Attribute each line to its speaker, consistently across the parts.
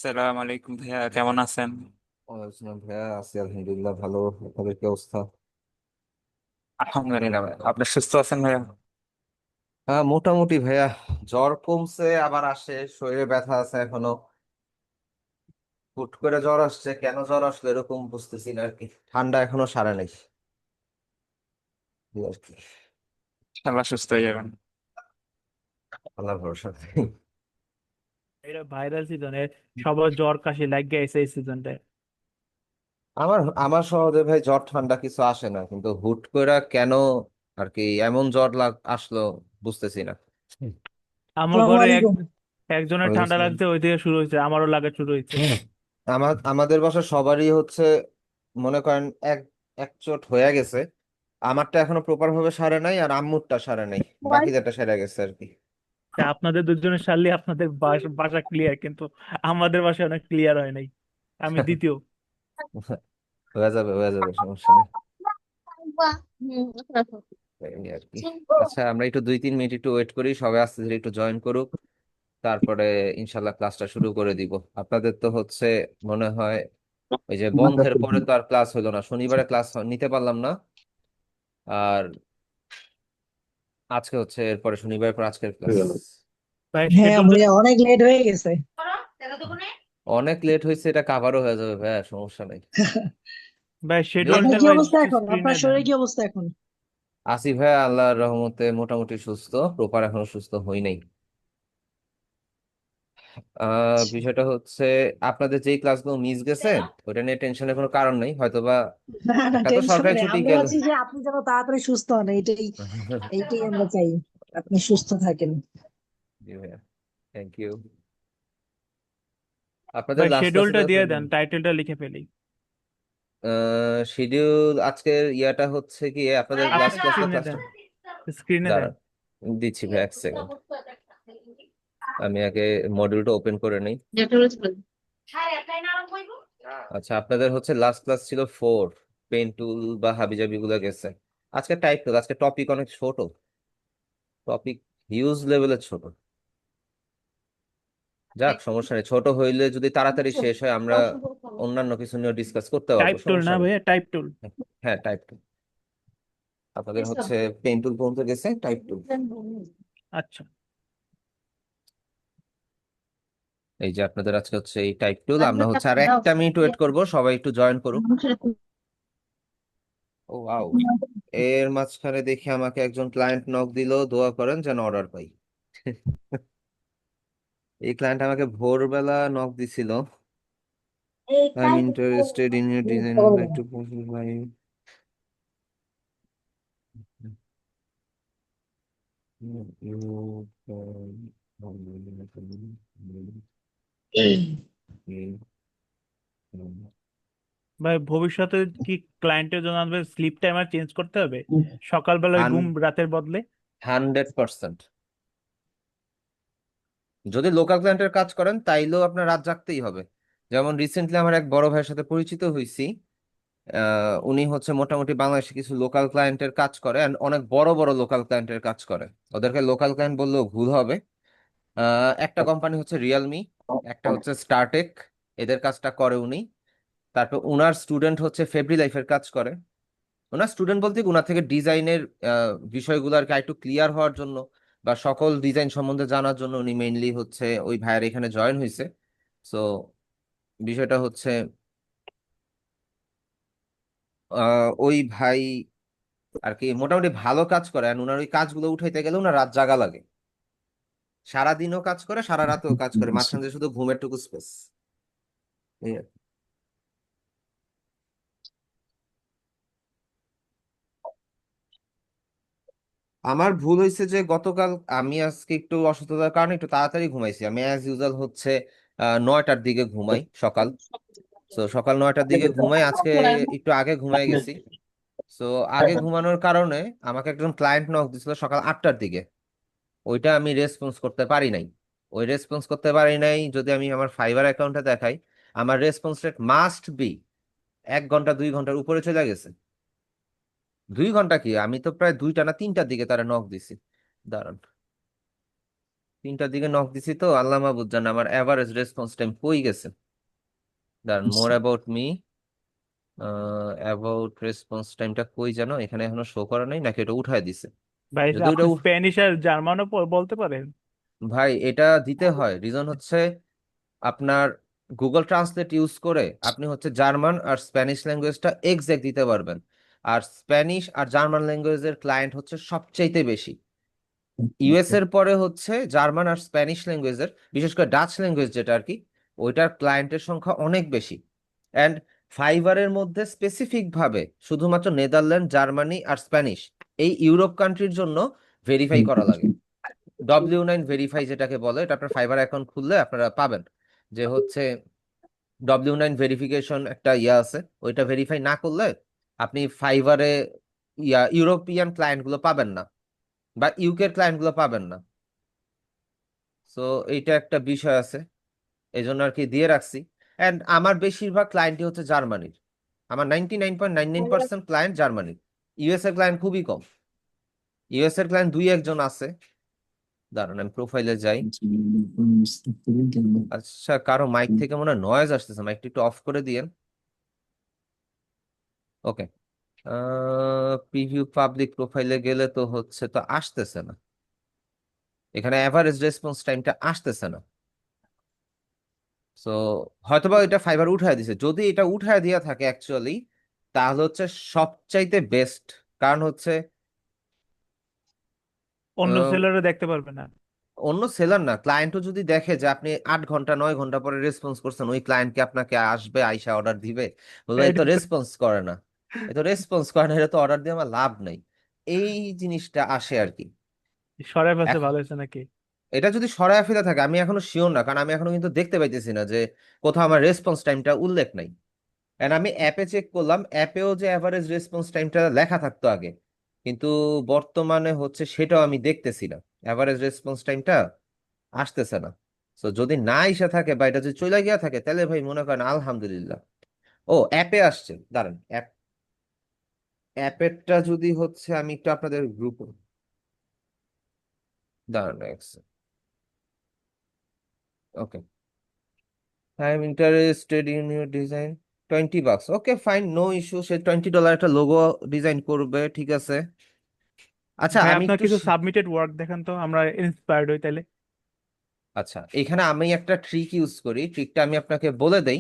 Speaker 1: সালাম আলাইকুম ভাইয়া, কেমন আছেন?
Speaker 2: ওয়ালাইকুম ভাইয়া, আছি আলহামদুলিল্লাহ ভালো। আপনাদের কি অবস্থা?
Speaker 1: আলহামদুলিল্লাহ ভাইয়া, আপনি সুস্থ আছেন ভাইয়া?
Speaker 2: হ্যাঁ, মোটামুটি ভাইয়া। জ্বর কমছে, আবার আসে, শরীরে ব্যথা আছে এখনো। হুট করে জ্বর আসছে, কেন জ্বর আসলো এরকম বুঝতেছি না আর কি। ঠান্ডা এখনো সারে নাই, এই আর কি।
Speaker 1: ইনশাল্লাহ সুস্থ হয়ে যাবেন।
Speaker 2: আল্লাহ ভরসা।
Speaker 3: এটা ভাইরাল সিজনে সবার জ্বর কাশি লাগিয়ে গেছে এই সিজনটায়।
Speaker 2: আমার আমার সহজে ভাই জ্বর ঠান্ডা কিছু আসে না, কিন্তু হুট করে কেন আর কি এমন জ্বর আসলো বুঝতেছি না।
Speaker 3: আমার
Speaker 4: আসসালামু
Speaker 3: ঘরে
Speaker 4: আলাইকুম।
Speaker 3: একজনের
Speaker 2: ওয়ালাইকুম
Speaker 3: ঠান্ডা
Speaker 2: আসসালাম।
Speaker 3: লাগছে, ওই থেকে শুরু হয়েছে, আমারও লাগা শুরু হয়েছে।
Speaker 2: আমাদের বাসার সবারই হচ্ছে, মনে করেন এক এক চোট হয়ে গেছে। আমারটা এখনো প্রপার ভাবে সারে নাই, আর আম্মুরটা সারে নাই। বাকিদেরটা সেরে গেছে আর কি।
Speaker 3: তা আপনাদের দুজনের সারলে আপনাদের বাসা ক্লিয়ার, কিন্তু আমাদের বাসায় অনেক ক্লিয়ার হয় নাই। আমি দ্বিতীয়।
Speaker 2: হয়ে যাবে, হয়ে যাবে, সমস্যা নেই। এই আর কি। আচ্ছা, আমরা একটু 2-3 মিনিট একটু ওয়েট করি, সবাই আস্তে ধীরে একটু জয়েন করুক। তারপরে ইনশাল্লাহ ক্লাসটা শুরু করে দিব। আপনাদের তো হচ্ছে মনে হয় ওই যে বন্ধের পরে তো আর ক্লাস হলো না, শনিবারে ক্লাস নিতে পারলাম না। আর আজকে হচ্ছে এরপরে শনিবার পর আজকের ক্লাস।
Speaker 3: ভাই
Speaker 4: হ্যাঁ
Speaker 3: শিডিউলটা
Speaker 4: ভাইয়া, অনেক লেট হয়ে গেছে।
Speaker 2: অনেক লেট হয়েছে, এটা কাভারও হয়ে যাবে ভাইয়া, সমস্যা নেই।
Speaker 3: ভাই
Speaker 2: যে-
Speaker 4: আপনার
Speaker 3: শিডিউলটা
Speaker 4: কি
Speaker 3: ভাই
Speaker 4: অবস্থা এখন?
Speaker 3: স্ক্রিনে
Speaker 4: আপনার
Speaker 3: দেন।
Speaker 4: শরীরে কি অবস্থা এখন?
Speaker 2: আসি ভাইয়া, আল্লাহর রহমতে মোটামুটি সুস্থ, প্রপার এখনো সুস্থ হই নাই। বিষয়টা হচ্ছে, আপনাদের যেই ক্লাসগুলো মিস গেছে ওটা নিয়ে টেনশনের কোনো কারণ নেই, হয়তোবা
Speaker 4: না না,
Speaker 2: একটা তো
Speaker 4: টেনশন
Speaker 2: সরকারি
Speaker 4: নেই,
Speaker 2: ছুটি
Speaker 4: আমরা
Speaker 2: গেল।
Speaker 4: আছি যে আপনি যেন তাড়াতাড়ি সুস্থ হন, এইটাই এইটাই আমরা চাই, আপনি সুস্থ থাকেন।
Speaker 2: জি ভাইয়া, থ্যাংক ইউ। আপনাদের
Speaker 3: ভাই
Speaker 2: লাস্ট ক্লাসে
Speaker 3: শিডিউলটা দিয়ে দেন, টাইটেলটা লিখে ফেলি।
Speaker 2: শিডিউল আজকের ইয়াটা হচ্ছে কি, আপনাদের
Speaker 3: আপনি
Speaker 2: লাস্ট ক্লাসে
Speaker 3: স্ক্রিনে
Speaker 2: ক্লাসটা
Speaker 3: দেন, স্ক্রিনে দেন।
Speaker 2: দাঁড়ান, দিচ্ছি ভাই, 1 সেকেন্ড। আমি আগে মডিউলটা ওপেন করে নিই। আচ্ছা, আপনাদের হচ্ছে লাস্ট ক্লাস ছিল 4, পেন টুল বা হাবিজাবি গুলো গেছে। আজকে টাইপ টুল, আজকে টপিক অনেক ছোট, টপিক হিউজ লেভেলের ছোট। যাক, সমস্যা নেই, ছোট হইলে যদি তাড়াতাড়ি শেষ হয় আমরা অন্যান্য কিছু নিয়ে ডিসকাস করতে পারবো,
Speaker 3: টাইপ টুল না
Speaker 2: সমস্যা নেই।
Speaker 3: ভাইয়া, টাইপ টুল।
Speaker 2: হ্যাঁ, টাইপ টুল। আপনাদের হচ্ছে পেন টুল পর্যন্ত গেছে, টাইপ টুল।
Speaker 3: আচ্ছা।
Speaker 2: এই যে আপনাদের আজকে হচ্ছে এই টাইপ টুল, আমরা হচ্ছে আর 1 মিনিট ওয়েট করব, সবাই একটু জয়েন করুক। ও ওয়াও, এর মাঝখানে দেখি আমাকে একজন ক্লায়েন্ট নক দিল, দোয়া করেন যেন অর্ডার পাই। এই ক্লায়েন্ট আমাকে ভোরবেলা নক দিছিল। I am interested in your design, like to proceed bye.
Speaker 3: ভাই ভবিষ্যতে কি ক্লায়েন্টের জন্য আমাদের স্লিপ টাইমার চেঞ্জ করতে হবে, সকালবেলায় ঘুম রাতের বদলে?
Speaker 2: 100%। যদি লোকাল ক্লায়েন্টের কাজ করেন তাইলেও আপনার রাত জাগতেই হবে। যেমন রিসেন্টলি আমার এক বড় ভাইয়ের সাথে পরিচিত হইছি। উনি হচ্ছে মোটামুটি বাংলাদেশে কিছু লোকাল ক্লায়েন্টের কাজ করে, and অনেক বড় বড় লোকাল ক্লায়েন্টের কাজ করে। ওদেরকে লোকাল ক্লায়েন্ট বললেও ভুল হবে। একটা কোম্পানি হচ্ছে রিয়েলমি, একটা হচ্ছে স্টারটেক, এদের কাজটা করে উনি। তারপর উনার স্টুডেন্ট হচ্ছে ফেব্রি লাইফের কাজ করে। ওনার স্টুডেন্ট বলতে কি, উনার থেকে ডিজাইনের বিষয়গুলো আর কি একটু ক্লিয়ার হওয়ার জন্য বা সকল ডিজাইন সম্বন্ধে জানার জন্য উনি মেইনলি হচ্ছে ওই ভাইয়ের এখানে জয়েন হয়েছে। সো বিষয়টা হচ্ছে, ওই ভাই আর কি মোটামুটি ভালো কাজ করে, আর উনার ওই কাজগুলো উঠাইতে গেলে উনার রাত জাগা লাগে। সারাদিনও কাজ করে, সারা রাতেও কাজ করে, মাঝখান দিয়ে শুধু ঘুমের টুকু স্পেস। আমার ভুল হয়েছে যে গতকাল আমি আজকে একটু অসুস্থতার কারণে একটু তাড়াতাড়ি ঘুমাইছি। আমি অ্যাজ ইউজুয়াল হচ্ছে 9টার দিকে ঘুমাই সকাল। তো সকাল 9টার দিকে ঘুমাই, আজকে একটু আগে ঘুমাই গেছি। তো আগে ঘুমানোর কারণে আমাকে একজন ক্লায়েন্ট নক দিছিল সকাল 8টার দিকে। ওইটা আমি রেসপন্স করতে পারি নাই। ওই রেসপন্স করতে পারি নাই, যদি আমি আমার ফাইবার অ্যাকাউন্টে দেখাই, আমার রেসপন্স রেট মাস্ট বি 1 ঘন্টা 2 ঘন্টার উপরে চলে গেছে। 2 ঘন্টা কি, আমি তো প্রায় 2টা না 3টার দিকে তারা নক দিছি। দাঁড়ান, 3টার দিকে নক দিছি তো, আল্লাহ মাহবুব জানে আমার এভারেজ রেসপন্স টাইম কই গেছে। দাঁড়ান, more about me, about response টাইমটা কই যেন, এখানে এখনো শো করা নাই নাকি এটা উঠায় দিছে?
Speaker 3: ভাই
Speaker 2: যদি
Speaker 3: আপনি স্প্যানিশ আর জার্মানও বলতে পারেন?
Speaker 2: ভাই এটা দিতে হয়, রিজন হচ্ছে আপনার গুগল ট্রান্সলেট ইউজ করে আপনি হচ্ছে জার্মান আর স্প্যানিশ ল্যাঙ্গুয়েজটা এক্সাক্ট দিতে পারবেন। আর স্প্যানিশ আর জার্মান ল্যাঙ্গুয়েজের ক্লায়েন্ট হচ্ছে সবচাইতে বেশি। ইউএস এর পরে হচ্ছে জার্মান আর স্প্যানিশ ল্যাঙ্গুয়েজের, বিশেষ করে ডাচ ল্যাঙ্গুয়েজ যেটা আর কি, ওইটার ক্লায়েন্টের সংখ্যা অনেক বেশি। অ্যান্ড ফাইবারের মধ্যে স্পেসিফিক ভাবে শুধুমাত্র নেদারল্যান্ড, জার্মানি আর স্প্যানিশ, এই ইউরোপ কান্ট্রির জন্য ভেরিফাই করা লাগে। W9 ভেরিফাই যেটাকে বলে, এটা আপনার ফাইবার অ্যাকাউন্ট খুললে আপনারা পাবেন, যে হচ্ছে W9 ভেরিফিকেশন একটা ইয়া আছে, ওইটা ভেরিফাই না করলে আপনি ফাইবারে ইউরোপিয়ান ক্লায়েন্ট গুলো পাবেন না, বা ইউকের ক্লায়েন্ট গুলো পাবেন না। সো এইটা একটা বিষয় আছে, এই জন্য আর কি দিয়ে রাখছি। অ্যান্ড আমার বেশিরভাগ ক্লায়েন্টই হচ্ছে জার্মানির, আমার 99.99% ক্লায়েন্ট জার্মানির। ইউএস এর ক্লায়েন্ট খুবই কম, ইউএস এর ক্লায়েন্ট 2-1 জন আছে। দাঁড়ান আমি প্রোফাইলে যাই। আচ্ছা, কারো মাইক থেকে মনে হয় নয়েজ আসতেছে, মাইকটা একটু অফ করে দিয়েন। ওকে, প্রিভিউ পাবলিক প্রোফাইলে গেলে তো হচ্ছে তো আসতেছে না, এখানে অ্যাভারেজ রেসপন্স টাইমটা আসতেছে না। সো হয়তোবা এটা ফাইবার উঠায় দিছে, যদি এটা উঠায় দিয়া থাকে অ্যাকচুয়ালি, তাহলে হচ্ছে সবচাইতে বেস্ট। কারণ হচ্ছে
Speaker 3: অন্য
Speaker 2: আহ,
Speaker 3: সেলারও দেখতে পারবে না।
Speaker 2: অন্য সেলার না, ক্লায়েন্টও যদি দেখে যে আপনি 8 ঘন্টা 9 ঘন্টা পরে রেসপন্স করছেন, ওই ক্লায়েন্টকে আপনাকে আসবে আইসা অর্ডার দিবে? বলবে এই তো
Speaker 3: এটা তো
Speaker 2: রেসপন্স করে না, এই তো রেসপন্স করে না, এটা তো অর্ডার দিয়ে আমার লাভ নাই। এই জিনিসটা আসে আর কি।
Speaker 3: সরাই ফেলছে, ভালো হয়েছে নাকি?
Speaker 2: এটা যদি সরায় ফেলে থাকে, আমি এখনো শিওর না, কারণ আমি এখনো কিন্তু দেখতে পাইতেছি না যে কোথাও আমার রেসপন্স টাইমটা উল্লেখ নাই। এন্ড আমি অ্যাপে চেক করলাম, অ্যাপেও যে অ্যাভারেজ রেসপন্স টাইমটা লেখা থাকতো আগে, কিন্তু বর্তমানে হচ্ছে সেটাও আমি দেখতেছি না, অ্যাভারেজ রেসপন্স টাইমটা আসতেছে না। তো যদি না এসে থাকে বা এটা যদি চলে গিয়া থাকে, তাহলে ভাই মনে করেন আলহামদুলিল্লাহ। ও অ্যাপে আসছে, দাঁড়ান অ্যাপেরটা যদি হচ্ছে আমি একটু আপনাদের গ্রুপ, দাঁড়ান, okay, I am interested in your design, $20। Okay fine, no issue, say $20 একটা লোগো ডিজাইন করবে, ঠিক আছে। আচ্ছা
Speaker 3: ভাই
Speaker 2: আমি
Speaker 3: আপনার
Speaker 2: একটু
Speaker 3: কিছু সাবমিটেড ওয়ার্ক দেখান তো, আমরা ইন্সপায়ার্ড হই তাহলে।
Speaker 2: আচ্ছা, এখানে আমি একটা ট্রিক ইউজ করি, ট্রিকটা আমি আপনাকে বলে দেই।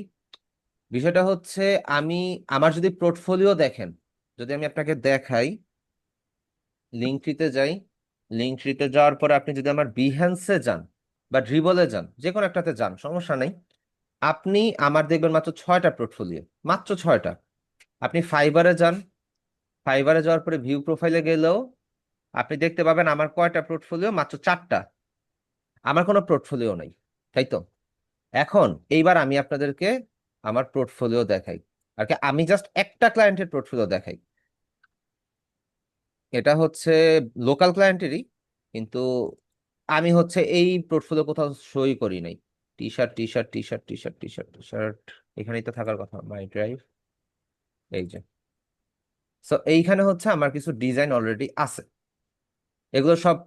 Speaker 2: বিষয়টা হচ্ছে, আমি আমার যদি পোর্টফোলিও দেখেন, যদি আমি আপনাকে দেখাই, লিঙ্ক ট্রিতে যাই, লিঙ্ক ট্রিতে যাওয়ার পরে আপনি যদি আমার বিহ্যান্সে যান বা ড্রিবলে যান, যে কোনো একটাতে যান, সমস্যা নেই, আপনি আমার দেখবেন মাত্র 6টা পোর্টফোলিও, মাত্র 6টা। আপনি ফাইবারে যান, ফাইবারে যাওয়ার পরে ভিউ প্রোফাইলে গেলেও আপনি দেখতে পাবেন আমার কয়টা পোর্টফোলিও, মাত্র 4টা। আমার কোনো পোর্টফোলিও নাই, তাই তো? এখন এইবার আমি আপনাদেরকে আমার পোর্টফোলিও দেখাই, আর কি আমি জাস্ট একটা ক্লায়েন্টের পোর্টফোলিও দেখাই। এটা হচ্ছে লোকাল ক্লায়েন্টেরই, কিন্তু আমি হচ্ছে এই পোর্টফোলিও কোথাও সই করি নাই। T shirt, T shirt, T shirt, T shirt, T shirt, T shirt, এখানেই তো থাকার কথা, মাই ড্রাইভ, এই যে। সো এইখানে হচ্ছে আমার কিছু ডিজাইন অলরেডি আছে, এগুলো সব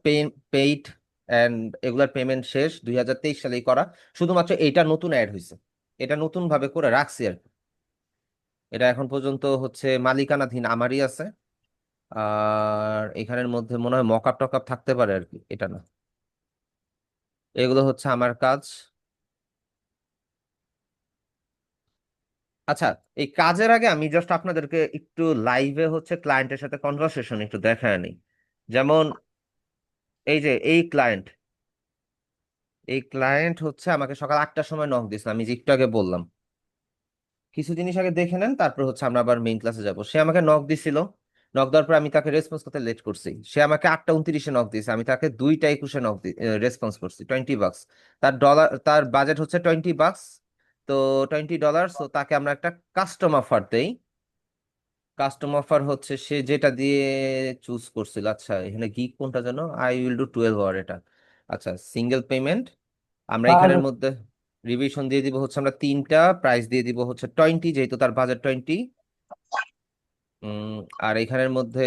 Speaker 2: পেইড, অ্যান্ড এগুলোর পেমেন্ট শেষ 2023 সালেই করা। শুধুমাত্র এইটা নতুন অ্যাড হয়েছে, এটা নতুন ভাবে করে রাখছি আর কি। এটা এখন পর্যন্ত হচ্ছে মালিকানাধীন আমারই আছে। আর এখানের মধ্যে মনে হয় মকআপ টকআপ থাকতে পারে আর কি, এটা না, এগুলো হচ্ছে আমার কাজ। আচ্ছা, এই কাজের আগে আমি জাস্ট আপনাদেরকে একটু লাইভে হচ্ছে ক্লায়েন্টের সাথে কনভারসেশন একটু দেখায় নিই। যেমন এই যে এই ক্লায়েন্ট হচ্ছে আমাকে সকাল 8টার সময় নক দিয়েছে, আমি যে একটু আগে বললাম। কিছু জিনিস আগে দেখে নেন, তারপর হচ্ছে আমরা আবার মেইন ক্লাসে যাব। সে আমাকে নক দিছিল, নক দেওয়ার পর আমি তাকে রেসপন্স করতে লেট করছি। সে আমাকে 8টা 29-এ নক দিয়েছে, আমি তাকে 2টা 21-এ রেসপন্স করছি। $20, তার বাজেট হচ্ছে $20। তো $20, তো তাকে আমরা একটা কাস্টম অফার দেই। কাস্টম অফার হচ্ছে সে যেটা দিয়ে চুজ করছিল, আচ্ছা এখানে গিগ কোনটা যেন, আই উইল ডু 12 আওয়ার, এটা। আচ্ছা, সিঙ্গেল পেমেন্ট, আমরা এখানের মধ্যে রিভিশন দিয়ে দিব হচ্ছে আমরা 3টা, প্রাইস দিয়ে দিব হচ্ছে 20, যেহেতু তার বাজেট 20। আর এখানের মধ্যে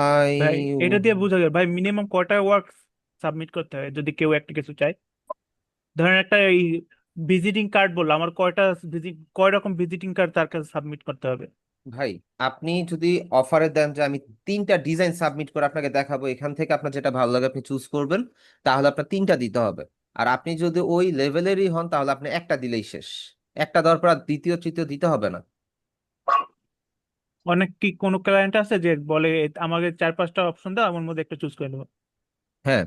Speaker 2: আই
Speaker 3: ভাই এটা দিয়ে বোঝা যায় ভাই মিনিমাম কয়টা ওয়ার্ক সাবমিট করতে হয় যদি কেউ একটা কিছু চায়। ধরেন একটা এই ভিজিটিং কার্ড বললো, আমার কয়টা কয় রকম ভিজিটিং কার্ড তার কাছে সাবমিট করতে হবে?
Speaker 2: ভাই আপনি যদি অফারে দেন যে আমি 3টা ডিজাইন সাবমিট করে আপনাকে দেখাবো, এখান থেকে আপনার যেটা ভালো লাগে আপনি চুজ করবেন, তাহলে আপনার 3টা দিতে হবে। আর আপনি যদি ওই লেভেলেরই হন তাহলে আপনি একটা দিলেই শেষ। একটা দেওয়ার পর আর দ্বিতীয় তৃতীয় দিতে হবে না।
Speaker 3: অনেক কি কোনো ক্লায়েন্ট আছে যে বলে আমাকে 4-5টা অপশন দাও, আমার মধ্যে একটা চুজ করে নেবো,
Speaker 2: হ্যাঁ,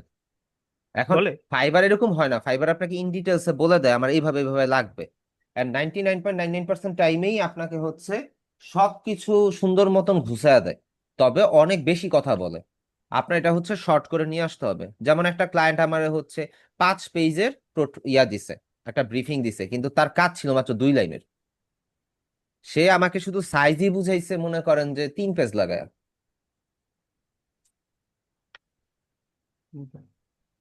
Speaker 2: এখন
Speaker 3: বলে?
Speaker 2: ফাইবার এরকম হয় না, ফাইবার আপনাকে ইন ডিটেলসে বলে দেয় আমার এইভাবে এইভাবে লাগবে, এন্ড 99.99% টাইমেই আপনাকে হচ্ছে সবকিছু সুন্দর মতন ঘুষায় দেয়, তবে অনেক বেশি কথা বলে। আপনার এটা হচ্ছে শর্ট করে নিয়ে আসতে হবে। যেমন একটা ক্লায়েন্ট আমার হচ্ছে 5 পেজের ইয়া দিছে, একটা ব্রিফিং দিছে, কিন্তু তার কাজ ছিল মাত্র 2 লাইনের। সে আমাকে শুধু সাইজই বুঝাইছে মনে করেন যে 3 পেজ লাগায়।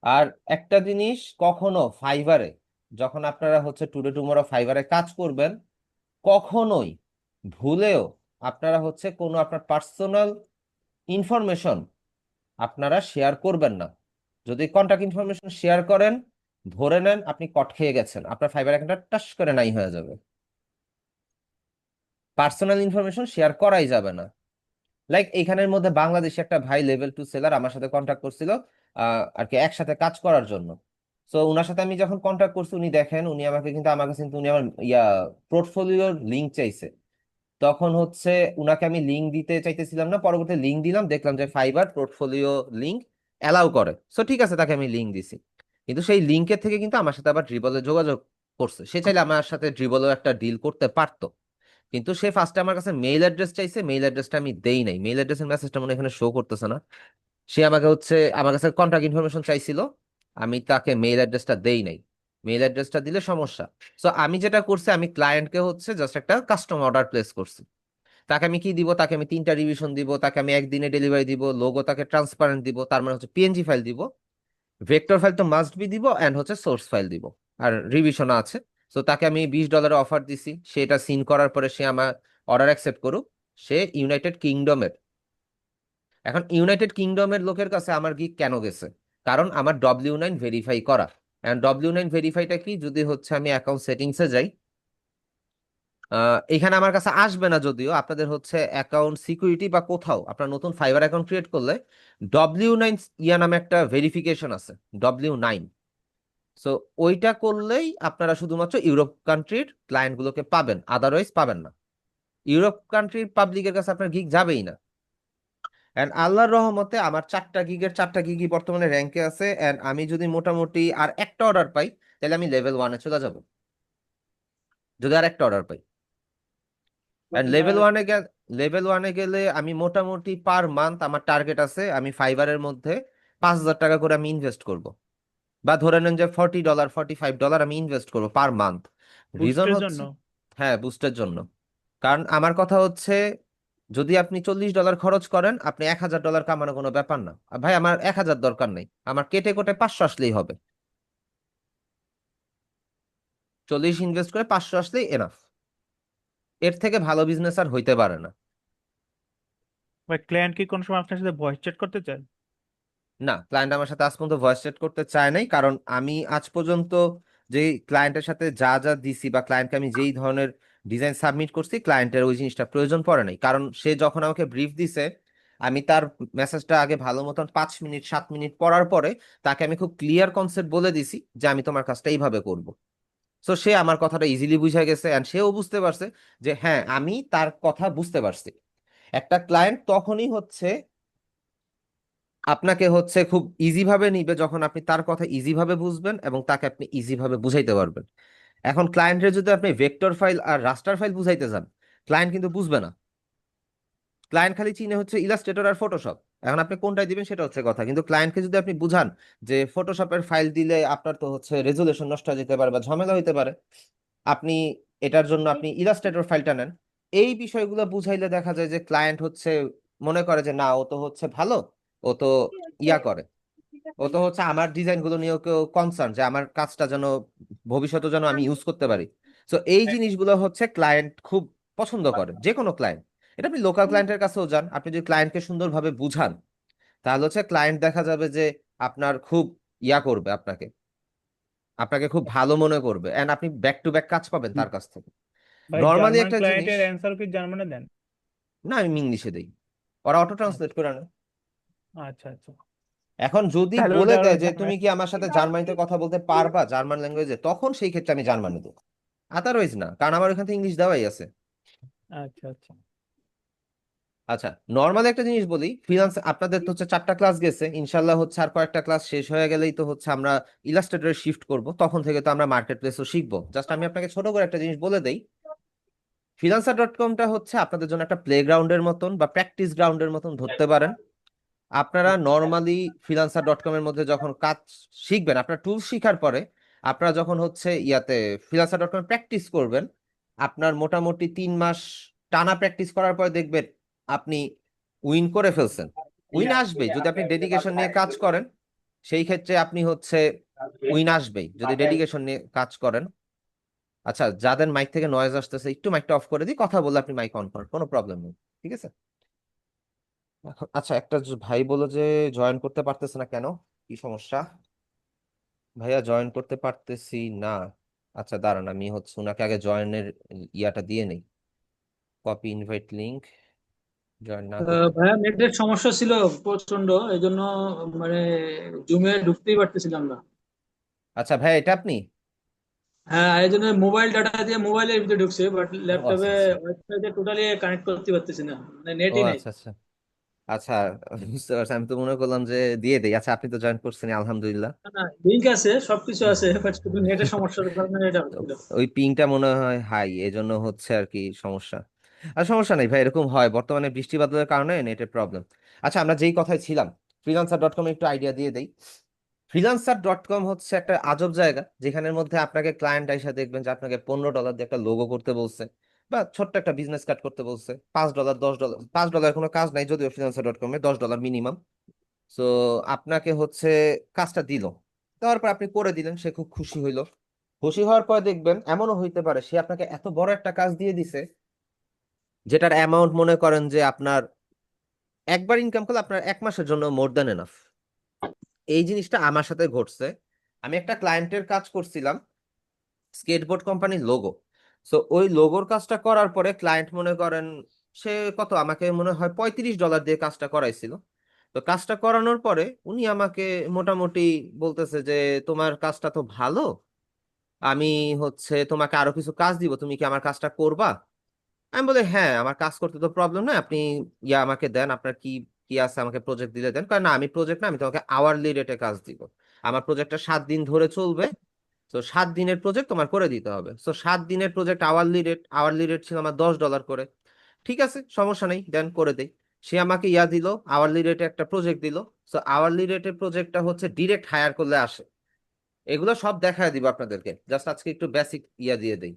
Speaker 2: আর একটা জিনিস, কখনো ফাইবারে যখন আপনারা হচ্ছে টুডে টুমরো ফাইবারে কাজ করবেন, কখনোই ভুলেও আপনারা হচ্ছে কোনো আপনার পার্সোনাল ইনফরমেশন আপনারা শেয়ার করবেন না। যদি কন্টাক্ট ইনফরমেশন শেয়ার করেন, ধরে নেন আপনি কট খেয়ে গেছেন, আপনার ফাইবার অ্যাকাউন্টটা টাস করে নাই হয়ে যাবে। পার্সোনাল ইনফরমেশন শেয়ার করাই যাবে না। লাইক এইখানের মধ্যে বাংলাদেশে একটা ভাই লেভেল 2 সেলার আমার সাথে কন্ট্যাক্ট করছিল আর কি একসাথে কাজ করার জন্য। সো উনার সাথে আমি যখন কন্ট্যাক্ট করছি, উনি দেখেন উনি আমাকে কিন্তু আমার কাছে কিন্তু উনি আমার পোর্টফোলিওর লিঙ্ক চাইছে। তখন হচ্ছে উনাকে আমি লিঙ্ক দিতে চাইতেছিলাম না, পরবর্তী লিঙ্ক দিলাম, দেখলাম যে ফাইবার পোর্টফোলিও লিঙ্ক অ্যালাউ করে। সো ঠিক আছে, তাকে আমি লিঙ্ক দিছি। কিন্তু সেই লিঙ্কের থেকে কিন্তু আমার সাথে আবার ড্রিবলে যোগাযোগ করছে। সে চাইলে আমার সাথে ড্রিবলেও একটা ডিল করতে পারতো, কিন্তু সে ফার্স্টে আমার কাছে মেইল অ্যাড্রেস চাইছে, মেইল অ্যাড্রেসটা আমি দেই নাই, মেইল অ্যাড্রেসের মেসেজটা মনে হয় এখানে শো করতেছে না। সে আমাকে হচ্ছে আমার কাছে কন্টাক্ট ইনফরমেশন চাইছিল, আমি তাকে মেইল অ্যাড্রেসটা দেই নাই। মেইল অ্যাড্রেসটা দিলে সমস্যা। সো আমি যেটা করছি, আমি ক্লায়েন্টকে হচ্ছে জাস্ট একটা কাস্টম অর্ডার প্লেস করছি। তাকে আমি কি দিব, তাকে আমি 3টা রিভিশন দিব, তাকে আমি একদিনে ডেলিভারি দিব, লোগো তাকে ট্রান্সপারেন্ট দিব, তার মানে হচ্ছে পিএনজি ফাইল দিব, ভেক্টর ফাইল তো মাস্ট বি দিব, অ্যান্ড হচ্ছে সোর্স ফাইল দিব, আর রিভিশন আছে। সো তাকে আমি $20 অফার দিছি, সেটা সিন করার পরে সে আমার অর্ডার অ্যাকসেপ্ট করুক। সে ইউনাইটেড কিংডমের। এখন ইউনাইটেড কিংডমের লোকের কাছে আমার গিগ কেন গেছে? কারণ আমার W9 ভেরিফাই করা। এন্ড W9 ভেরিফাইটা কি, যদি হচ্ছে আমি অ্যাকাউন্ট সেটিংসে যাই, এখানে আমার কাছে আসবে না, যদিও আপনাদের হচ্ছে অ্যাকাউন্ট সিকিউরিটি বা কোথাও আপনার নতুন ফাইবার অ্যাকাউন্ট ক্রিয়েট করলে W9 ইয়া নামে একটা ভেরিফিকেশন আছে, W9। সো ওইটা করলেই আপনারা শুধুমাত্র ইউরোপ কান্ট্রির ক্লায়েন্ট গুলোকে পাবেন, আদারওয়াইজ পাবেন না। ইউরোপ কান্ট্রির পাবলিকের কাছে আপনার গিগ যাবেই না। এন্ড আল্লাহর রহমতে আমার 4টা গিগই বর্তমানে র্যাঙ্কে আছে, এন্ড আমি যদি মোটামুটি আর একটা অর্ডার পাই, তাহলে আমি লেভেল 1-এ চলে যাব, যদি আর একটা অর্ডার পাই। এন্ড লেভেল ওয়ানে গেলে আমি মোটামুটি পার মান্থ আমার টার্গেট আছে, আমি ফাইবারের মধ্যে 5,000 টাকা করে আমি ইনভেস্ট করব, বা ধরে নেন যে $40 $45 আমি ইনভেস্ট করবো পার মান্থ। রিজন
Speaker 3: বুস্টের জন্য?
Speaker 2: হচ্ছে, হ্যাঁ, বুস্টের জন্য। কারণ আমার কথা হচ্ছে, যদি আপনি $40 খরচ করেন, আপনি $1,000 কামানো কোনো ব্যাপার না। আর ভাই আমার 1,000 দরকার নেই, আমার কেটে কোটে 500 আসলেই হবে। 40 ইনভেস্ট করে 500 আসলেই এনাফ। এর থেকে ভালো বিজনেস আর হইতে পারে না।
Speaker 3: ভাই ক্লায়েন্ট কি কোনো সময় আপনার সাথে ভয়েস চ্যাট করতে চায়?
Speaker 2: না, ক্লায়েন্ট আমার সাথে আজ পর্যন্ত ভয়েস চ্যাট করতে চায় নাই, কারণ আমি আজ পর্যন্ত যে ক্লায়েন্টের সাথে যা যা দিছি বা ক্লায়েন্টকে আমি যেই ধরনের ডিজাইন সাবমিট করছি, ক্লায়েন্টের ওই জিনিসটা প্রয়োজন পড়ে নাই। কারণ সে যখন আমাকে ব্রিফ দিছে, আমি তার মেসেজটা আগে ভালো মতন 5 মিনিট 7 মিনিট পড়ার পরে তাকে আমি খুব ক্লিয়ার কনসেপ্ট বলে দিছি যে আমি তোমার কাজটা এইভাবে করব। সো সে আমার কথাটা ইজিলি বুঝে গেছে, এন্ড সেও বুঝতে পারছে যে হ্যাঁ আমি তার কথা বুঝতে পারছি। একটা ক্লায়েন্ট তখনই হচ্ছে আপনাকে হচ্ছে খুব ইজি ভাবে নিবে যখন আপনি তার কথা ইজি ভাবে বুঝবেন এবং তাকে আপনি ইজি ভাবে বুঝাইতে পারবেন। এখন ক্লায়েন্টের যদি আপনি ভেক্টর ফাইল আর রাস্টার ফাইল বুঝাইতে যান, ক্লায়েন্ট কিন্তু বুঝবে না। ক্লায়েন্ট খালি চিনে হচ্ছে ইলাস্ট্রেটর আর ফটোশপ। এখন আপনি কোনটায় দিবেন সেটা হচ্ছে কথা, কিন্তু ক্লায়েন্টকে যদি আপনি বুঝান যে ফটোশপের ফাইল দিলে আপনার তো হচ্ছে রেজুলেশন নষ্ট হয়ে যেতে পারে বা ঝামেলা হইতে পারে, আপনি এটার জন্য আপনি ইলাস্ট্রেটর ফাইলটা নেন, এই বিষয়গুলো বুঝাইলে দেখা যায় যে ক্লায়েন্ট হচ্ছে মনে করে যে না, ও তো হচ্ছে ভালো, ও তো ইয়া করে, ও তো হচ্ছে আমার ডিজাইন গুলো নিয়েও কেউ কনসার্ন যে আমার কাজটা যেন ভবিষ্যতে যেন আমি ইউজ করতে পারি। তো এই জিনিসগুলো হচ্ছে ক্লায়েন্ট খুব পছন্দ করে, যে কোনো ক্লায়েন্ট। এটা আপনি লোকাল ক্লায়েন্টের কাছেও যান, আপনি যদি ক্লায়েন্টকে সুন্দরভাবে বুঝান তাহলে হচ্ছে ক্লায়েন্ট দেখা যাবে যে আপনার খুব ইয়া করবে, আপনাকে আপনাকে খুব ভালো মনে করবে, এন্ড আপনি ব্যাক টু ব্যাক কাজ পাবেন তার কাছ থেকে।
Speaker 3: ভাই
Speaker 2: নর্মালি
Speaker 3: জার্মান
Speaker 2: একটা জিনিস,
Speaker 3: ক্লায়েন্টের অ্যান্সার কি জার্মানে দেন?
Speaker 2: না আমি ইংলিশে দেই, ওরা অটো ট্রান্সলেট
Speaker 3: আচ্ছা
Speaker 2: করে নেয়।
Speaker 3: আচ্ছা আচ্ছা।
Speaker 2: এখন যদি
Speaker 3: তাহলে
Speaker 2: বলে
Speaker 3: ওটা
Speaker 2: দেয় যে তুমি
Speaker 3: জার্মান।
Speaker 2: কি আমার সাথে জার্মানিতে কথা বলতে পারবা, জার্মান ল্যাঙ্গুয়েজে, তখন সেই ক্ষেত্রে আমি জার্মানি দেবো, আদারওয়াইজ না, কারণ আমার ওখানে ইংলিশ দেওয়াই আছে।
Speaker 3: আচ্ছা আচ্ছা।
Speaker 2: আচ্ছা, নর্মাল একটা জিনিস বলি, ফ্রিল্যান্স আপনাদের তো হচ্ছে 4টা ক্লাস গেছে, ইনশাল্লাহ হচ্ছে আর কয়েকটা ক্লাস শেষ হয়ে গেলেই তো হচ্ছে আমরা ইলাস্ট্রেটরে শিফট করব, তখন থেকে তো আমরা মার্কেট প্লেসও শিখবো। জাস্ট আমি আপনাকে ছোট করে একটা জিনিস বলে দেই, freelancer.com-টা হচ্ছে আপনাদের জন্য একটা প্লেগ্রাউন্ডের মতন বা প্র্যাকটিস গ্রাউন্ডের মতন ধরতে পারেন। আপনারা নর্মালি freelancer.com-এর মধ্যে যখন কাজ শিখবেন, আপনার টুল শিখার পরে আপনারা যখন হচ্ছে ইয়াতে freelancer.com প্র্যাকটিস করবেন, আপনার মোটামুটি 3 মাস টানা প্র্যাকটিস করার পরে দেখবেন আপনি উইন করে ফেলছেন। উইন আসবেই যদি আপনি ডেডিকেশন নিয়ে কাজ করেন, সেই ক্ষেত্রে আপনি হচ্ছে উইন আসবেই যদি ডেডিকেশন নিয়ে কাজ করেন। আচ্ছা, যাদের মাইক থেকে নয়েজ আসতেছে একটু মাইকটা অফ করে দিই, কথা বললে আপনি মাইক অন করেন, কোনো প্রবলেম নেই, ঠিক আছে? আচ্ছা, একটা ভাই বলো যে জয়েন করতে পারতেছে না, কেন, কি সমস্যা? ভাইয়া জয়েন করতে পারতেছি না। আচ্ছা দাঁড়ান, আমি হচ্ছে ওনাকে আগে জয়েনের ইয়াটা দিয়ে নেই, কপি ইনভাইট লিংক, জয়েন না করতে।
Speaker 5: ভাইয়া নেটের সমস্যা ছিল প্রচন্ড, এই জন্য মানে জুমে ঢুকতেই পারতেছিলাম না।
Speaker 2: আচ্ছা ভাই, এটা আপনি?
Speaker 5: হ্যাঁ, এই জন্য মোবাইল ডাটা দিয়ে মোবাইলের ভিতরে ঢুকছে, বাট
Speaker 2: ও আচ্ছা
Speaker 5: ল্যাপটপে
Speaker 2: আচ্ছা।
Speaker 5: ওয়াইফাই দিয়ে টোটালি কানেক্ট করতে পারতেছি না, মানে
Speaker 2: ও
Speaker 5: নেটই নেই।
Speaker 2: আচ্ছা আচ্ছা। আচ্ছা, বুঝতে পারছি, আমি তো মনে করলাম যে দিয়ে দেই। আচ্ছা, আপনি তো জয়েন করছেন, আলহামদুলিল্লাহ।
Speaker 5: না না, লিঙ্ক আছে, সবকিছু আছে, বাট শুধু নেটের সমস্যার কারণে এটা হচ্ছিল।
Speaker 2: ওই পিংটা মনে হয় হাই, এজন্য হচ্ছে আর কি সমস্যা। আর সমস্যা নেই ভাই, এরকম হয় বর্তমানে বৃষ্টি বাদলের কারণে নেটের প্রবলেম। আচ্ছা, আমরা যেই কথায় ছিলাম, freelancer.com একটু আইডিয়া দিয়ে দেই। freelancer.com হচ্ছে একটা আজব জায়গা, যেখানের মধ্যে আপনাকে ক্লায়েন্ট এসে দেখবেন যে আপনাকে $15 দিয়ে একটা লোগো করতে বলছে, বা ছোট্ট একটা বিজনেস কার্ড করতে বলছে, $5, $10, $5 কোনো কাজ নাই যদিও freelancer.com-এ, $10 মিনিমাম। সো আপনাকে হচ্ছে কাজটা দিল, দেওয়ার পর আপনি করে দিলেন, সে খুব খুশি হইলো। খুশি হওয়ার পর দেখবেন এমনও হইতে পারে সে আপনাকে এত বড় একটা কাজ দিয়ে দিছে, যেটার অ্যামাউন্ট মনে করেন যে আপনার একবার ইনকাম করলে আপনার 1 মাসের জন্য মোর দ্যান এনাফ। এই জিনিসটা আমার সাথে ঘটছে। আমি একটা ক্লায়েন্টের কাজ করছিলাম, স্কেটবোর্ড কোম্পানির লোগো। সো ওই লোগোর কাজটা করার পরে ক্লায়েন্ট মনে করেন সে কত, আমাকে মনে হয় $35 দিয়ে কাজটা করাইছিল। তো কাজটা করানোর পরে উনি আমাকে মোটামুটি বলতেছে যে তোমার কাজটা তো ভালো, আমি হচ্ছে তোমাকে আরো কিছু কাজ দিব, তুমি কি আমার কাজটা করবা? আমি বলি হ্যাঁ, আমার কাজ করতে তো প্রবলেম না, আপনি ইয়া আমাকে দেন, আপনার কি কি আছে আমাকে প্রজেক্ট দিলে দেন। কারণ না, আমি প্রজেক্ট না, আমি তোমাকে আওয়ারলি রেটে কাজ দিব, আমার প্রজেক্টটা 7 দিন ধরে চলবে, তো 7 দিনের প্রজেক্ট তোমার করে দিতে হবে। তো 7 দিনের প্রজেক্ট আওয়ারলি রেট ছিল আমার $10 করে। ঠিক আছে, সমস্যা নেই, দেন করে দেই। সে আমাকে ইয়া দিল, আওয়ারলি রেটে একটা প্রজেক্ট দিল। তো আওয়ারলি রেটের প্রজেক্টটা হচ্ছে ডিরেক্ট হায়ার করলে আসে। এগুলো সব দেখায় দিব আপনাদেরকে, জাস্ট আজকে একটু বেসিক ইয়া দিয়ে দেই,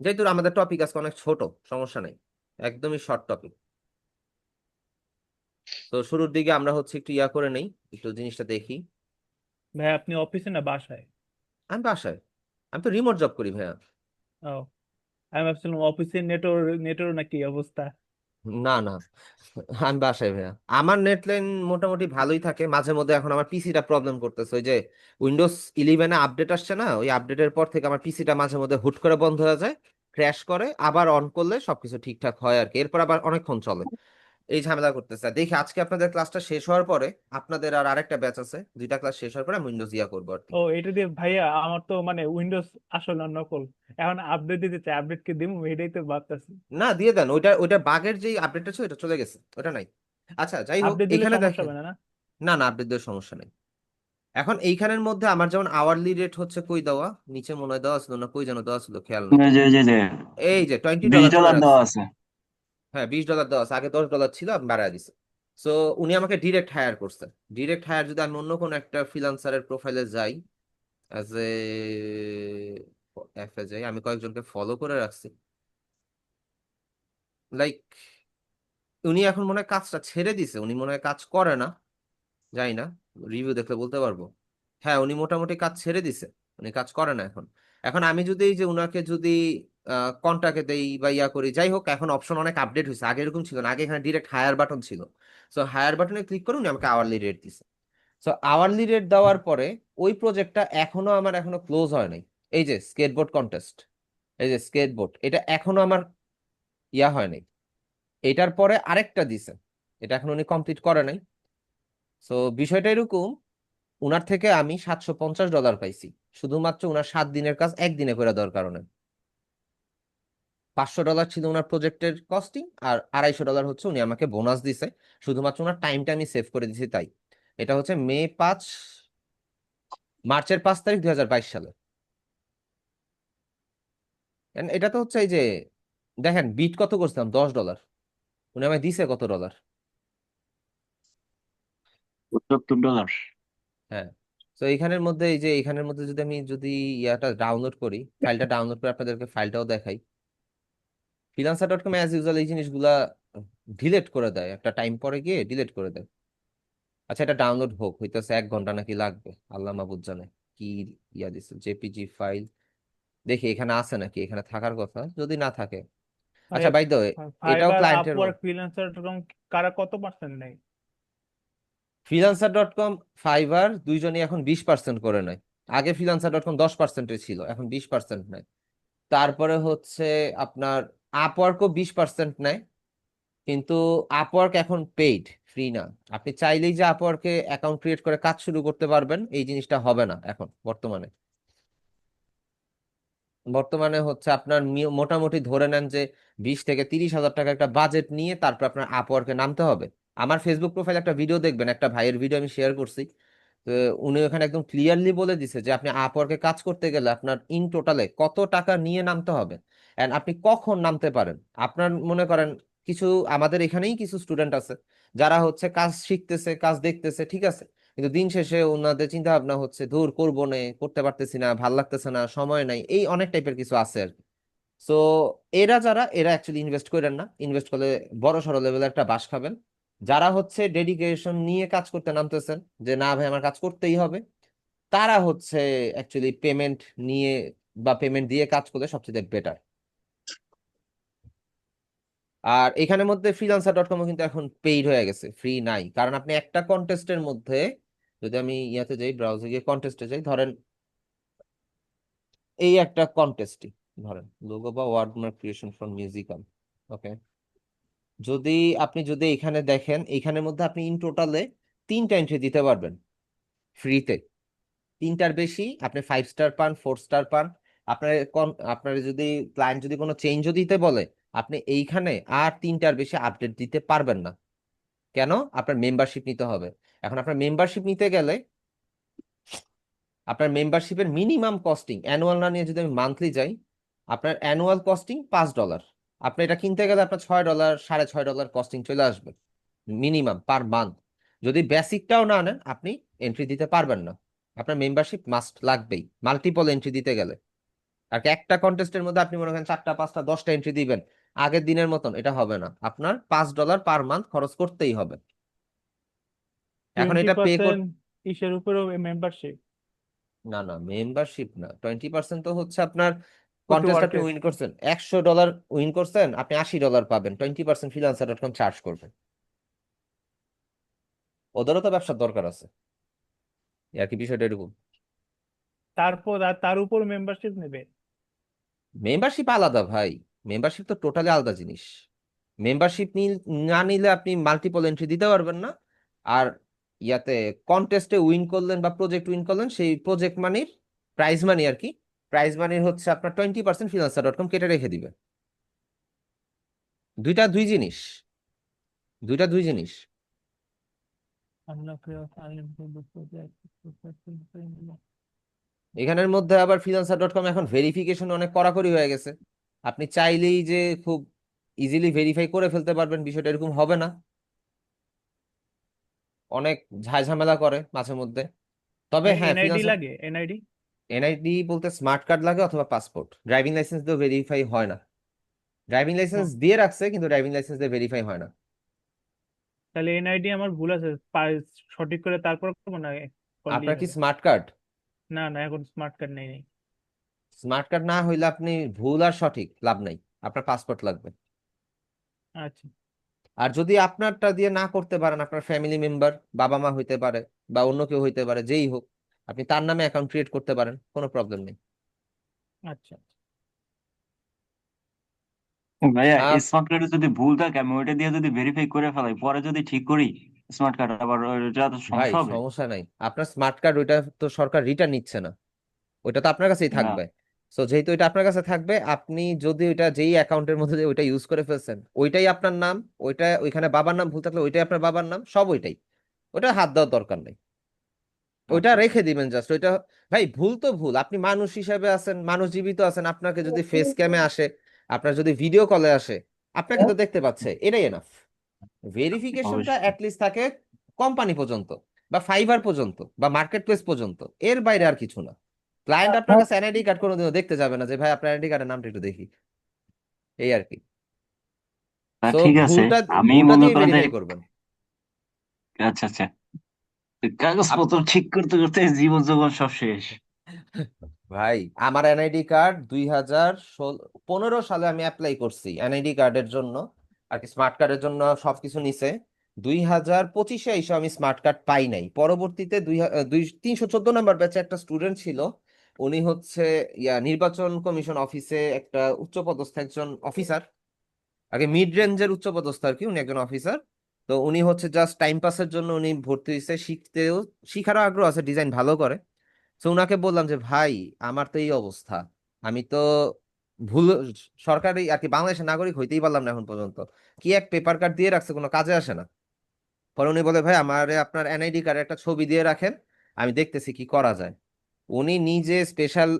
Speaker 2: যেহেতু আমাদের টপিক আজকে অনেক ছোট, সমস্যা নেই, একদমই শর্ট টপিক। তো শুরুর দিকে আমরা হচ্ছে একটু ইয়া করে নেই, একটু জিনিসটা দেখি।
Speaker 3: ভাই আপনি অফিসে না বাসায়?
Speaker 2: আমি বাসায়, আমি তো রিমোট জব করি ভাইয়া।
Speaker 3: ও, আমি ভাবছিলাম অফিসে নেটওয়ার্ক নাকি অবস্থা।
Speaker 2: না না, আমি বাসায় ভাইয়া। আমার নেট লাইন মোটামুটি ভালোই থাকে, মাঝে মধ্যে এখন আমার পিসিটা প্রবলেম করতেছে, ওই যে উইন্ডোজ 11-এ আপডেট আসছে না, ওই আপডেটের পর থেকে আমার পিসিটা মাঝে মধ্যে হুট করে বন্ধ হয়ে যায়, ক্র্যাশ করে, আবার অন করলে সবকিছু ঠিকঠাক হয় আর কি, এরপর আবার অনেকক্ষণ চলে, এই ঝামেলা করতেছে। দেখি আজকে আপনাদের ক্লাসটা শেষ হওয়ার পরে, আপনাদের আর আরেকটা ব্যাচ আছে, 2টা ক্লাস শেষ হওয়ার পরে আমি উইন্ডোজ ইয়া করবো আর কি।
Speaker 3: ও, এটা দিয়ে ভাইয়া আমার তো মানে উইন্ডোজ আসলে নকল, এখন আপডেট দিতে চাই, আপডেট কি দিব এটাই তো ভাবতেছি।
Speaker 2: না, দিয়ে দেন, ওইটা ওইটা বাগের যে আপডেটটা ছিল ওটা চলে গেছে, ওটা নাই। আচ্ছা যাই হোক,
Speaker 3: আপডেট দিলে
Speaker 2: এখানে
Speaker 3: সমস্যা
Speaker 2: দেখেন,
Speaker 3: হবে না না?
Speaker 2: না না, আপডেট দেওয়ার সমস্যা নেই। এখন এইখানের মধ্যে আমার যেমন আওয়ারলি রেট হচ্ছে কই দেওয়া, নিচে মনে হয় দেওয়া ছিল না, কই যেন দেওয়া ছিল খেয়াল নাই।
Speaker 6: যে
Speaker 2: এই যে টোয়েন্টি
Speaker 6: বিশ
Speaker 2: ডলার করে
Speaker 6: ডলার দেওয়া
Speaker 2: রাখছি।
Speaker 6: আছে।
Speaker 2: হ্যাঁ, $20 দেওয়া আছে, আগে $10 ছিল, আমি বাড়ায় দিছি। সো উনি আমাকে ডিরেক্ট হায়ার করছে। ডিরেক্ট হায়ার যদি আমি অন্য কোনো একটা ফ্রিল্যান্সারের প্রোফাইলে যাই, অ্যাজ এ অ্যাপে যাই, আমি কয়েকজনকে ফলো করে রাখছি, লাইক উনি এখন মনে হয় কাজটা ছেড়ে দিছে, উনি মনে হয় কাজ করে না, জানি না, রিভিউ দেখলে বলতে পারবো। হ্যাঁ, উনি মোটামুটি কাজ ছেড়ে দিছে, উনি কাজ করে না এখন। এখন আমি যদি এই যে উনাকে যদি কন্টাক্টে দেই বা ইয়া করি, যাই হোক এখন অপশন অনেক আপডেট হয়েছে, আগে এরকম ছিল না, আগে এখানে ডিরেক্ট হায়ার বাটন ছিল। সো হায়ার বাটনে ক্লিক করুন, আমাকে আওয়ারলি রেট দিছে। সো আওয়ারলি রেট দেওয়ার পরে ওই প্রজেক্টটা এখনো ক্লোজ হয় নাই। এই যে স্কেটবোর্ড কন্টেস্ট, এই যে স্কেটবোর্ড, এটা এখনো আমার ইয়া হয় নাই। এটার পরে আরেকটা দিছে, এটা এখন উনি কমপ্লিট করে নাই। সো বিষয়টা এরকম, উনার থেকে আমি $750 পাইছি, শুধুমাত্র উনার 7 দিনের কাজ একদিনে করে দেওয়ার কারণে। $500 ছিল ওনার প্রজেক্টের কস্টিং, আর $250 হচ্ছে উনি আমাকে বোনাস দিছে, শুধুমাত্র ওনার টাইমটা আমি সেভ করে দিছি তাই। এটা হচ্ছে মার্চের 5 তারিখ 2022 সালে। And এটা তো হচ্ছে এই যে দেখেন বিট কত করছিলাম, $10, উনি আমায় দিছে কত ডলার?
Speaker 6: $70।
Speaker 2: হ্যাঁ। তো এইখানের মধ্যে এই যে এইখানের মধ্যে যদি আমি ইয়াটা ডাউনলোড করি, ফাইলটা ডাউনলোড করে আপনাদেরকে ফাইলটাও দেখাই। freelancer.com অ্যাজ ইউজুয়াল এই জিনিসগুলা ডিলিট করে দেয়, একটা টাইম পরে গিয়ে ডিলিট করে দেয়। আচ্ছা, এটা ডাউনলোড হোক, হইতেছে 1 ঘন্টা নাকি লাগবে, আল্লাহ মাহবুব জানে। কি ইয়া দিছে, জেপিজি ফাইল, দেখি এখানে আছে নাকি, এখানে থাকার কথা, যদি না থাকে। আচ্ছা, বাই দ্য ওয়ে, এটাও
Speaker 3: ফাইবার,
Speaker 2: ক্লায়েন্টের।
Speaker 3: আপওয়ার্ক, ফ্রিল্যান্সার কারা কত পার্সেন্ট নেয়?
Speaker 2: freelancer.com, ফাইবার দুইজনই এখন 20% করে নেয়। আগে freelancer.com 10%-এ ছিল, এখন 20% নেয়। তারপরে হচ্ছে আপনার আপওয়ার্কও 20% নেয়, কিন্তু আপওয়ার্ক এখন পেইড, ফ্রি না। আপনি চাইলেই যে আপওয়ার্কে অ্যাকাউন্ট ক্রিয়েট করে কাজ শুরু করতে পারবেন, এই জিনিসটা হবে না এখন বর্তমানে। বর্তমানে হচ্ছে আপনার মোটামুটি ধরে নেন যে 20 থেকে 30 হাজার টাকা একটা বাজেট নিয়ে তারপর আপনার আপওয়ার্কে নামতে হবে। আমার ফেসবুক প্রোফাইলে একটা ভিডিও দেখবেন, একটা ভাইয়ের ভিডিও আমি শেয়ার করছি। তো উনি ওখানে একদম ক্লিয়ারলি বলে দিছে যে আপনি আপওয়ার্কে কাজ করতে গেলে আপনার ইন টোটালে কত টাকা নিয়ে নামতে হবে, এন্ড আপনি কখন নামতে পারেন। আপনার মনে করেন কিছু, আমাদের এখানেই কিছু স্টুডেন্ট আছে যারা হচ্ছে কাজ শিখতেছে, কাজ দেখতেছে, ঠিক আছে, কিন্তু দিন শেষে ওনাদের চিন্তা ভাবনা হচ্ছে দূর করবো না, করতে পারতেছি না, ভাল লাগতেছে না, সময় নাই, এই অনেক টাইপের কিছু আছে আর কি। সো এরা অ্যাকচুয়ালি ইনভেস্ট করেন না, ইনভেস্ট করলে বড় সড়ো লেভেলের একটা বাস খাবেন। যারা হচ্ছে ডেডিকেশন নিয়ে কাজ করতে নামতেছেন, যে না ভাই আমার কাজ করতেই হবে, তারা হচ্ছে অ্যাকচুয়ালি পেমেন্ট নিয়ে বা পেমেন্ট দিয়ে কাজ করলে সবচেয়ে বেটার। আর এখানের মধ্যে freelancer.com কিন্তু এখন পেইড হয়ে গেছে, ফ্রি নাই, কারণ আপনি একটা কন্টেস্টের মধ্যে, যদি আমি ইয়াতে যাই, ব্রাউজারে গিয়ে কন্টেস্টে যাই, ধরেন এই একটা কন্টেস্টই, ধরেন লোগো বা ওয়ার্ডমার্ক ক্রিয়েশন ফ্রম মিউজিকাল, ওকে। যদি এখানে দেখেন, এখানের মধ্যে আপনি ইন টোটালে 3টা এন্ট্রি দিতে পারবেন ফ্রিতে। 3টার বেশি আপনি 5 স্টার পান, 4 স্টার পান। আপনার যদি ক্লায়েন্ট যদি কোনো চেঞ্জও দিতে বলে, আপনি এইখানে আর 3টার বেশি আপডেট দিতে পারবেন না। কেন? আপনার মেম্বারশিপ নিতে হবে। এখন আপনার মেম্বারশিপ নিতে গেলে আপনার মেম্বারশিপের মিনিমাম কস্টিং, অ্যানুয়াল না নিয়ে যদি আমি মান্থলি যাই, আপনার অ্যানুয়াল কস্টিং $5। আপনি এটা কিনতে গেলে আপনার $6, $6.5 কস্টিং চলে আসবে মিনিমাম পার মান্থ। যদি বেসিকটাও না নেন, আপনি এন্ট্রি দিতে পারবেন না। আপনার মেম্বারশিপ মাস্ট লাগবেই মাল্টিপল এন্ট্রি দিতে গেলে। আর কি একটা কন্টেস্টের মধ্যে আপনি মনে করেন 4টা 5টা 10টা এন্ট্রি দিবেন, আগের দিনের মতন এটা হবে না, আপনার $5 পার মান্থ খরচ করতেই হবে। এখন
Speaker 3: টোয়েন্টি
Speaker 2: এটা পে
Speaker 3: পার্সেন্ট ইসের উপরেও মেম্বারশিপ,
Speaker 2: না না, মেম্বারশিপ না, 20% তো হচ্ছে আপনার কন্টেস্ট আপনি
Speaker 3: ফুটওয়ার্কের।
Speaker 2: উইন করছেন, $100 উইন করছেন, আপনি $80 পাবেন, 20% freelancer.com চার্জ করবেন। ওদেরও তো ব্যবসার দরকার আছে, আর কি বিষয়টা এরকম।
Speaker 3: তারপর আর তার উপর মেম্বারশিপ নেবে।
Speaker 2: মেম্বারশিপ আলাদা ভাই, মেম্বারশিপ তো টোটালি আলাদা জিনিস। মেম্বারশিপ না নিলে আপনি মাল্টিপল এন্ট্রি দিতে পারবেন না। আর ইয়াতে কন্টেস্টে উইন করলেন বা প্রজেক্ট উইন করলেন, সেই প্রজেক্ট মানির প্রাইজ মানি আর কি, প্রাইজ মানির হচ্ছে আপনার 20% freelancer.com কেটে রেখে দিবে। দুইটা দুই জিনিস, দুইটা দুই জিনিস। এখানের মধ্যে আবার freelancer.com এখন ভেরিফিকেশন অনেক কড়াকড়ি হয়ে গেছে। আপনি চাইলেই যে খুব ইজিলি ভেরিফাই করে ফেলতে পারবেন, বিষয়টা এরকম হবে না। অনেক ঝামেলা করে মাঝে মধ্যে। তবে হ্যাঁ,
Speaker 3: এনআইডি
Speaker 2: ফ্রিল্যান্সার,
Speaker 3: লাগে, এনআইডি।
Speaker 2: এনআইডি বলতে স্মার্ট কার্ড লাগে অথবা পাসপোর্ট, ড্রাইভিং লাইসেন্স দিয়ে ভেরিফাই হয় না। ড্রাইভিং লাইসেন্স দিয়ে রাখছে কিন্তু ড্রাইভিং লাইসেন্স দিয়ে ভেরিফাই হয় না।
Speaker 3: তাহলে এনআইডি আমার ভুল আছে, সঠিক করে তারপর করবো না, করলেই
Speaker 2: আপনার কি
Speaker 3: হবে?
Speaker 2: Smart card?
Speaker 3: না না, এখন স্মার্ট কার্ড নেই নেই।
Speaker 2: স্মার্ট কার্ড না হইলে আপনি ভুল আর সঠিক লাভ নাই, আপনার পাসপোর্ট লাগবে।
Speaker 3: আচ্ছা
Speaker 2: আর যদি আপনারটা দিয়ে না করতে পারেন, আপনার ফ্যামিলি মেম্বার, বাবা মা হইতে পারে বা অন্য কেউ হইতে পারে, যেই হোক, আপনি তার নামে অ্যাকাউন্ট ক্রিয়েট করতে পারেন, কোনো প্রবলেম নেই।
Speaker 3: আচ্ছা।
Speaker 6: ভাইয়া
Speaker 2: আহ,
Speaker 6: স্মার্ট কার্ডে যদি ভুল থাকে আমি ওইটা দিয়ে যদি ভেরিফাই করে ফেলাই পরে যদি ঠিক করি স্মার্ট কার্ড আবার ওইটা তো
Speaker 2: ভাই
Speaker 6: সমস্যা হবে।
Speaker 2: সমস্যা নাই, আপনার স্মার্ট কার্ড ওইটা তো সরকার রিটার্ন নিচ্ছে না, ওইটা তো আপনার কাছেই
Speaker 6: না
Speaker 2: থাকবে। সো যেহেতু এটা আপনার কাছে থাকবে, আপনি যদি ওইটা যেই অ্যাকাউন্টের মধ্যে দিয়ে ওইটা ইউজ করে ফেলছেন, ওইটাই আপনার নাম, ওইটা ওইখানে বাবার নাম ভুল থাকলে ওইটাই আপনার বাবার নাম, সব ওইটাই, ওটা হাত দেওয়ার দরকার নেই, ওইটা
Speaker 6: আচ্ছা আচ্ছা।
Speaker 2: রেখে দিবেন জাস্ট ওইটা। ভাই ভুল তো ভুল, আপনি মানুষ হিসেবে আছেন, মানুষ জীবিত আছেন, আপনাকে যদি ফেস ক্যামে আসে, আপনার যদি ভিডিও কলে আসে, আপনাকে তো দেখতে পাচ্ছে, এটাই এনাফ। ভেরিফিকেশনটা
Speaker 6: অবশ্যই।
Speaker 2: অ্যাটলিস্ট থাকে কোম্পানি পর্যন্ত বা ফাইবার পর্যন্ত বা মার্কেট প্লেস পর্যন্ত, এর বাইরে আর কিছু না। ক্লায়েন্ট আপনার কাছে এনআইডি কার্ড কোনোদিনও দেখতে যাবে না যে ভাই আপনার এনআইডি কার্ডের নামটা একটু দেখি, এই আর কি।
Speaker 6: তা
Speaker 2: সো
Speaker 6: ঠিক আছে,
Speaker 2: ভুলটা
Speaker 6: আমি
Speaker 2: ভুলটা
Speaker 6: মনে
Speaker 2: দিয়ে
Speaker 6: করেন যে
Speaker 2: ভেরিফাই করবেন।
Speaker 6: আচ্ছা আচ্ছা, কাগজপত্র ঠিক করতে করতে জীবন যৌবন সব শেষ।
Speaker 2: ভাই আমার এনআইডি কার্ড 2015 সালে আমি অ্যাপ্লাই করছি এনআইডি কার্ডের জন্য, আর কি স্মার্ট কার্ডের জন্য সবকিছু নিছে। 2025-এ এসে আমি স্মার্ট কার্ড পাই নাই। পরবর্তীতে 314 নম্বর ব্যাচে একটা স্টুডেন্ট ছিল, উনি হচ্ছে নির্বাচন কমিশন অফিসে একটা উচ্চপদস্থ একজন অফিসার, আগে মিড রেঞ্জের উচ্চপদস্থ আর কি, উনি একজন অফিসার। তো উনি হচ্ছে জাস্ট টাইম পাসের জন্য উনি ভর্তি হয়েছে, শিখারও আগ্রহ আছে, ডিজাইন ভালো করে। তো উনাকে বললাম যে ভাই আমার তো এই অবস্থা, আমি তো ভুল সরকারি আর কি বাংলাদেশের নাগরিক হইতেই পারলাম না এখন পর্যন্ত, কি এক পেপার কার্ড দিয়ে রাখছে, কোনো কাজে আসে না। পরে উনি বলে ভাই আমারে আপনার এনআইডি কার্ডের একটা ছবি দিয়ে রাখেন, আমি দেখতেছি কি করা যায়। উনি নিজে স্পেশাল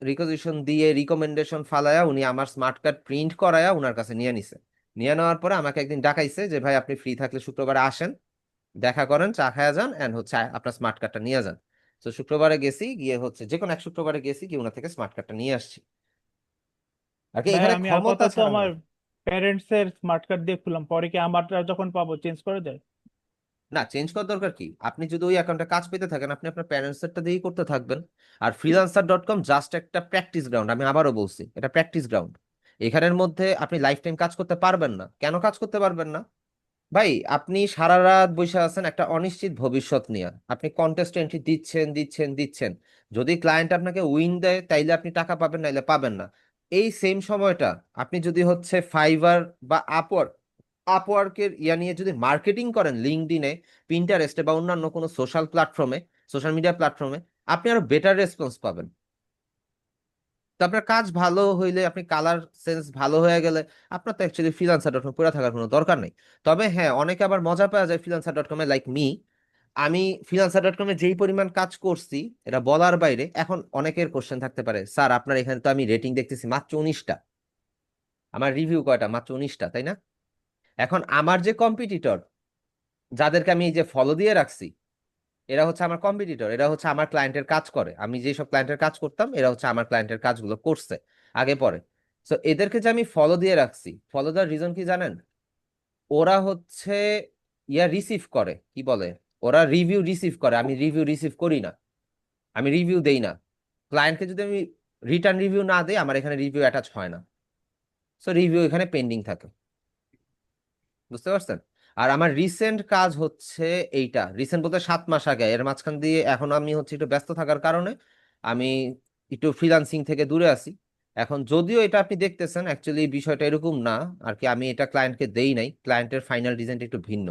Speaker 2: রিকোজিশন দিয়ে রিকমেন্ডেশন ফালায়া উনি আমার স্মার্ট কার্ড প্রিন্ট করায়া উনার কাছে নিয়ে নিছে। নিয়ে নেওয়ার পরে আমাকে একদিন ডাকাইছে যে ভাই আপনি ফ্রি থাকলে শুক্রবারে আসেন, দেখা করেন, চা খায়া যান, এন্ড হচ্ছে আপনার স্মার্ট কার্ডটা নিয়ে যান। তো শুক্রবারে গেছি, গিয়ে হচ্ছে যে কোনো এক শুক্রবারে গেছি, গিয়ে ওনার থেকে স্মার্ট কার্ডটা নিয়ে আসছি আর কি।
Speaker 3: ভাই
Speaker 2: এখানে
Speaker 3: আমি
Speaker 2: ক্ষমতা
Speaker 3: আপাতত
Speaker 2: ছাড়া
Speaker 3: আমার
Speaker 2: না।
Speaker 3: প্যারেন্টস এর স্মার্ট কার্ড দিয়ে খুললাম, পরে কি আমারটা যখন পাবো চেঞ্জ করে দেয়?
Speaker 2: না, চেঞ্জ করার দরকার কি, আপনি যদি ওই অ্যাকাউন্টে কাজ পেতে থাকেন, আপনি আপনার প্যারেন্টসেরটা দিয়েই করতে থাকবেন। আর freelancer.com জাস্ট একটা প্র্যাকটিস গ্রাউন্ড, আমি আবারও বলছি এটা প্র্যাকটিস গ্রাউন্ড। এখানের মধ্যে আপনি লাইফ টাইম কাজ করতে পারবেন না। কেন কাজ করতে পারবেন না? ভাই আপনি সারা রাত বসে আছেন একটা অনিশ্চিত ভবিষ্যৎ নিয়ে, আপনি কন্টেস্ট এন্ট্রি দিচ্ছেন দিচ্ছেন দিচ্ছেন, যদি ক্লায়েন্ট আপনাকে উইন দেয় তাইলে আপনি টাকা পাবেন, নাইলে পাবেন না। এই সেম সময়টা আপনি যদি হচ্ছে ফাইবার বা আপওয়ার্কের নিয়ে যদি মার্কেটিং করেন, লিঙ্কডইনে, পিন্টারেস্টে বা অন্যান্য কোনো সোশ্যাল প্ল্যাটফর্মে, সোশ্যাল মিডিয়া প্ল্যাটফর্মে, আপনি আরো বেটার রেসপন্স পাবেন। তো আপনার কাজ ভালো হইলে, আপনি কালার সেন্স ভালো হয়ে গেলে, আপনার তো অ্যাকচুয়ালি ফ্রিল্যান্সার.কম পড়ে থাকার কোনো দরকার নেই। তবে হ্যাঁ, অনেকে আবার মজা পাওয়া যায় ফ্রিল্যান্সার.কমে, লাইক মি। আমি ফ্রিল্যান্সার.কমে যেই পরিমাণ কাজ করছি এটা বলার বাইরে। এখন অনেকের কোশ্চেন থাকতে পারে, স্যার আপনার এখানে তো আমি রেটিং দেখতেছি মাত্র 19টা, আমার রিভিউ কয়টা? মাত্র 19টা, তাই না? এখন আমার যে কম্পিটিটর, যাদেরকে আমি এই যে ফলো দিয়ে রাখছি, এরা হচ্ছে আমার কম্পিটিটর, এরা হচ্ছে আমার ক্লায়েন্টের কাজ করে, আমি যেসব ক্লায়েন্টের কাজ করতাম এরা হচ্ছে আমার ক্লায়েন্টের কাজগুলো করছে আগে পরে। তো এদেরকে যে আমি ফলো দিয়ে রাখছি, ফলো দেওয়ার রিজন কি জানেন? ওরা হচ্ছে রিসিভ করে, কি বলে, ওরা রিভিউ রিসিভ করে, আমি রিভিউ রিসিভ করি না, আমি রিভিউ দেই না। ক্লায়েন্টকে যদি আমি রিটার্ন রিভিউ না দেই, আমার এখানে রিভিউ অ্যাটাচ হয় না, সো রিভিউ এখানে পেন্ডিং থাকে। বুঝতে পারছেন? আর আমার রিসেন্ট কাজ হচ্ছে এইটা, রিসেন্ট বলতে 7 মাস আগে, এর মাঝখান দিয়ে এখন আমি হচ্ছে একটু ব্যস্ত থাকার কারণে আমি একটু ফ্রিল্যান্সিং থেকে দূরে আছি। এখন যদিও এটা আপনি দেখতেছেন, অ্যাকচুয়ালি বিষয়টা এরকম না আর কি, আমি এটা ক্লায়েন্টকে দেই নাই, ক্লায়েন্টের ফাইনাল ডিজাইনটা একটু ভিন্ন।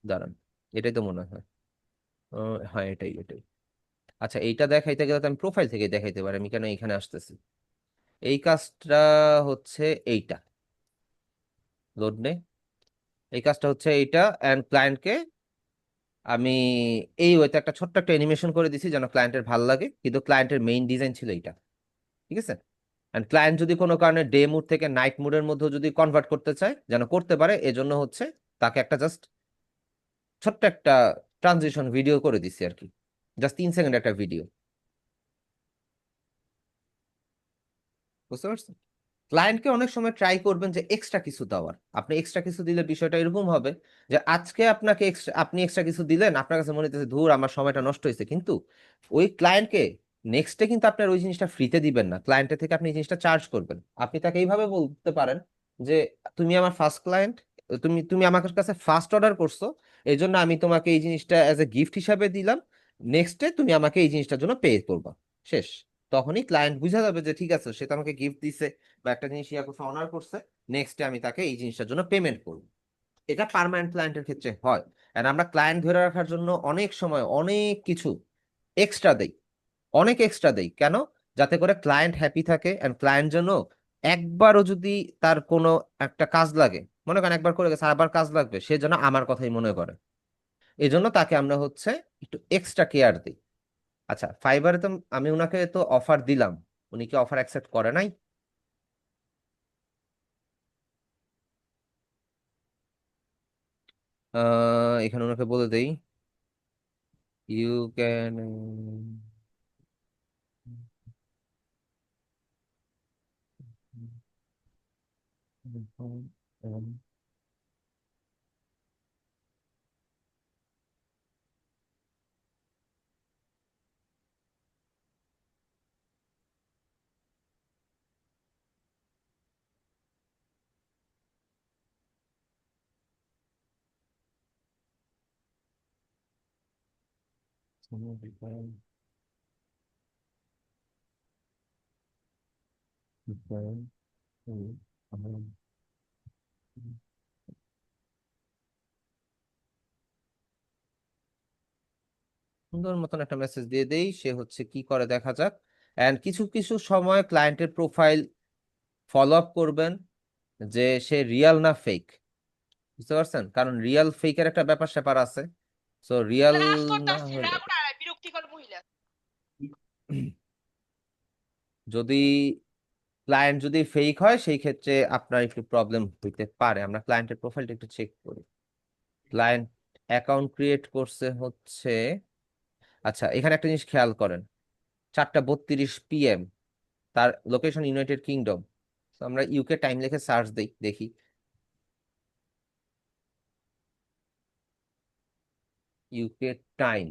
Speaker 2: দাঁড়ান, এটাই তো মনে হয়। হ্যাঁ, এটাই এটাই। আচ্ছা, এইটা দেখাইতে গেলে তো আমি প্রোফাইল থেকে দেখাইতে পারি, আমি কেন এখানে আসতেছি। এই কাজটা হচ্ছে এইটা, লোড নে, এই কাজটা হচ্ছে এইটা, অ্যান্ড ক্লায়েন্টকে আমি এই ওইতে একটা ছোট্ট একটা অ্যানিমেশন করে দিছি যেন ক্লায়েন্টের ভালো লাগে, কিন্তু ক্লায়েন্টের মেইন ডিজাইন ছিল এইটা। ঠিক আছে? এন্ড ক্লায়েন্ট যদি কোনো কারণে ডে মুড থেকে নাইট মুডের মধ্যে যদি কনভার্ট করতে চায়, যেন করতে পারে, এজন্য হচ্ছে তাকে একটা জাস্ট ছোট্ট একটা ট্রানজিশন ভিডিও করে দিছি আর কি, জাস্ট 3 সেকেন্ড একটা ভিডিও। বুঝতে পারছেন? ক্লায়েন্টকে অনেক সময় ট্রাই করবেন যে এক্সট্রা কিছু দেওয়ার, আপনি এক্সট্রা কিছু দিলে বিষয়টা এরকম হবে যে আজকে আপনি এক্সট্রা কিছু দিলেন, আপনার কাছে মনে হচ্ছে ধুর আমার সময়টা নষ্ট হয়েছে, কিন্তু ওই ক্লায়েন্টকে নেক্সটে কিন্তু আপনার ওই জিনিসটা ফ্রিতে দিবেন না, ক্লায়েন্টের থেকে আপনি এই জিনিসটা চার্জ করবেন। আপনি তাকে এইভাবে বলতে পারেন যে তুমি আমার ফার্স্ট ক্লায়েন্ট, তুমি তুমি আমার কাছে ফার্স্ট অর্ডার করছো, এই জন্য আমি তোমাকে এই জিনিসটা অ্যাজ এ গিফট হিসাবে দিলাম, নেক্সটে তুমি আমাকে এই জিনিসটার জন্য পে করবা। শেষ। তখনই ক্লায়েন্ট বুঝা যাবে যে ঠিক আছে, সে তো আমাকে গিফট দিছে বা একটা জিনিস ইয়া করছে, অনার করছে, নেক্সটে আমি তাকে এই জিনিসটার জন্য পেমেন্ট করবো। এটা পার্মানেন্ট ক্লায়েন্টের ক্ষেত্রে হয়। আর আমরা ক্লায়েন্ট ধরে রাখার জন্য অনেক সময় অনেক কিছু এক্সট্রা দেই, অনেক এক্সট্রা দেই কেন? যাতে করে ক্লায়েন্ট হ্যাপি থাকে, এন্ড ক্লায়েন্ট যেন একবারও যদি তার কোনো একটা কাজ লাগে, মনে করেন একবার করে গেছে, আবার কাজ লাগবে, সে যেন আমার কথাই মনে করে। এই জন্য তাকে আমরা হচ্ছে একটু এক্সট্রা কেয়ার দিই। আচ্ছা, ফাইবারে তো আমি ওনাকে তো অফার দিলাম, উনি কি অফার অ্যাকসেপ্ট করে নাই? এখানে ওনাকে বলে দেই, ইউ ক্যান সুন্দর মতন একটা মেসেজ দিয়ে দেই, সে হচ্ছে কি করে দেখা যাক। এন্ড কিছু কিছু সময় ক্লায়েন্টের প্রোফাইল ফলো আপ করবেন যে সে রিয়েল না ফেক। বুঝতে পারছেন? কারণ রিয়েল ফেকের একটা ব্যাপার স্যাপার আছে। সো রিয়েল না হলে যদি ক্লায়েন্ট যদি ফেক হয়, সেই ক্ষেত্রে আপনার একটু প্রবলেম হইতে পারে। আমরা ক্লায়েন্টের প্রোফাইলটা একটু চেক করি। ক্লায়েন্ট অ্যাকাউন্ট ক্রিয়েট করছে হচ্ছে, আচ্ছা এখানে একটা জিনিস খেয়াল করেন, 4:32 PM, তার লোকেশন ইউনাইটেড কিংডম। তো আমরা ইউকে টাইম লিখে সার্চ দিই, দেখি ইউকে টাইম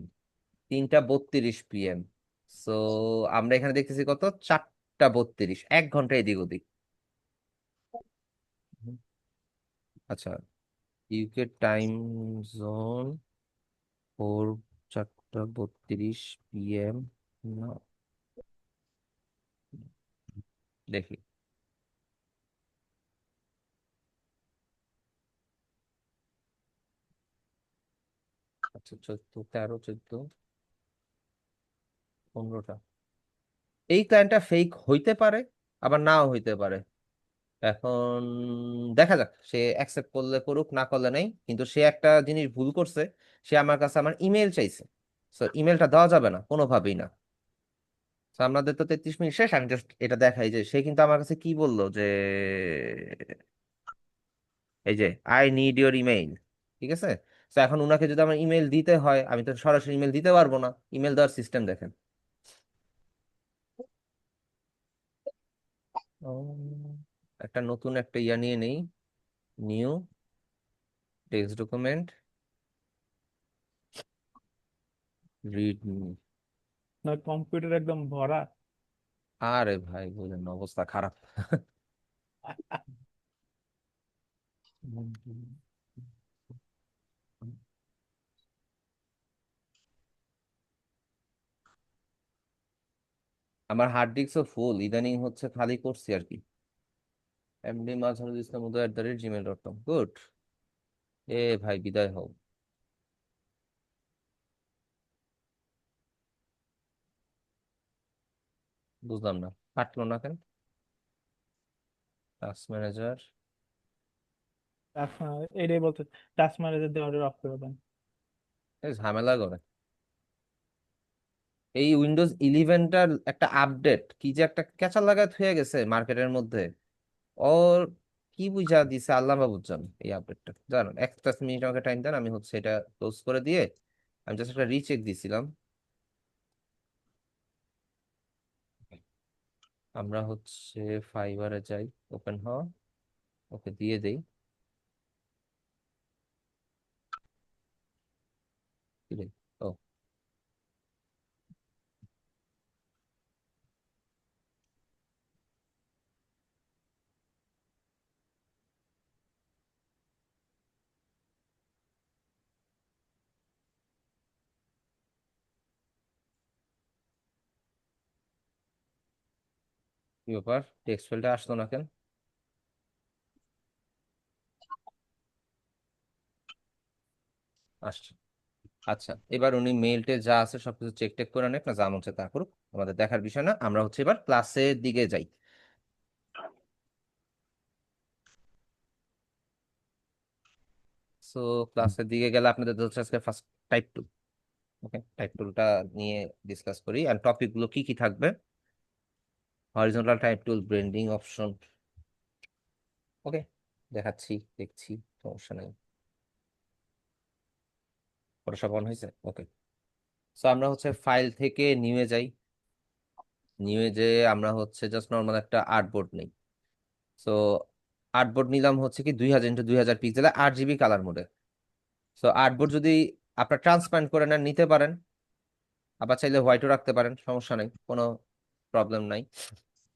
Speaker 2: 3:32 PM। সো আমরা এখানে দেখতেছি কত, 4:32, 1 ঘন্টা এদিক ওদিক। হুম। আচ্ছা, ইউকে টাইম জোন 4:32 PM। না, দেখি। আচ্ছা 14, 13, 14, 15টা। এই ক্লায়েন্টটা ফেক হইতে পারে, আবার নাও হইতে পারে। এখন দেখা যাক, সে অ্যাকসেপ্ট করলে করুক, না করলে নেই। কিন্তু সে একটা জিনিস ভুল করছে, সে আমার কাছে আমার ইমেল চাইছে। তো ইমেলটা দেওয়া যাবে না কোনোভাবেই না। তো আমাদের তো 33 মিনিট শেষ, আমি জাস্ট এটা দেখাই যে সে কিন্তু আমার কাছে কি বললো যে এই যে আই নিড ইউর ইমেইল। ঠিক আছে? তো এখন উনাকে যদি আমার ইমেল দিতে হয়, আমি তো সরাসরি ইমেল দিতে পারবো না। ইমেল দেওয়ার সিস্টেম দেখেন। একটা নতুন একটা ইয়া নিয়ে নেই, নিউ টেক্সট ডকুমেন্ট, রিড।
Speaker 3: না কম্পিউটার একদম ভরা।
Speaker 2: আরে ভাই বলেন না, অবস্থা খারাপ। আমার হার্ড ডিস্কও ফুল, ইদানিং হচ্ছে খালি করছি আর কি। md mazharul islam@gmail.com, good. এ ভাই বিদায় হও। বুঝলাম না, কাটলো না কেন? টাস্ক ম্যানেজার,
Speaker 3: টাস্ক এটাই বলতে, টাস্ক ম্যানেজার দিয়ে অর্ডার অফ করে দেন।
Speaker 2: ঝামেলা করে। এই উইন্ডোজ 11টার একটা আপডেট কি যে একটা ক্যাচা লাগায় হয়ে গেছে মার্কেটের মধ্যে। ওর কি বুঝা দিছে আল্লাহ বুঝছেন এই আপডেটটা। জানেন, 1 মিনিট আমাকে টাইম দেন, আমি হচ্ছে এটা ক্লোজ করে দিয়ে আমি জাস্ট একটা রিচেক দিছিলাম। আমরা হচ্ছে ফাইবারে যাই, ওপেন হওয়া, ওকে দিয়ে দেই। কি রে? ও কি ব্যাপার, টেক্সট ফিল্ডটা আসলো না কেন? আসছে। আচ্ছা, এবার উনি মেইলটে যা আছে সবকিছু চেক টেক করে নেক না, যা মন চায় তা করুক, আমাদের দেখার বিষয় না। আমরা হচ্ছে এবার ক্লাসের দিকে যাই। সো ক্লাসের দিকে গেলে আপনাদের হচ্ছে আজকে ফার্স্ট টাইপ টু। ওকে, টাইপ টুলটা নিয়ে ডিসকাস করি। আর টপিক গুলো কি কি থাকবে? Horizontal type tool, blending option. Okay, দেখাচ্ছি, দেখছি, সমস্যা নেই। ফটোশপ অন হয়েছে? ওকে। সো আমরা হচ্ছে ফাইল থেকে নিউয়ে যাই। নিউয়ে যে আমরা হচ্ছে জাস্ট নর্মাল একটা আর্টবোর্ড নেই। সো আর্টবোর্ড নিলাম হচ্ছে কি 2000x2000 পিক্সেলে 8 GB কালার মোডে। সো আর্টবোর্ড যদি আপনার ট্রান্সপারেন্ট করে নেন নিতে পারেন, আবার চাইলে হোয়াইটও রাখতে পারেন, সমস্যা নেই, কোনো প্রবলেম নাই।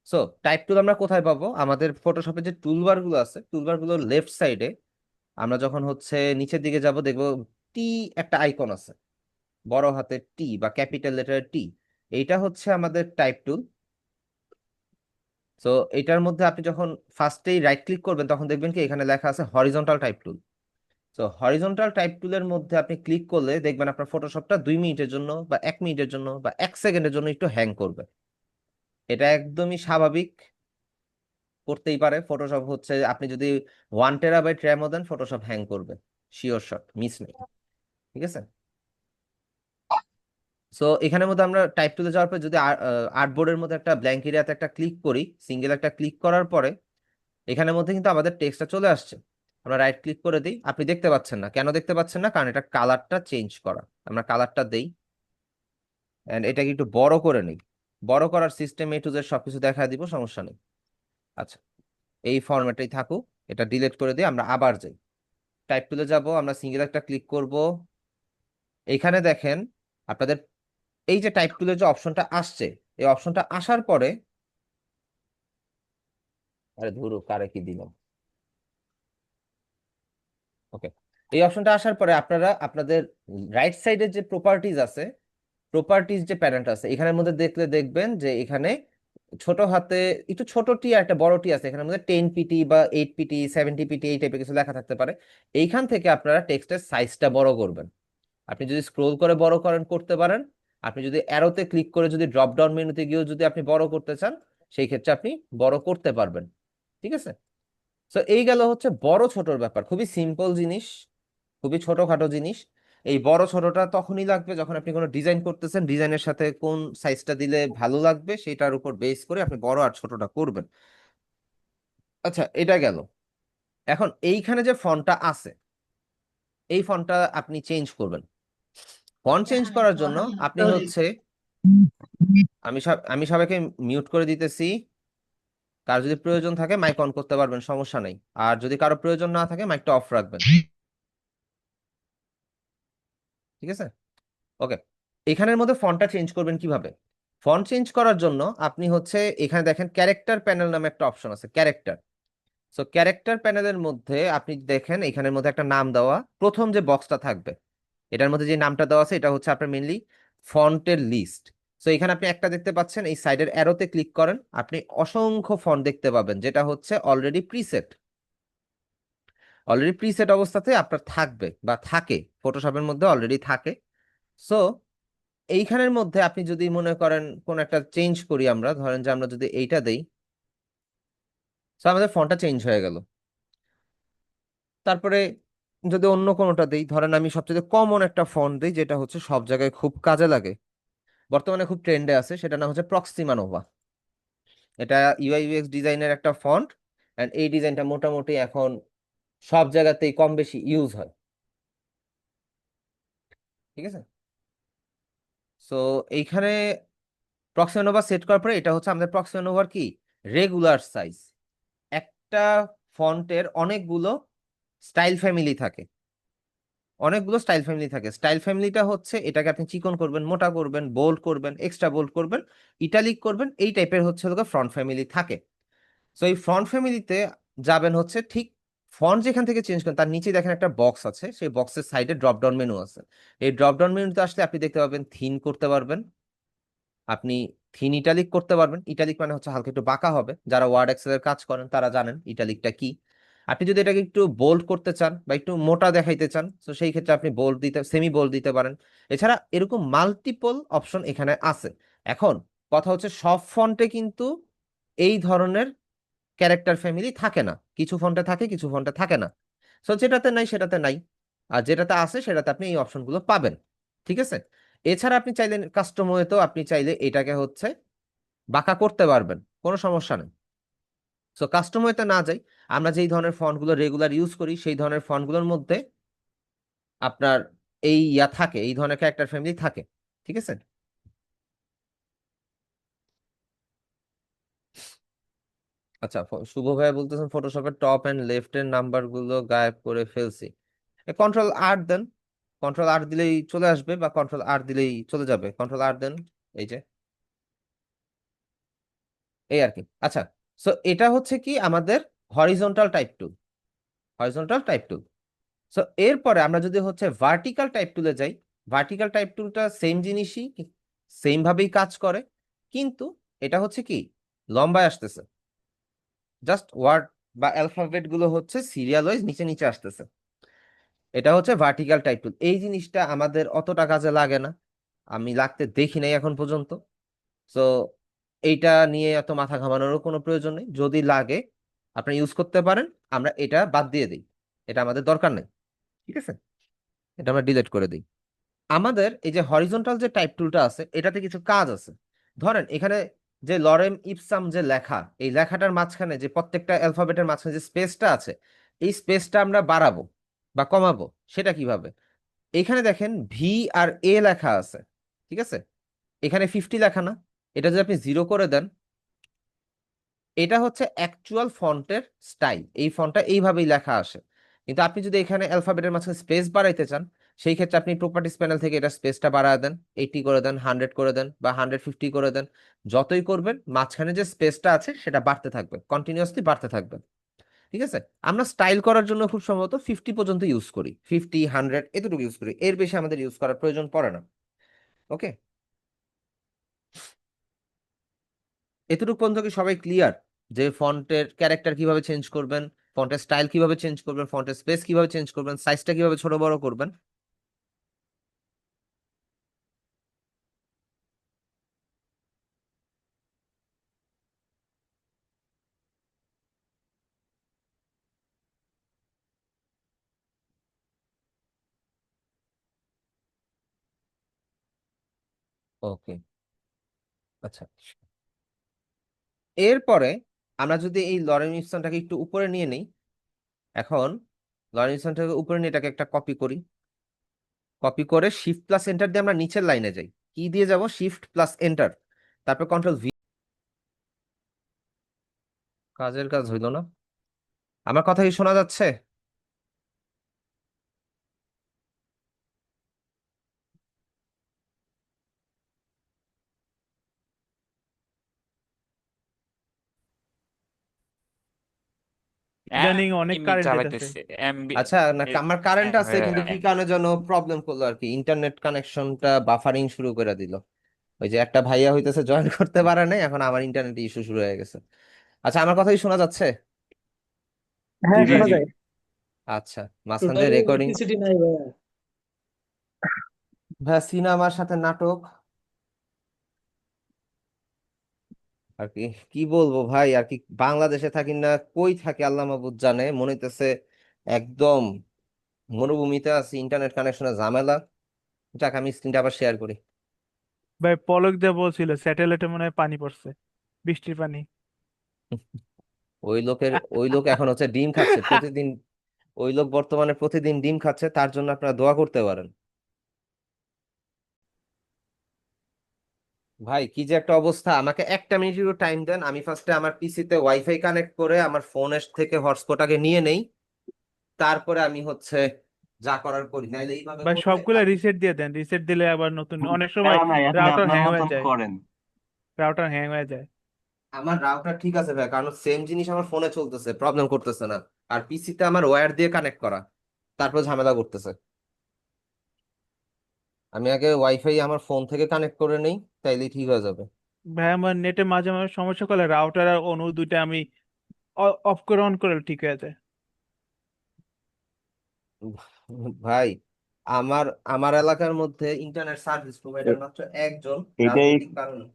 Speaker 2: সো টাইপ টুল আমরা কোথায় পাবো? আমাদের ফটোশপে যে টুলবার গুলো আছে, টুলবার গুলোর লেফট সাইডে আমরা যখন হচ্ছে নিচের দিকে যাব দেখবো টি একটা আইকন আছে, বড় হাতের টি বা ক্যাপিটাল লেটারের টি। এইটা হচ্ছে আমাদের টাইপ টুল। সো এটার মধ্যে আপনি যখন ফার্স্টেই রাইট ক্লিক করবেন তখন দেখবেন কি এখানে লেখা আছে হরিজন্টাল টাইপ টুল। সো হরিজন্টাল টাইপ টুলের মধ্যে আপনি ক্লিক করলে দেখবেন আপনার ফটোশপটা 2 মিনিটের জন্য বা 1 মিনিটের জন্য বা 1 সেকেন্ডের জন্য একটু হ্যাং করবে। এটা একদমই স্বাভাবিক, করতেই পারে। ফটোশপ হচ্ছে, আপনি যদি 1 TB র্যামও দেন ফটোশপ হ্যাং করবে, শিওর শট, মিস নেই। ঠিক আছে। সো এখানের মধ্যে আমরা টাইপ টুলে যাওয়ার পর যদি আর্টবোর্ডের মধ্যে একটা ব্ল্যাঙ্ক এরিয়াতে একটা ক্লিক করি, সিঙ্গেল একটা ক্লিক করার পরে এখানের মধ্যে কিন্তু আমাদের টেক্সটটা চলে আসছে। আমরা রাইট ক্লিক করে দিই, আপনি দেখতে পাচ্ছেন না। কেন দেখতে পাচ্ছেন না? কারণ এটা কালারটা চেঞ্জ করা। আমরা কালারটা দেই এন্ড এটাকে একটু বড় করে নিই। বড় করার সিস্টেম এ টু জেড সবকিছু দেখা দিব, সমস্যা নেই। আচ্ছা, এই ফরম্যাটেই থাকুক, এটা ডিলিট করে দিয়ে আমরা আবার যাই। টাইপ টুলে যাব, আমরা সিঙ্গেল একটা ক্লিক করব। এখানে দেখেন আপনাদের এই যে টাইপ টুলের যে অপশনটা আসছে, এই অপশনটা আসার পরে, আরে ধুরু কারে কি দিলাম, ওকে, এই অপশনটা আসার পরে আপনারা আপনাদের রাইট সাইডে যে প্রপার্টিজ আছে, প্রপার্টিজ যে প্যানেলটা আছে এখানের মধ্যে দেখলে দেখবেন যে এখানে ছোট হাতে একটু ছোট টি আর একটা বড় টি আছে। এখানের মধ্যে 10 পিটি বা 8 পিটি 70 পিটি এই টাইপের কিছু লেখা থাকতে পারে। এইখান থেকে আপনারা টেক্সটের সাইজটা বড় করবেন। আপনি যদি স্ক্রোল করে বড় করেন করতে পারেন। আপনি যদি অ্যারোতে ক্লিক করে যদি ড্রপ ডাউন মেনুতে গিয়েও যদি আপনি বড় করতে চান, সেই ক্ষেত্রে আপনি বড় করতে পারবেন। ঠিক আছে। তো এই গেল হচ্ছে বড় ছোটর ব্যাপার, খুবই সিম্পল জিনিস, খুবই ছোটখাটো জিনিস। এই বড় ছোটটা তখনই লাগবে যখন আপনি কোনো ডিজাইন করতেছেন, ডিজাইনের সাথে কোন সাইজটা দিলে ভালো লাগবে সেটার উপর বেস করে আপনি বড় আর ছোটটা করবেন। আচ্ছা, এটা গেল। এখন এইখানে যে ফন্টটা আছে, এই ফন্টটা আপনি চেঞ্জ করবেন। ফন্ট চেঞ্জ করার জন্য আপনি হচ্ছে, আমি সবাইকে মিউট করে দিতেছি। কার যদি প্রয়োজন থাকে মাইক অন করতে পারবেন, সমস্যা নেই। আর যদি কারো প্রয়োজন না থাকে মাইকটা অফ রাখবেন। ঠিক আছে। ওকে, এখানের মধ্যে ফন্টটা চেঞ্জ করবেন কিভাবে? ফন্ট চেঞ্জ করার জন্য আপনি হচ্ছে এখানে দেখেন ক্যারেক্টার প্যানেল নামে একটা অপশন আছে, ক্যারেক্টার। সো ক্যারেক্টার প্যানেলের মধ্যে আপনি দেখেন এখানের মধ্যে একটা নাম দেওয়া, প্রথম যে বক্সটা থাকবে এটার মধ্যে যে নামটা দেওয়া আছে এটা হচ্ছে আপনার মেইনলি ফন্টের লিস্ট। সো এখানে আপনি একটা দেখতে পাচ্ছেন, এই সাইডের অ্যারোতে ক্লিক করেন, আপনি অসংখ্য ফন্ট দেখতে পাবেন যেটা হচ্ছে অলরেডি প্রিসেট। অলরেডি প্রিসেট অবস্থাতে আপনার থাকবে বা থাকে, ফটোশপের মধ্যে অলরেডি থাকে। সো এইখানের মধ্যে আপনি যদি মনে করেন কোন একটা চেঞ্জ করি, আমরা ধরেন যে আমরা যদি এইটা দেই, তো আমাদের ফন্টটা চেঞ্জ হয়ে গেল। তারপরে যদি অন্য কোনোটা দেই, ধরেন আমি সবচেয়ে কমন একটা ফন্ট দিই যেটা হচ্ছে সব জায়গায় খুব কাজে লাগে, বর্তমানে খুব ট্রেন্ডে আছে, সেটা নাম হচ্ছে প্রক্সিমা নোভা। এটা ইউআই ইউএক্স ডিজাইনের একটা ফন্ট এন্ড এই ডিজাইনটা মোটামুটি এখন সব জায়গাতেই কম বেশি ইউজ হয়। ঠিক আছে। সো এইখানে প্রক্সিমা নোভা সেট করার পরে এটা হচ্ছে আমাদের প্রক্সিমা নোভার কি রেগুলার সাইজ। একটা ফন্টের অনেকগুলো স্টাইল ফ্যামিলি থাকে, অনেকগুলো স্টাইল ফ্যামিলি থাকে। স্টাইল ফ্যামিলিটা হচ্ছে এটাকে আপনি চিকন করবেন, মোটা করবেন, বোল্ড করবেন, এক্সট্রা বোল্ড করবেন, ইটালিক করবেন, এই টাইপের হচ্ছে ফ্রন্ট ফ্যামিলি থাকে। সো এই ফ্রন্ট ফ্যামিলিতে যাবেন হচ্ছে ঠিক ফন্ট যেখান থেকে চেঞ্জ করেন তার নিচে দেখেন একটা বক্স আছে, সেই বক্সের সাইডে ড্রপ ডাউন মেনু আছে। এই ড্রপ ডাউন মেনুতে আসলে আপনি দেখতে পাবেন থিন করতে পারবেন, আপনি থিন ইটালিক করতে পারবেন। ইটালিক মানে হচ্ছে হালকা একটু বাঁকা হবে, যারা ওয়ার্ড এক্সেলের কাজ করেন তারা জানেন ইটালিকটা কি। আপনি যদি এটাকে একটু বোল্ড করতে চান বা একটু মোটা দেখাইতে চান, তো সেই ক্ষেত্রে আপনি বোল্ড দিতে, সেমি বোল্ড দিতে পারেন। এছাড়া এরকম মাল্টিপল অপশন এখানে আছে। এখন কথা হচ্ছে সব ফন্টে কিন্তু এই ধরনের ক্যারেক্টার ফ্যামিলি থাকে না, কিছু ফন্টে থাকে, কিছু ফন্টে থাকে না। সো যেটাতে নাই সেটাতে নাই, আর যেটাতে আছে সেটাতে আপনি এই অপশনগুলো পাবেন। ঠিক আছে। এছাড়া আপনি চাইলে কাস্টম ওয়েতেও আপনি চাইলে এটাকে হচ্ছে বাঁকা করতে পারবেন, কোনো সমস্যা নেই। সো কাস্টম ওয়েতে না যাই, আমরা যেই ধরনের ফন্টগুলো রেগুলার ইউজ করি সেই ধরনের ফন্টগুলোর মধ্যে আপনার এই থাকে, এই ধরনের ক্যারেক্টার ফ্যামিলি থাকে। ঠিক আছে। আচ্ছা, শুভ ভাই বলতেছেন ফটোশপের টপ এন্ড লেফট এর নাম্বার গুলো গায়েব করে ফেলছি। কন্ট্রোল আর দেন, কন্ট্রোল আর দিলেই চলে আসবে, বা কন্ট্রোল আর দিলেই চলে যাবে। কন্ট্রোল আর দেন, এই যে, এই আর কি। আচ্ছা, সো এটা হচ্ছে কি আমাদের হরিজন্টাল টাইপ টুল, হরিজন্টাল টাইপ টুল। সো এরপরে আমরা যদি হচ্ছে ভার্টিক্যাল টাইপ টুলে যাই, ভার্টিক্যাল টাইপ টুলটা সেম জিনিসই, সেম ভাবেই কাজ করে, কিন্তু এটা হচ্ছে কি লম্বায় আসতেছে। জাস্ট ওয়ার্ড বা অ্যালফাবেট গুলো হচ্ছে সিরিয়াল ওয়াইজ নিচে নিচে আসতেছে। এটা হচ্ছে ভার্টিক্যাল টাইপ টুল। এই জিনিসটা আমাদের অতটা কাজে লাগে না, আমি লাগতে দেখি নাই এখন পর্যন্ত। সো এইটা নিয়ে এত মাথা ঘামানোরও কোনো প্রয়োজন নেই। যদি লাগে আপনি ইউজ করতে পারেন, আমরা এটা বাদ দিয়ে দিই, এটা আমাদের দরকার নেই। ঠিক আছে, এটা আমরা ডিলিট করে দিই। আমাদের এই যে হরিজন্টাল যে টাইপ টুলটা আছে, এটাতে কিছু কাজ আছে। ধরেন এখানে যে লরেম ইপসাম যে লেখা, এই লেখাটার মাঝখানে যে প্রত্যেকটা অ্যালফাবেটের মাঝখানে যে স্পেসটা আছে, এই স্পেসটা আমরা বাড়াবো বা কমাবো, সেটা কিভাবে? এখানে দেখেন ভি আর এ লেখা আছে, ঠিক আছে, এখানে 50 লেখা না, এটা যদি আপনি 0 করে দেন, এটা হচ্ছে অ্যাকচুয়াল ফন্টের স্টাইল, এই ফন্টটা এইভাবেই লেখা আসে। কিন্তু আপনি যদি এখানে অ্যালফাবেটের মাঝখানে স্পেস বাড়াইতে চান, সেই ক্ষেত্রে আপনি প্রপার্টিস প্যানেল থেকে এটা স্পেসটা বাড়ায় দেন, 80 করে দেন, 100 করে দেন, বা 150 করে দেন। যতই করবেন মাঝখানে যে স্পেসটা আছে সেটা বাড়তে থাকবে, কন্টিনিউয়াসলি বাড়তে থাকবে। ঠিক আছে। আমরা স্টাইল করার জন্য খুব সম্ভবত 50 পর্যন্ত ইউজ করি, 50, 100 এতটুকু ইউজ করি, এর বেশি আমাদের ইউজ করার প্রয়োজন পড়ে না। ওকে, এতটুকু পর্যন্ত কি সবাই ক্লিয়ার, যে ফন্টের ক্যারেক্টার কিভাবে চেঞ্জ করবেন, ফন্টের স্টাইল কিভাবে চেঞ্জ করবেন, ফন্টের স্পেস কিভাবে চেঞ্জ করবেন, সাইজটা কিভাবে ছোট বড় করবেন? ওকে, আচ্ছা। এরপরে আমরা যদি এই লরেন ইপসনটাকে একটু উপরে নিয়ে নিই, এখন লরেন ইপসনটাকে উপরে নিয়ে এটাকে একটা কপি করি, কপি করে শিফট প্লাস এন্টার দিয়ে আমরা নিচের লাইনে যাই। কি দিয়ে যাব? শিফট প্লাস এন্টার, তারপর কন্ট্রোল ভি। কাজের কাজ হইল না। আমার কথা কি শোনা যাচ্ছে?
Speaker 3: ইদানিং অনেক
Speaker 1: এমনি
Speaker 3: কারেন্ট যেতেছে।
Speaker 1: চালাইতেছে এমবি।
Speaker 2: আচ্ছা, না আমার কারেন্ট আছে, কিন্তু কি
Speaker 1: হ্যাঁ,
Speaker 2: কারণে যেন প্রবলেম করলো আর কি, ইন্টারনেট কানেকশনটা বাফারিং শুরু করে দিল। ওই যে একটা ভাইয়া হইতেছে জয়েন করতে পারে নাই, এখন আমার ইন্টারনেট ইস্যু শুরু হয়ে গেছে। আচ্ছা, আমার কথা কি শোনা যাচ্ছে?
Speaker 3: জি
Speaker 4: হ্যাঁ,
Speaker 3: জি
Speaker 4: শোনা
Speaker 3: জি।
Speaker 4: যায়।
Speaker 2: আচ্ছা, মাঝখান দিয়ে
Speaker 5: টোটালি
Speaker 2: রেকর্ডিং।
Speaker 5: ইলেকট্রিসিটি নাই ভাইয়া।
Speaker 2: ভাইয়া সিনেমার সাথে নাটক আর কি, কি বলবো ভাই আর কি, বাংলাদেশে থাকি না কই থাকি আল্লাহ মাহবুদ জানে, মনে হইতেছে একদম মরুভূমিতে আছি, ইন্টারনেট কানেকশনের ঝামেলা। যাক, আমি স্ক্রিনটা আবার শেয়ার করি।
Speaker 3: ভাই পলক দিয়ে বলছিল স্যাটেলাইটে মনে হয় পানি পড়ছে, বৃষ্টির পানি।
Speaker 2: ওই লোক এখন হচ্ছে ডিম খাচ্ছে প্রতিদিন, ওই লোক বর্তমানে প্রতিদিন ডিম খাচ্ছে, তার জন্য আপনারা দোয়া করতে পারেন। ভাই কি যে একটা অবস্থা, আমাকে একটা মিনিট একটু টাইম দেন, আমি ফার্স্টে আমার পিসিতে ওয়াইফাই কানেক্ট করে আমার ফোনের থেকে হটস্পটটাকে নিয়ে নেই, তারপরে আমি হচ্ছে যা করার করি, নাইলে এইভাবে
Speaker 3: ভাই
Speaker 2: করলে
Speaker 3: সবগুলা
Speaker 2: আমি।
Speaker 3: রিসেট দিয়ে দেন, রিসেট দিলে আবার নতুন অনেক সময়
Speaker 6: প্যারা নাই, আপনি
Speaker 3: রাউটার
Speaker 6: আপনার
Speaker 3: হ্যাং হয়ে
Speaker 6: মতন
Speaker 3: যায়,
Speaker 6: করেন।
Speaker 3: রাউটার হ্যাং হয়ে যায়।
Speaker 2: আমার রাউটার ঠিক আছে ভাই, কারণ সেম জিনিস আমার ফোনে চলতেছে, প্রবলেম করতেছে না। আর পিসিতে আমার ওয়্যার দিয়ে কানেক্ট করা, তারপর ঝামেলা করতেছে। আমি আগে ওয়াইফাই আমার ফোন থেকে কানেক্ট করে নেই, তাইলে ঠিক হয়ে যাবে।
Speaker 3: ভাই আমার নেটে মাঝে মাঝে সমস্যা করলে রাউটার আর অনু দুইটা আমি অফ করে অন করে ঠিক হয়ে যায়।
Speaker 2: ভাই, আমার আমার এলাকার মধ্যে ইন্টারনেট সার্ভিস প্রোভাইডার
Speaker 7: এ-
Speaker 2: মাত্র একজন,
Speaker 7: এটাই
Speaker 2: রাজনৈতিক কারণে।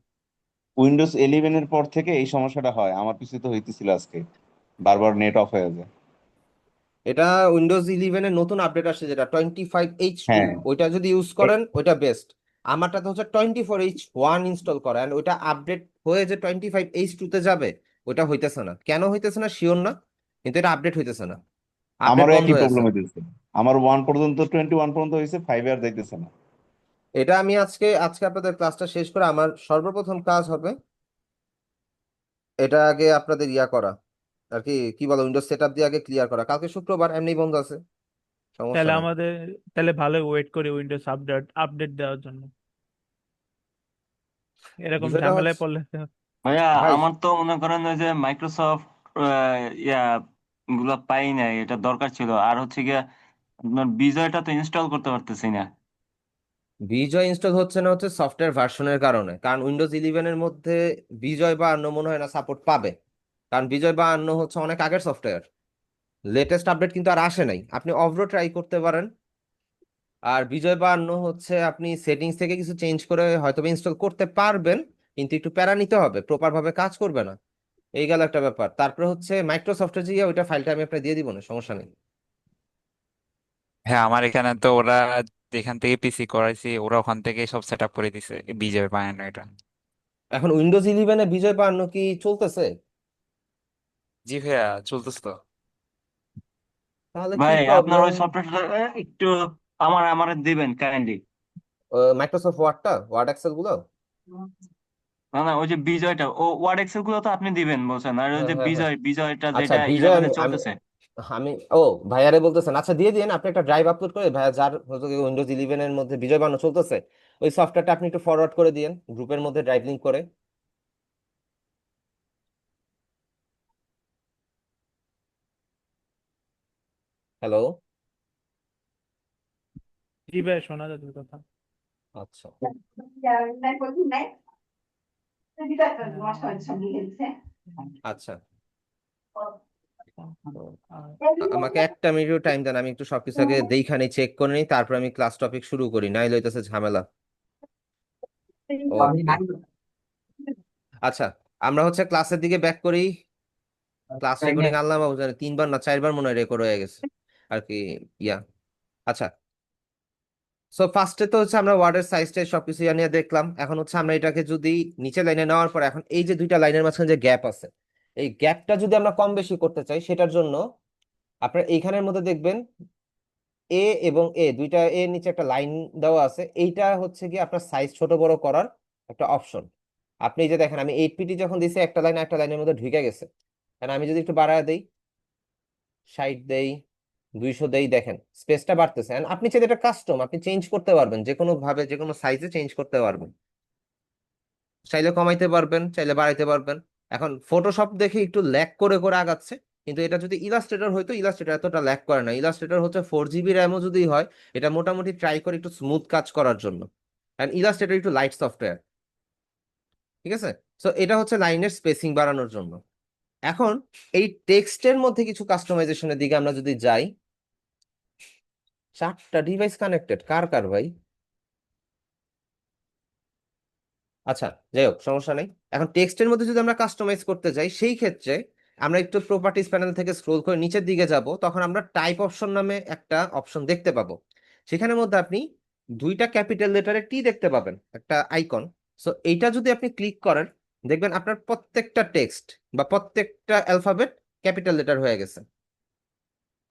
Speaker 7: উইন্ডোজ 11 এর পর থেকে এই সমস্যাটা হয়, আমার পিছু তো হইতেছিল আজকে, বারবার নেট অফ হয়ে যায়।
Speaker 2: এটা উইন্ডোজ 11 এর নতুন আপডেট আসছে, যেটা 25H2,
Speaker 7: হ্যাঁ,
Speaker 2: ওইটা যদি ইউজ করেন ওইটা বেস্ট। আমারটা তো হচ্ছে 24H1 ইনস্টল করা, and ওইটা আপডেট হয়ে যে 25H2 তে যাবে, ওইটা হইতেছে না। কেন হইতেছে না শিওর না, কিন্তু এটা আপডেট হইতেছে না, আপডেট
Speaker 7: আমারও
Speaker 2: বন্ধ
Speaker 7: একই
Speaker 2: হয়ে আছে।
Speaker 7: প্রবলেম হইতেছে। আমার 1 পর্যন্ত, 21 পর্যন্ত হয়েছে, 5 আর যাইতেছে না।
Speaker 2: এটা আমি আজকে আজকে আপনাদের ক্লাসটা শেষ করে আমার সর্বপ্রথম কাজ হবে এটা আগে আপনাদের ইয়া করা, আর কি কি বলো, উইন্ডোজ সেটআপ দিয়ে আগে ক্লিয়ার করা। কালকে শুক্রবার, এমনি বন্ধ আছে, সমস্যা
Speaker 3: তাহলে
Speaker 2: নেই।
Speaker 3: আমাদের তাহলে ভালোই ওয়েট করি উইন্ডোজ আপডেট আপডেট দেওয়ার জন্য, এরকম
Speaker 2: বিষয়টা
Speaker 3: ঝামেলায়
Speaker 2: হচ্ছে
Speaker 3: পড়লে
Speaker 6: ভাইয়া
Speaker 2: ভাই,
Speaker 6: আমার তো মনে করেন ওই যে মাইক্রোসফট ইয়া গুলা পাই নাই, এটা দরকার ছিল। আর হচ্ছে গিয়া আপনার বিজয়টা তো ইনস্টল করতে পারতেছি না।
Speaker 2: বিজয় ইনস্টল হচ্ছে না, হচ্ছে সফটওয়্যার ভার্সনের কারণে। কারণ উইন্ডোজ 11 এর মধ্যে বিজয় বা অন্য মনে হয় না সাপোর্ট পাবে। কারণ বিজয় বা অন্য হচ্ছে অনেক আগের সফটওয়্যার, লেটেস্ট আপডেট কিন্তু আর আসে নাই। আপনি অভ্র ট্রাই করতে পারেন। আর বিজয় বা অন্য হচ্ছে আপনি সেটিংস থেকে কিছু চেঞ্জ করে হয়তো ইনস্টল করতে পারবেন, কিন্তু একটু প্যারা নিতে হবে, প্রপার ভাবে কাজ করবে না। এই গেল একটা ব্যাপার। তারপরে হচ্ছে মাইক্রোসফটের যে ওইটা ফাইলটা আমি আপনাকে দিয়ে দিব না, সমস্যা নেই।
Speaker 1: হ্যাঁ, আমার এখানে তো ওরা যেখান থেকে পিসি করাইছি ওরা ওখান থেকে সব সেট আপ করে দিছে, বিজেপি বানানো এটা।
Speaker 2: এখন উইন্ডোজ 11-এ বিজয় বা অন্য কি চলতেছে?
Speaker 1: জি ভাইয়া, চলতেছে তো।
Speaker 2: তাহলে কি
Speaker 6: ভাই আপনার
Speaker 2: প্রবলেম?
Speaker 6: ওই সফটওয়্যারটা একটু আমার দিবেন কাইন্ডলি।
Speaker 2: মাইক্রোসফট ওয়ার্ড এক্সেল গুলো?
Speaker 6: না না, ওই যে বিজয়টা, ও ওয়ার্ড এক্সেল গুলো তো আপনি দিবেন বলছেন, আর ওই
Speaker 2: হ্যাঁ,
Speaker 6: যে
Speaker 2: হ্যাঁ, হ্যাঁ।
Speaker 6: বিজয়টা
Speaker 2: আচ্ছা,
Speaker 6: যেটা
Speaker 2: বিজয়
Speaker 6: 11-এ
Speaker 2: আমি আমি
Speaker 6: চলতেছে।
Speaker 2: আমি ও, ভাইয়ারে বলতেছেন, আচ্ছা দিয়ে দিন। আপনি একটা ড্রাইভ আপলোড করে, ভাইয়া যার উইন্ডোজ 11 এর মধ্যে বিজয় বানানো চলতেছে, ওই সফটওয়্যারটা আপনি একটু ফরওয়ার্ড করে দিন গ্রুপের মধ্যে ড্রাইভ লিঙ্ক করে। হ্যালো?
Speaker 3: জি ভাই, শোনা যাচ্ছে কথা।
Speaker 2: আচ্ছা, আচ্ছা। তো আমাকে একটা মিনিট টাইম দেন, আমি একটু সবকিছু আগে দেইখানে চেক করে নিই, তারপর আমি ক্লাস টপিক শুরু করি, নাইলে হইতেছে ঝামেলা। ওকে, আচ্ছা। আমরা হচ্ছে ক্লাসের দিকে ব্যাক করি। ক্লাস রেকর্ডিং আনলাম, জানি 3বার না 4বার মনে হয় রেকর্ড হয়ে গেছে আর কি। ইয়া, আচ্ছা। সো ফার্স্টে তো হচ্ছে আমরা ওয়ার্ডের সাইজটা সবকিছু নিয়ে দেখলাম। এখন হচ্ছে আমরা এটাকে যদি নিচে লাইনে নেওয়ার পর, এখন এই যে দুইটা লাইনের মাঝখানে যে গ্যাপ আছে, এই গ্যাপটা যদি আমরা কম বেশি করতে চাই, সেটার জন্য আপনার এইখানের মধ্যে দেখবেন এ এবং এ, দুইটা এর নিচে একটা লাইন দেওয়া আছে। এইটা হচ্ছে কি আপনার সাইজ ছোট বড় করার একটা অপশন। আপনি এই যে দেখেন, আমি 8 পিটি যখন দিছি, একটা লাইন একটা লাইনের মধ্যে ঢুকে গেছে। কারণ আমি যদি একটু বাড়ায় দেই, 60 দেই, 200 দেই, দেখেন স্পেসটা বাড়তেছে। And আপনি চাইলে এটা কাস্টম আপনি চেঞ্জ করতে পারবেন, যে কোনো ভাবে যে কোনো সাইজে চেঞ্জ করতে পারবেন। চাইলে কমাইতে পারবেন, চাইলে বাড়াইতে পারবেন। এখন ফটোশপ দেখে একটু ল্যাগ করে করে আগাচ্ছে, কিন্তু এটা যদি ইলাস্ট্রেটর হইতো, ইলাস্ট্রেটর এতটা ল্যাগ করে না। ইলাস্ট্রেটর হচ্ছে 4 GB র্যামও যদি হয়, এটা মোটামুটি ট্রাই করে একটু স্মুথ কাজ করার জন্য। কারণ ইলাস্ট্রেটর একটু লাইট সফটওয়্যার, ঠিক আছে? সো এটা হচ্ছে লাইনের স্পেসিং বাড়ানোর জন্য। এখন এই টেক্সটের মধ্যে কিছু কাস্টমাইজেশনের দিকে আমরা যদি যাই, 4টা ডিভাইস কানেক্টেড, কার কার ভাই? আচ্ছা, যাই হোক, সমস্যা নেই। এখন টেক্সটের মধ্যে যদি আমরা কাস্টমাইজ করতে যাই, সেই ক্ষেত্রে আমরা একটু প্রপার্টিজ প্যানেল থেকে স্ক্রোল করে নিচের দিকে যাব, তখন আমরা টাইপ অপশন নামে একটা অপশন দেখতে পাবো। সেখানের মধ্যে আপনি দুইটা ক্যাপিটাল লেটারের টি দেখতে পাবেন, একটা আইকন। সো এইটা যদি আপনি ক্লিক করেন, দেখবেন আপনার প্রত্যেকটা টেক্সট বা প্রত্যেকটা অ্যালফাবেট ক্যাপিটাল লেটার হয়ে গেছে।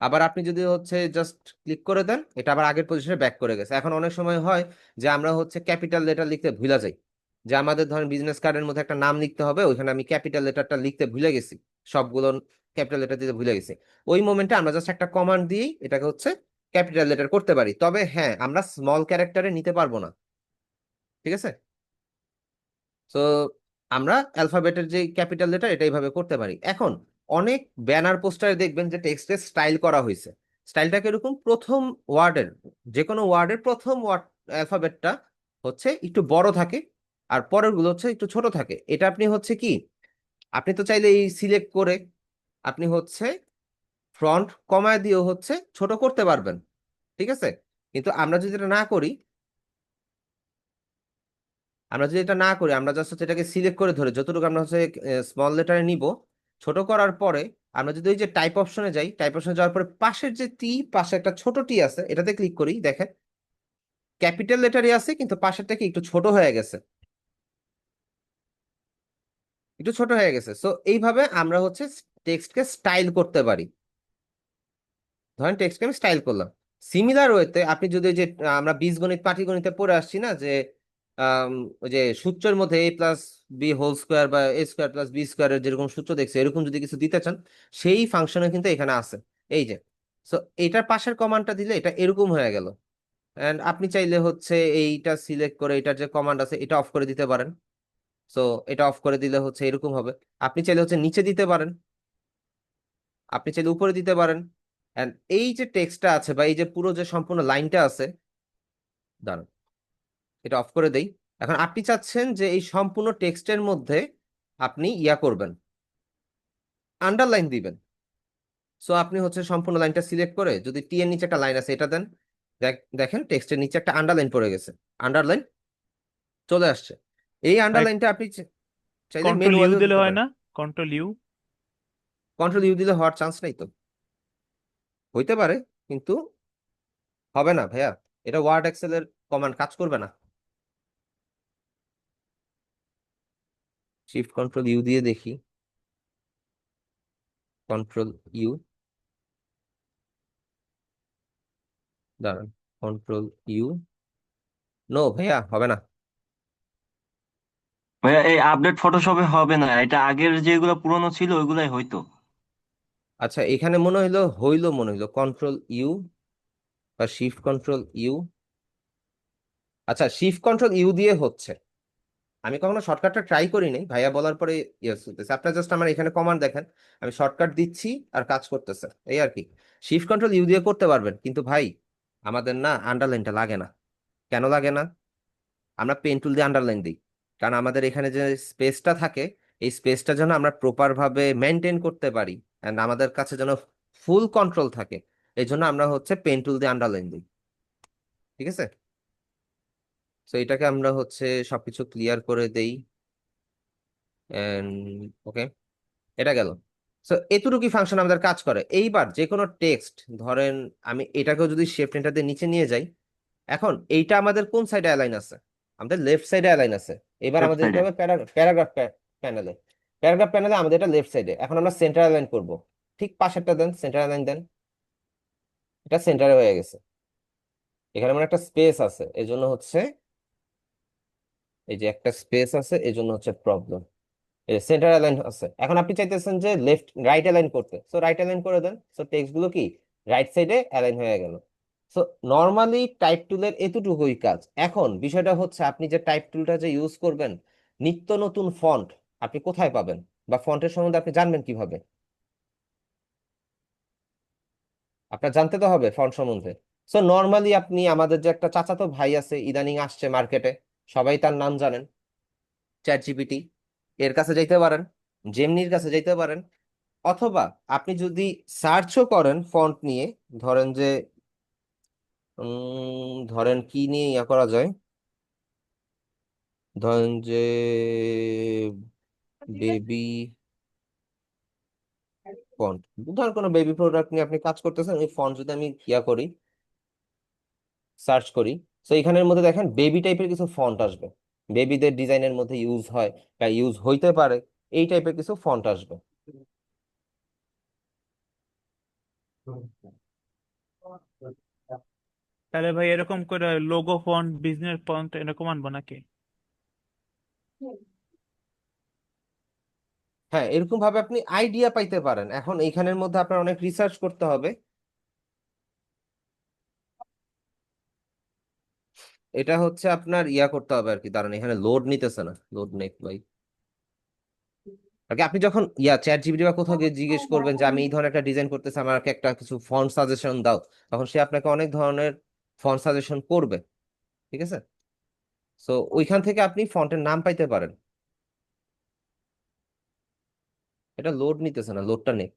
Speaker 2: আবার আপনি যদি হচ্ছে জাস্ট ক্লিক করে দেন, এটা আবার আগের পজিশনে ব্যাক করে গেছে। এখন অনেক সময় হয় যে আমরা হচ্ছে ক্যাপিটাল লেটার লিখতে ভুলে যাই, যে আমাদের ধরেন বিজনেস কার্ডের মধ্যে একটা নাম লিখতে হবে, ওইখানে আমি ক্যাপিটাল লেটারটা লিখতে ভুলে গেছি, সবগুলো ক্যাপিটাল লেটার দিতে ভুলে গেছি। ওই মোমেন্টে আমরা জাস্ট একটা কমান্ড দিয়েই এটাকে হচ্ছে ক্যাপিটাল লেটার করতে পারি। তবে হ্যাঁ, আমরা স্মল ক্যারেক্টারে নিতে পারবো না, ঠিক আছে? তো আমরা অ্যালফাবেটের যে ক্যাপিটাল লেটার এটা এইভাবে করতে পারি। এখন অনেক ব্যানার পোস্টারে দেখবেন যে টেক্সটের স্টাইল করা হয়েছে। স্টাইলটা কিরকম? প্রথম ওয়ার্ডের, যে কোনো ওয়ার্ডের প্রথম অ্যালফাবেটটা হচ্ছে একটু বড় থাকে আর পরের গুলো হচ্ছে একটু ছোট থাকে। এটা আপনি হচ্ছে কি, আপনি তো চাইলে এই সিলেক্ট করে আপনি হচ্ছে ফ্রন্ট কমায় দিয়েও হচ্ছে ছোট করতে পারবেন, ঠিক আছে? কিন্তু আমরা যদি এটা না করি, আমরা জাস্ট হচ্ছে এটাকে সিলেক্ট করে ধরে যতটুকু আমরা হচ্ছে স্মল লেটারে নিব, ছোট করার পরে আমরা যদি ওই যে টাইপ অপশনে যাই, টাইপ অপশনে যাওয়ার পরে পাশের যে টি, পাশে একটা ছোট টি আছে, এটাতে ক্লিক করি, দেখেন ক্যাপিটাল লেটারই আছে কিন্তু পাশেরটা কি একটু ছোট হয়ে গেছে, একটু ছোট হয়ে গেছে। সো এইভাবে আমরা হচ্ছে টেক্সটকে স্টাইল করতে পারি। ধরেন টেক্সটকে আমি স্টাইল করলাম। সিমিলার ওয়েতে আপনি যদি ওই যে আমরা বীজগণিত পাটিগণিতে পড়ে আসছি না যে ওই যে সূত্রের মধ্যে এ প্লাস বি হোল স্কোয়ার বা এ স্কোয়ার প্লাস বি স্কোয়ারের যেরকম সূত্র দেখছে, এরকম যদি কিছু দিতে চান, সেই ফাংশনে কিন্তু এখানে আছে, এই যে। সো এটার পাশের কমান্ডটা দিলে এটা এরকম হয়ে গেল। এন্ড আপনি চাইলে হচ্ছে এইটা সিলেক্ট করে এটার যে কমান্ড আছে এটা অফ করে দিতে পারেন। সো এটা অফ করে দিলে হচ্ছে এরকম হবে। আপনি চাইলে হচ্ছে নিচে দিতে পারেন, আপনি চাইলে উপরে দিতে পারেন। এন্ড এই যে টেক্সটটা আছে বা এই যে পুরো যে সম্পূর্ণ লাইনটা আছে, দাঁড়ান এটা অফ করে দেই। এখন আপনি চাচ্ছেন যে এই সম্পূর্ণ টেক্সটের মধ্যে আপনি ইয়া করবেন, আন্ডারলাইন দিবেন। সো আপনি হচ্ছে সম্পূর্ণ লাইনটা সিলেক্ট করে যদি টি এর নিচে একটা লাইন আছে এটা দেন, দেখেন টেক্সটের নিচে একটা আন্ডারলাইন পড়ে গেছে, আন্ডারলাইন চলে আসছে। এই
Speaker 3: ভাই
Speaker 2: আন্ডারলাইনটা আপনি চাইলে
Speaker 3: কন্ট্রোল ইউ
Speaker 2: ম্যানুয়ালিও
Speaker 3: দিলে
Speaker 2: দিতে
Speaker 3: হয়
Speaker 2: পারেন।
Speaker 3: না? Control you.
Speaker 2: কন্ট্রোল ইউ দিলে হওয়ার চান্স নাই তো, হইতে পারে কিন্তু হবে না ভাইয়া, এটা ওয়ার্ড এক্সেলের কমান্ড কাজ করবে না। শিফট কন্ট্রোল ইউ দিয়ে দেখি, কন্ট্রোল ইউ, দাঁড়ান, কন্ট্রোল ইউ, নো ভাইয়া হবে না।
Speaker 6: ভাইয়া এই আপডেট ফটোশপে হবে না, এটা আগের যেগুলো পুরনো ছিল ওইগুলাই হয়তো।
Speaker 2: আচ্ছা এখানে মনে হইলো কন্ট্রোল ইউ বা শিফট কন্ট্রোল ইউ। আচ্ছা শিফট কন্ট্রোল ইউ দিয়ে হচ্ছে, আমি কখনো শর্টকাটটা ট্রাই করিনি, ভাইয়া বলার পরে ইয়েস হতেছে। আপনার জাস্ট আমার এখানে কমান্ড দেখেন, আমি শর্টকাট দিচ্ছি আর কাজ করতেছে, এই আর কি। শিফট কন্ট্রোল ইউ দিয়ে করতে পারবেন কিন্তু ভাই আমাদের না আন্ডারলাইনটা লাগে না। কেন লাগে না? আমরা পেন টুল দিয়ে আন্ডারলাইন দিই, কারণ আমাদের এখানে যে স্পেসটা থাকে, এই স্পেসটা যেন আমরা প্রপার ভাবে মেনটেন করতে পারি এন্ড আমাদের কাছে যেন ফুল কন্ট্রোল থাকে, এই জন্য আমরা হচ্ছে পেন টুল দিয়ে আন্ডারলাইন দিই, ঠিক আছে? তো এটাকে আমরা হচ্ছে সবকিছু ক্লিয়ার করে দেই। ওকে, এটা গেল। সো এতটুকু ফাংশন আমাদের কাজ করে। এইবার যে কোনো টেক্সট ধরেন আমি এটাকেও যদি শেপ এন্টার দিয়ে নিচে নিয়ে যাই, এখন এইটা আমাদের কোন সাইডে অ্যালাইন আছে? আমাদের লেফট সাইডে অ্যালাইন আছে। এবার আমাদের দিতে
Speaker 6: ওয়েবসাইটে
Speaker 2: হবে প্যারাগ্রাফ প্যানেলে। প্যারাগ্রাফ প্যানেলে আমাদের এটা লেফট সাইডে। এখন আমরা সেন্টার অ্যালাইন করব, ঠিক পাশেরটা দেন, সেন্টার অ্যালাইন দেন, এটা সেন্টারে হয়ে গেছে। এখানে আমার একটা স্পেস আছে, এজন্য হচ্ছে এই যে একটা স্পেস আছে এজন্য হচ্ছে প্রবলেম। সেন্টার অ্যালাইন আছে। এখন আপনি চাইতেছেন যে লেফট রাইট অ্যালাইন করতে, সো রাইট অ্যালাইন করে দেন। সো টেক্সট গুলো কি রাইট সাইডে অ্যালাইন হয়ে গেল। সো নর্মালি টাইপ টুলের এতটুকুই কাজ। এখন বিষয়টা হচ্ছে আপনি যে টাইপ টুলটা যে ইউজ করবেন, নিত্য নতুন ফন্ট আপনি কোথায় পাবেন বা ফন্টের সম্বন্ধে আপনি জানবেন কিভাবে? আপনার জানতে তো হবে ফন্ট সম্বন্ধে। সো নর্মালি আপনি আমাদের যে একটা চাচাতো ভাই আছে ইদানিং আসছে মার্কেটে, সবাই তার নাম জানেন, চ্যাট জিপিটি, এর কাছে যাইতে পারেন, জেমনির কাছে যাইতে পারেন, অথবা আপনি যদি সার্চও করেন ফন্ট নিয়ে, ধরেন যে ধরেন কি নিয়ে ইয়া করা যায়, ধরেন যে বেবি ফন্ট, ধরেন কোনো বেবি প্রোডাক্ট নিয়ে আপনি কাজ করতেছেন, ওই ফন্ট যদি আমি ইয়া করি, সার্চ করি, তো এখানের মধ্যে দেখেন বেবি টাইপের কিছু ফন্ট আসবে, বেবিদের ডিজাইনের মধ্যে ইউজ হয় বা ইউজ হইতে পারে, এই টাইপের কিছু ফন্ট আসবে।
Speaker 3: তাহলে ভাই এরকম করে লোগো ফন্ট, বিজনেস ফন্ট এরকম আনবো নাকি?
Speaker 2: হ্যাঁ এরকম ভাবে আপনি আইডিয়া পাইতে পারেন। এখন এইখানের মধ্যে আপনার অনেক রিসার্চ করতে হবে। এটা হচ্ছে আপনার ইয়া করতে হবে আর কি, দাঁড়ান এখানে লোড নিতেছে না, লোড নেক ভাই। আগে আপনি যখন চ্যাট জিপিটি বা কোথাও গিয়ে জিজ্ঞেস করবেন যে আমি এই ধরনের একটা ডিজাইন করতেছি, আমাকে একটা কিছু ফন্ট সাজেশন দাও, তখন সে আপনাকে অনেক ধরনের ফন্ট সাজেশন করবে। ঠিক আছে, সো ওইখান থেকে আপনি ফন্টের নাম পাইতে পারেন। এটা লোড নিতেছে না, লোডটা নেই।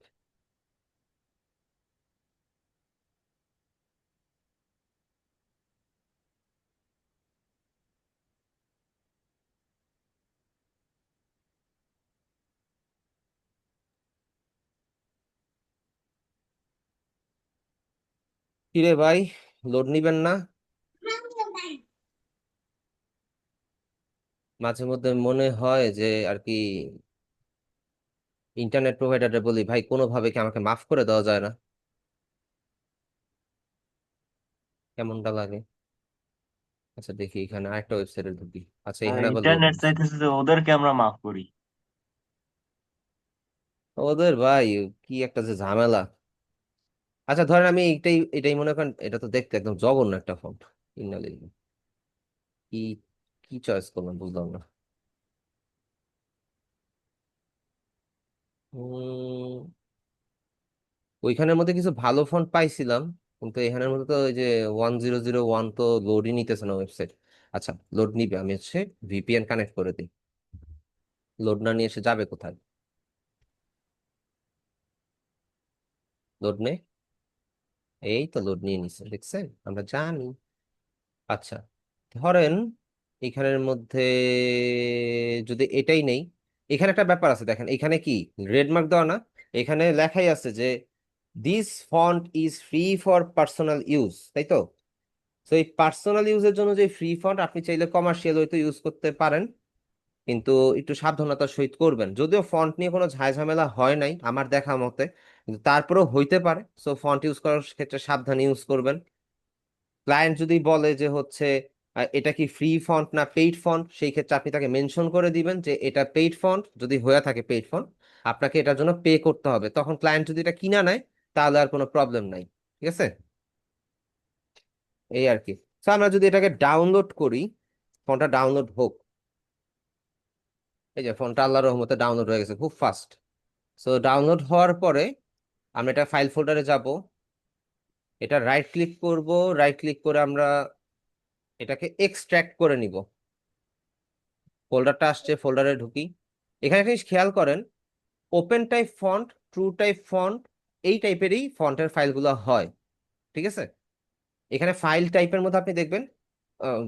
Speaker 2: কিরে ভাই, লোড নিবেন না? মাঝে মধ্যে মনে হয় যে আর কি ইন্টারনেট প্রোভাইডারে বলি, ভাই কোনোভাবে কি আমাকে মাফ করে দেওয়া যায় না? কেমনটা লাগে? আচ্ছা দেখি, এখানে আরেকটা ওয়েবসাইটে ঢুকি। আচ্ছা এখানে আবার লোড
Speaker 6: ইন্টারনেট
Speaker 2: নিচ্ছে।
Speaker 6: চাইতেছে যে ওদেরকে আমরা মাফ করি।
Speaker 2: ওদের ভাই কি একটা যে ঝামেলা। আচ্ছা ধরেন আমি এটাই এটাই মনে করেন, এটা তো দেখতে একদম জঘন্য একটা ফন্ট। ইন্নালিল্লাহ। কি কি চয়েস করলাম বুঝলাম না। উম, ওইখানের মধ্যে কিছু ভালো ফন্ট পাইছিলাম, কিন্তু এখানের মধ্যে তো ওই যে 1001 তো লোডই নিতেছে না ওয়েবসাইট। আচ্ছা লোড নিবে, আমি হচ্ছে ভিপিএন কানেক্ট করে দিই। লোড না নিয়ে এসে যাবে কোথায়? লোড নে, এই তো লোড নিয়ে নিছে, দেখছেন, আমরা জানি। আচ্ছা ধরেন এখানের মধ্যে যদি এটাই নেই, এখানে একটা ব্যাপার আছে দেখেন, এখানে কি রেড মার্ক দেওয়া না? এখানে লেখাই আছে যে this font is free for personal use, তাই তো? তো এই পার্সোনাল ইউজের জন্য যে ফ্রি ফন্ট, আপনি চাইলে কমার্শিয়াল হয়তো ইউজ করতে পারেন, কিন্তু একটু সাবধানতার সহিত করবেন। যদিও ফন্ট নিয়ে কোনো ঝামেলা হয় নাই আমার দেখা মতে, কিন্তু তারপরেও হইতে পারে, সো ফন্ট ইউজ করার ক্ষেত্রে সাবধানে ইউজ করবেন। ক্লায়েন্ট যদি বলে যে হচ্ছে এটা কি ফ্রি ফন্ট না পেইড ফন্ট, সেই ক্ষেত্রে আপনি তাকে মেনশন করে দিবেন যে এটা পেইড ফন্ট। যদি হয়ে থাকে পেইড ফন্ট, আপনাকে এটার জন্য পে করতে হবে। তখন ক্লায়েন্ট যদি এটা কিনা নেয়, তাহলে আর কোনো প্রবলেম নাই। ঠিক আছে, এই আর কি। তো আমরা যদি এটাকে ডাউনলোড করি, ফোনটা ডাউনলোড হোক। এই যে ফোনটা আল্লাহর রহমতে ডাউনলোড হয়ে গেছে খুব ফাস্ট। সো ডাউনলোড হওয়ার পরে আমরা এটা ফাইল ফোল্ডারে যাব, এটা রাইট ক্লিক করব। রাইট ক্লিক করে আমরা এটাকে এক্সট্রাক্ট করে নিব। ফোল্ডারটা আসছে, ফোল্ডারে ঢুকি। এখানে একটা জিনিস খেয়াল করেন, open type font, true type font, এই টাইপেরই ফন্টের ফাইলগুলো হয়। ঠিক আছে, এখানে ফাইল টাইপের মধ্যে আপনি দেখবেন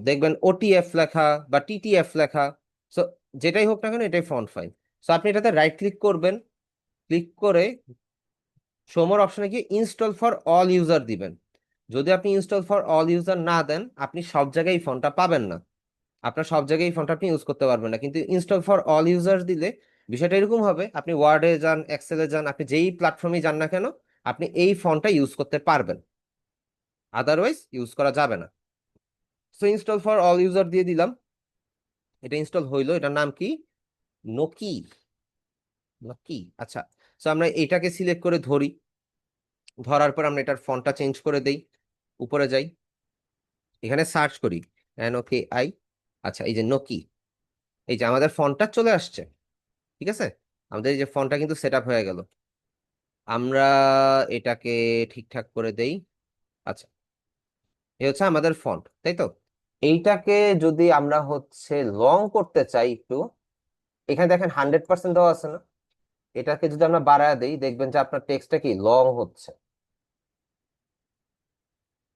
Speaker 2: দেখবেন ওটিএফ লেখা বা টিটিএফ লেখা। সো যেটাই হোক না কেন, এটাই ফন্ট ফাইল। সো আপনি এটাতে রাইট ক্লিক করবেন, ক্লিক করে শোমোর অপশনে গিয়ে ইনস্টল ফর অল ইউজার দিবেন। যদি আপনি ইনস্টল ফর অল ইউজার না দেন, আপনি সব জায়গায় এই ফন্টটা পাবেন না। আপনার সব জায়গায় এই ফন্টটা আপনি ইউজ করতে পারবেন না। কিন্তু ইনস্টল ফর অল ইউজার দিলে বিষয়টা এরকম হবে, আপনি ওয়ার্ডে যান, এক্সেলে যান, আপনি যেই প্ল্যাটফর্মে যান না কেন, আপনি এই ফন্টটা ইউজ করতে পারবেন, আদারওয়াইজ ইউজ করা যাবে না। So install for all user দিয়ে দিলাম, এটা ইনস্টল হইলো। এটার নাম কি? নকি। নকি, আচ্ছা। সো আমরা এটাকে সিলেক্ট করে ধরি, ধরার পর আমরা এটার ফন্টটা চেঞ্জ করে দেই। উপরে যাই, এখানে সার্চ করি NOKI। আচ্ছা এই যে নকি, এই যে আমাদের ফন্টটা চলে আসছে। ঠিক আছে, আমাদের এই যে ফন্টটা কিন্তু সেট আপ হয়ে গেল। আমরা এটাকে ঠিকঠাক করে দেই। আচ্ছা, এই হচ্ছে আমাদের ফন্ট, তাই তো? এইটাকে যদি আমরা হচ্ছে লং করতে চাই একটু, এখানে দেখেন 100% দেওয়া আছে না? এটাকে যদি আমরা বাড়ায় দেই, দেখবেন যে আপনার টেক্সটটা কি লং হচ্ছে।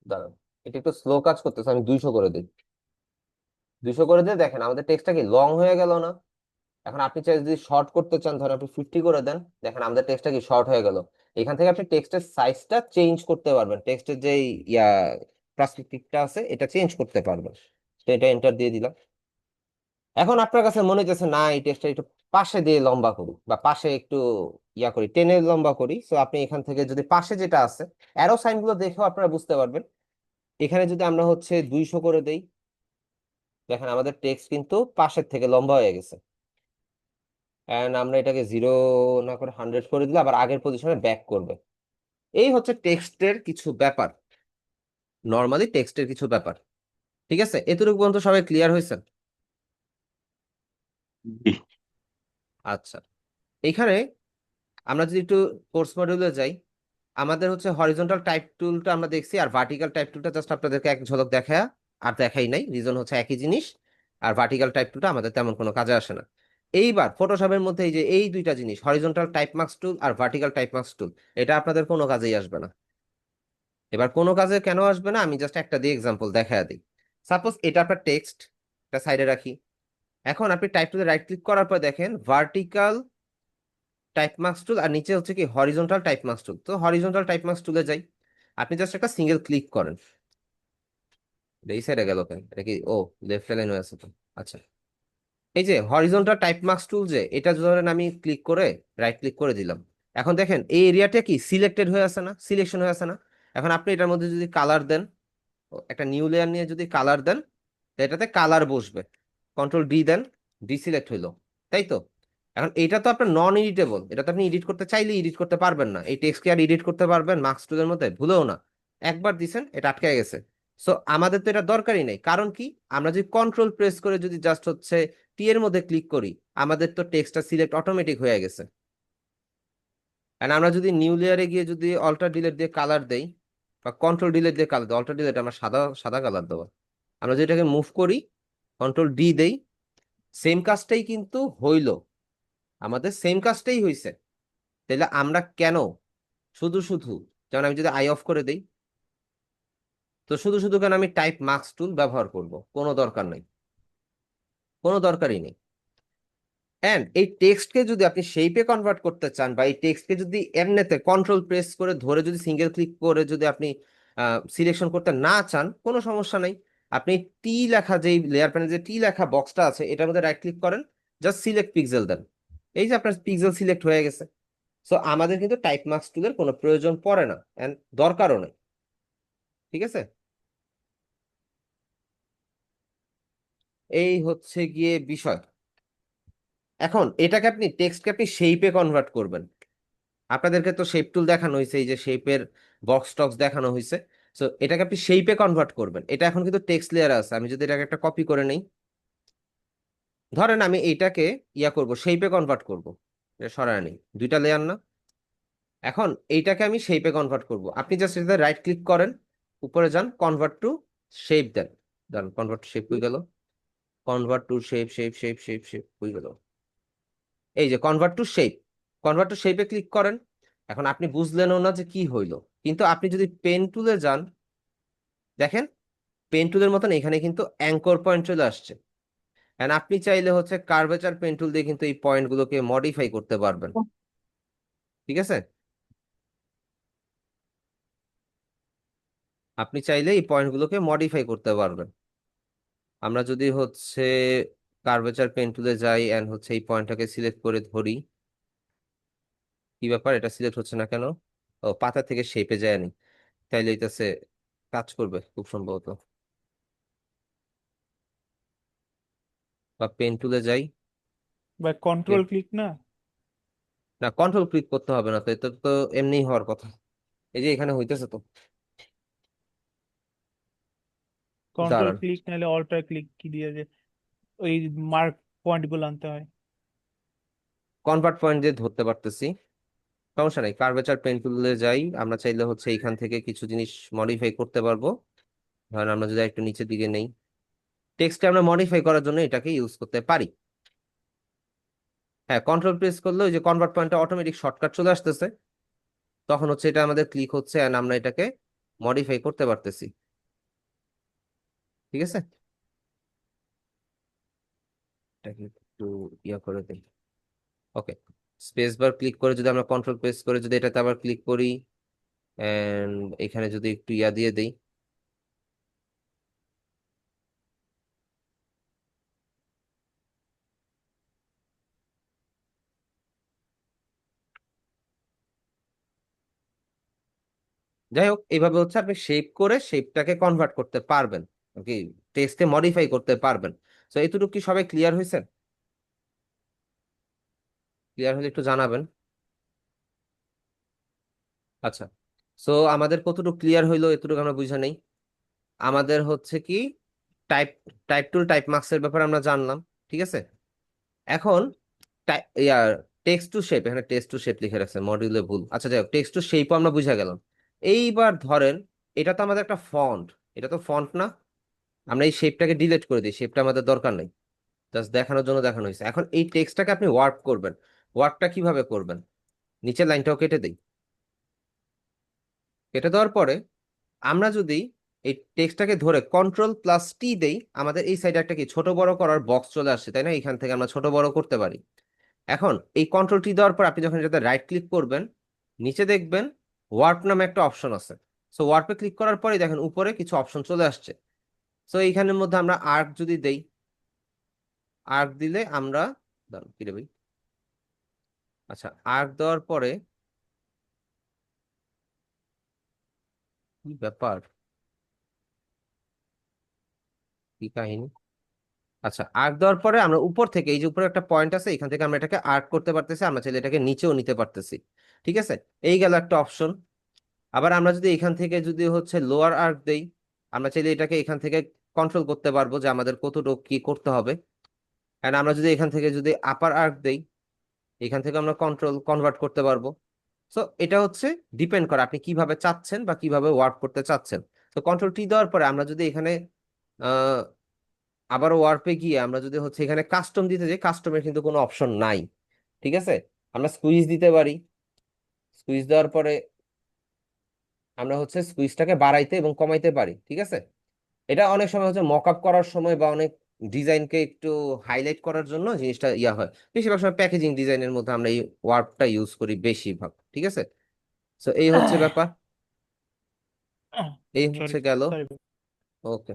Speaker 2: দাঁড়ান, এটা একটু স্লো কাজ করতেছে, আমি 200 করে দিই। 200 করে দিয়ে দেখেন আমাদের টেক্সটটা কি লং হয়ে গেল না? এখন আপনি চাই যদি শর্ট করতে চান, ধরেন আপনি 50 করে দেন, দেখেন আমাদের টেক্সটটা কি শর্ট হয়ে গেল। এখান থেকে আপনি টেক্সটের সাইজটা চেঞ্জ করতে পারবেন, টেক্সটের যে ইয়া পার্সপেক্টিভটা আছে এটা চেঞ্জ করতে পারবেন। তো এটা এন্টার দিয়ে দিলাম। এখন আপনার কাছে মনে হচ্ছে না এই টেক্সটটা একটু পাশে দিয়ে লম্বা করি, বা পাশে একটু ইয়া করি, টেনে লম্বা করি। তো আপনি এখান থেকে যদি পাশে যেটা আছে অ্যারো সাইন গুলো দেখেও আপনারা বুঝতে পারবেন। এখানে যদি আমরা হচ্ছে 200 করে দেই, দেখেন আমাদের টেক্সট কিন্তু পাশের থেকে লম্বা হয়ে গেছে। এন্ড আমরা এটাকে 0 না করে 100 করে দিলে আবার আগের পজিশনে ব্যাক করবে। এই হচ্ছে টেক্সটের কিছু ব্যাপার, নর্মালি টেক্সটের কিছু ব্যাপার। ঠিক আছে, এতটুকু পর্যন্ত সবাই ক্লিয়ার হয়েছেন?
Speaker 6: জি।
Speaker 2: আচ্ছা, এখানে আমরা যদি একটু কোর্স মডিউলে যাই, আমাদের হচ্ছে হরিজন্টাল টাইপ টুলটা আমরা দেখছি, আর ভার্টিক্যাল টাইপ টুলটা জাস্ট আপনাদেরকে এক ঝলক দেখা আর দেখাই নাই, রিজন হচ্ছে একই জিনিস। আর ভার্টিক্যাল টাইপ টুলটা আমাদের তেমন কোনো কাজে আসে না। এইবার ফটোশপের মধ্যে এই যে এই দুইটা জিনিস, হরিজন্টাল টাইপ মার্কস টুল আর ভার্টিক্যাল টাইপ মার্কস টুল, এটা আপনাদের কোনো কাজেই আসবে না। এবার কোনো কাজে কেন আসবে না আমি জাস্ট একটা দিয়ে এক্সাম্পল দেখা দিই। সাপোজ এটা আপনার টেক্সট, এটা সাইডে রাখি। এখন আপনি টাইপ টুলে রাইট ক্লিক করার পর দেখেন ভার্টিক্যাল টাইপ মার্কস টুল, আর নিচে হচ্ছে কি হরিজন্টাল টাইপ মার্কস টুল। তো হরিজন্টাল টাইপ মার্কস টুলে যাই, আপনি জাস্ট একটা সিঙ্গেল ক্লিক করেন। এই সাইডে গেল কেন, এটা কি ও লেফট লাইন হয়ে আছে তো। আচ্ছা, এই যে হরিজন্টাল টাইপ মার্কস টুল, যে এটা ধরেন আমি ক্লিক করে রাইট ক্লিক করে দিলাম। এখন দেখেন এই এরিয়াটা কি সিলেক্টেড হয়ে আছে না, সিলেকশন হয়ে আছে না। এখন আপনি এটার মধ্যে যদি কালার দেন, একটা নিউ লেয়ার নিয়ে যদি কালার দেন, তো এটাতে কালার বসবে। কন্ট্রোল ডি দেন, ডিসিলেক্ট হইলো, তাই তো। এখন এটা তো আপনার নন এডিটেবল, এটা তো আপনি এডিট করতে চাইলে এডিট করতে পারবেন না। এই টেক্সটকে আর এডিট করতে পারবেন মার্কস টুলের মধ্যে ভুলেও না। একবার দিছেন এটা আটকে গেছে। সো আমাদের তো এটা দরকারই নেই, কারণ কি আমরা যদি কন্ট্রোল প্রেস করে যদি জাস্ট হচ্ছে টি এর মধ্যে ক্লিক করি, আমাদের তো টেক্সটটা সিলেক্ট অটোমেটিক হয়ে গেছে। আর আমরা যদি নিউ লেয়ারে গিয়ে যদি অল্টার ডিলেট দিয়ে কালার দেই, বা কন্ট্রোল ডিলেট দিয়ে কালার দেই, অল্টার ডিলেট আমরা সাদা সাদা কালার দেবো, আমরা যদি এটাকে মুভ করি, কন্ট্রোল ডি দেই, সেম কাজটাই কিন্তু হইলো, আমাদের সেম কাজটাই হইছে। তাহলে আমরা কেন শুধু শুধু, যেমন আমি যদি আই অফ করে দেই, তো শুধু শুধু কেন আমি টাইপ মার্কস টুল ব্যবহার করব? কোনো দরকার নাই, কোনো দরকারই নেই। এন্ড এই টেক্সটকে যদি আপনি শেপে কনভার্ট করতে চান, বা এই টেক্সটকে যদি এমনিতে কন্ট্রোল প্রেস করে ধরে যদি সিঙ্গেল ক্লিক করে যদি আপনি সিলেকশন করতে না চান, কোনো সমস্যা নাই। আপনি টি লেখা, যে লেয়ার প্যানেল যে টি লেখা বক্সটা আছে, এটার মধ্যে রাইট ক্লিক করেন, জাস্ট সিলেক্ট পিক্সেল দেন, এই যে আপনার পিক্সেল সিলেক্ট হয়ে গেছে। সো আমাদের কিন্তু টাইপ মার্কস টুলের কোনো প্রয়োজন পড়ে না, এন্ড দরকারও নেই। ঠিক আছে, এই হচ্ছে গিয়ে বিষয়। এখন এটাকে আপনি টেক্সটকে আপনি শেপে কনভার্ট করবেন। আপনাদেরকে তো শেপ টুল দেখানো হয়েছে, এই যে শেপের বক্স টক্স দেখানো হয়েছে। সো এটাকে আপনি শেপে কনভার্ট করবেন। এটা এখন কিন্তু টেক্সট লেয়ার আছে, আমি যদি এটাকে একটা কপি করে নেই, ধরেন আমি এইটাকে ইয়া করব, শেপে কনভার্ট করব, এটা সরায় নেই, দুইটা লেয়ার না। এখন এইটাকে আমি শেপে কনভার্ট করব, আপনি জাস্ট এটাতে রাইট ক্লিক করেন, উপরে যান, কনভার্ট টু শেপ দেন, দেন কনভার্ট টু শেপ হয়ে গেল, convert to shape, shape shape shape shape হয়ে গেল। এই যে convert to shape, convert to শেপে ক্লিক করেন। এখন আপনি বুঝলেনও না যে কি হইলো, কিন্তু আপনি যদি পেন টুলে যান, দেখেন পেন টুলের মতন এখানে কিন্তু অ্যাঙ্কর পয়েন্ট চলে আসছে। এন্ড আপনি চাইলে হচ্ছে কার্ভেচার পেন টুল দিয়ে কিন্তু এই পয়েন্ট গুলোকে মডিফাই করতে পারবেন। ঠিক আছে, আপনি চাইলে এই পয়েন্ট গুলোকে মডিফাই করতে পারবেন। আমরা যদি হচ্ছে কার্ভেচার পেন টুলে যাই এন্ড হচ্ছে এই পয়েন্টটাকে সিলেক্ট করে ধরি, কি ব্যাপার এটা সিলেক্ট হচ্ছে না কেন? ও, পাতা থেকে শেপে যায়নি, তাইলে এটাছে কাজ করবে খুব সম্ভবত। বা পেন টুলে যাই,
Speaker 3: বা কন্ট্রোল ক্লিক না,
Speaker 2: না কন্ট্রোল ক্লিক করতে হবে না তো, এটা তো এমনি হওয়ার কথা। এই যে এখানে হইতেছে তো,
Speaker 3: কন্ট্রোল
Speaker 2: দাঁড়ান,
Speaker 3: ক্লিক নাহলে অল্টার ক্লিক কি দিয়ে যে ওই মার্ক পয়েন্ট গুলো আনতে হয়।
Speaker 2: কনভার্ট পয়েন্ট দিয়ে ধরতে পারতেছি, সমস্যা নেই। কার্ভেচার পেন টুলে যাই, আমরা চাইলে হচ্ছে এইখান থেকে কিছু জিনিস মডিফাই করতে পারবো। ধরেন আমরা যদি একটু নিচের দিকে নেই, টেক্সটে আমরা মডিফাই করার জন্য এটাকে ইউজ করতে পারি। হ্যাঁ, কন্ট্রোল প্রেস করলে ওই যে কনভার্ট পয়েন্টটা অটোমেটিক শর্টকাট চলে আসতেছে, তখন হচ্ছে এটা আমাদের ক্লিক হচ্ছে এন্ড আমরা এটাকে মডিফাই করতে পারতেছি। ঠিক আছে, এটাকে একটু ইয়া করে দিই। ওকে, স্পেস বার ক্লিক করে যদি আমরা কন্ট্রোল প্রেস করে যদি এটাতে আবার ক্লিক করি, এন্ড এখানে যদি একটু ইয়া দিয়ে দেই, যাই হোক, এইভাবে হচ্ছে আপনি শেপ করে শেপটাকে কনভার্ট করতে পারবেন, কি টেক্সটে মডিফাই করতে পারবেন। তো এতটুকু কি সবাই ক্লিয়ার হয়েছে? ক্লিয়ার হলে একটু জানাবেন। আচ্ছা, সো আমাদের কতটুকু ক্লিয়ার হইলো এতটুকু আমরা বুঝে নেই। আমাদের হচ্ছে কি টাইপ টাইপ টুল টাইপ মার্কসের ব্যাপারে আমরা জানলাম। ঠিক আছে, এখন ইয়ার টেক্সট টু শেপ, এখানে টেক্সট টু শেপ লিখে রাখছে, মডিউলে ভুল। আচ্ছা যাই হোক, টেক্সট টু শেপও আমরা বুঝে গেলাম। এইবার ধরেন এটা তো আমাদের একটা ফন্ট, এটা তো ফন্ট না, আমরা এই শেপটাকে ডিলিট করে দিই, শেপটা আমাদের দরকার নেই, জাস্ট দেখানোর জন্য দেখানো হয়েছে। এখন এই টেক্সটটাকে আপনি ওয়ার্ক করবেন। ওয়ার্কটা কিভাবে করবেন? নিচের লাইনটাও কেটে দিই। কেটে দেওয়ার পরে আমরা যদি এই টেক্সটটাকে ধরে কন্ট্রোল+T দেই, আমাদের এই সাইডে একটা কি ছোট বড় করার বক্স চলে আসছে, তাই না? এখান থেকে আমরা ছোট বড় করতে পারি। এখন এই কন্ট্রোল+T দেওয়ার পর আপনি যখন এটাতে রাইট ক্লিক করবেন, নিচে দেখবেন ওয়ার্প নামে একটা অপশন আছে। সো ওয়ার্পে ক্লিক করার পরে দেখেন উপরে কিছু অপশন চলে আসছে। সো এইখানের মধ্যে আমরা আর্ক যদি দেই, আর্ক দিলে আমরা, দাঁড়ান, কি রে ভাই, আচ্ছা, আর্ক দেওয়ার পরে কি ব্যাপার, কি কাহিনী? আচ্ছা, আর্ক দেওয়ার পরে আমরা উপর থেকে, এই যে উপরে একটা পয়েন্ট আছে, এখান থেকে আমরা এটাকে আর্ক করতে পারতেছি, আমরা চাইলে এটাকে নিচেও নিতে পারতেছি। ঠিক আছে, এই গেল একটা অপশন। আবার আমরা যদি এখান থেকে যদি হচ্ছে লোয়ার আর্ক দেই, আমরা চাইলে এটাকে এখান থেকে কন্ট্রোল করতে পারবো যে আমাদের কতটুকু কি করতে হবে। এন্ড আমরা যদি এখান থেকে যদি আপার আর্ক দেই, এখান থেকে আমরা কনভার্ট করতে পারবো। সো এটা হচ্ছে ডিপেন্ড করে আপনি কিভাবে চাচ্ছেন বা কিভাবে ওয়ার্ক করতে চাচ্ছেন। তো কন্ট্রোল+T দেওয়ার পরে আমরা যদি এখানে আহ আবার ওয়ার্পে গিয়ে আমরা যদি হচ্ছে এখানে কাস্টম দিতে যাই, কাস্টমের কিন্তু কোনো অপশন নাই। ঠিক আছে, আমরা স্কুইজ দিতে পারি। স্কুইজ দেওয়ার পরে আমরা হচ্ছে স্কুইজটাকে বাড়াইতে এবং কমাইতে পারি। ঠিক আছে, এটা অনেক সময় হচ্ছে মক আপ করার সময় বা অনেক ডিজাইনকে একটু হাইলাইট করার জন্য জিনিসটা ইয়া হয়। বেশিরভাগ সময় প্যাকেজিং ডিজাইনের মধ্যে আমরা এই ওয়ার্পটা ইউজ করি বেশিরভাগ। ঠিক আছে, সো এই হচ্ছে ব্যাপার, এই
Speaker 3: সরি,
Speaker 2: হচ্ছে গেল।
Speaker 3: সরি।
Speaker 2: ওকে,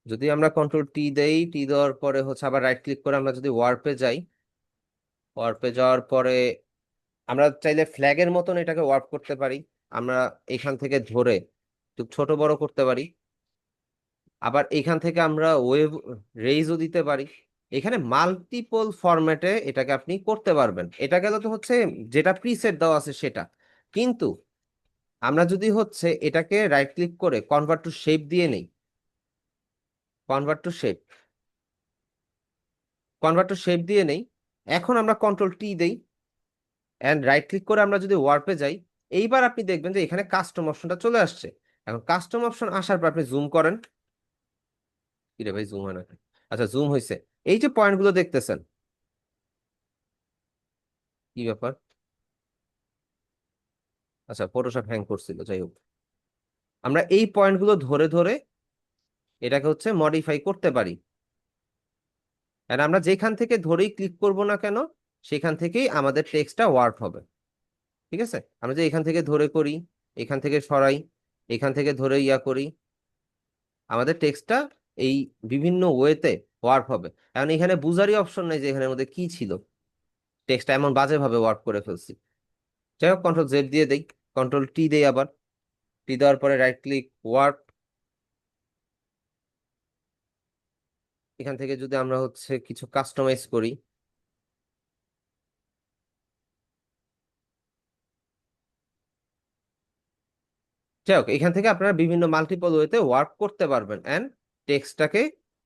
Speaker 2: যদি আমরা কন্ট্রোল+T দেই, টি দেওয়ার পরে হচ্ছে আবার রাইট ক্লিক করে আমরা যদি ওয়ার্পে যাই, ওয়ার্পে যাওয়ার পরে আমরা চাইলে ফ্ল্যাগের মতন এটাকে ওয়ার্প করতে পারি। আমরা এখান থেকে ধরে একটু ছোট বড় করতে পারি। আবার এখান থেকে আমরা ওয়েভ রেইজও দিতে পারি। এখানে মাল্টিপল ফরম্যাটে এটাকে আপনি করতে পারবেন। এটা গেল তো হচ্ছে যেটা প্রিসেট দেওয়া আছে সেটা। কিন্তু আমরা যদি হচ্ছে এটাকে রাইট ক্লিক করে কনভার্ট টু শেপ দিয়ে নেই, convert to shape, convert to shape দিয়ে নেই, এখন আমরা কন্ট্রোল+T দেই এন্ড রাইট ক্লিক করে আমরা যদি ওয়ার্পে যাই, এইবার আপনি দেখবেন যে এখানে কাস্টম অপশনটা চলে আসছে। এখন কাস্টম অপশন আসার পর আপনি জুম করেন, কি রে ভাই জুম হয় না কেন? আচ্ছা, জুম হয়েছে। এই যে পয়েন্টগুলো দেখতেছেন, কি ব্যাপার? আচ্ছা, ফটোশপ হ্যাং করছিল, যাই হোক, আমরা এই পয়েন্টগুলো ধরে ধরে এটাকে হচ্ছে মডিফাই করতে পারি। আর আমরা যেখান থেকে ধরেই ক্লিক করব না কেন, সেখান থেকেই আমাদের টেক্সটটা ওয়ার্ক হবে। ঠিক আছে, আমরা যে এখান থেকে ধরে করি, এখান থেকে সরাই, এখান থেকে ধরে ইয়া করি, আমাদের টেক্সটটা এই বিভিন্ন ওয়েতে ওয়ার্ক হবে। এখন এখানে বুঝারই অপশন নাই যে এখানের মধ্যে কি ছিল, টেক্সটটা এমন বাজে ভাবে ওয়ার্ক করে ফেলছি। যাই হোক, কন্ট্রোল+Z দিয়ে দেই, কন্ট্রোল+T দেই, আবার টি দেওয়ার পরে রাইট ক্লিক ওয়ার্ক। এখান থেকে যদি আমরা হচ্ছে কিছু কাস্টমাইজ করি, যাই হোক, এখান থেকে আপনারা বিভিন্ন মাল্টিপল ওয়েতে ওয়ার্ক করতে পারবেন এন্ড টেক্সটটাকে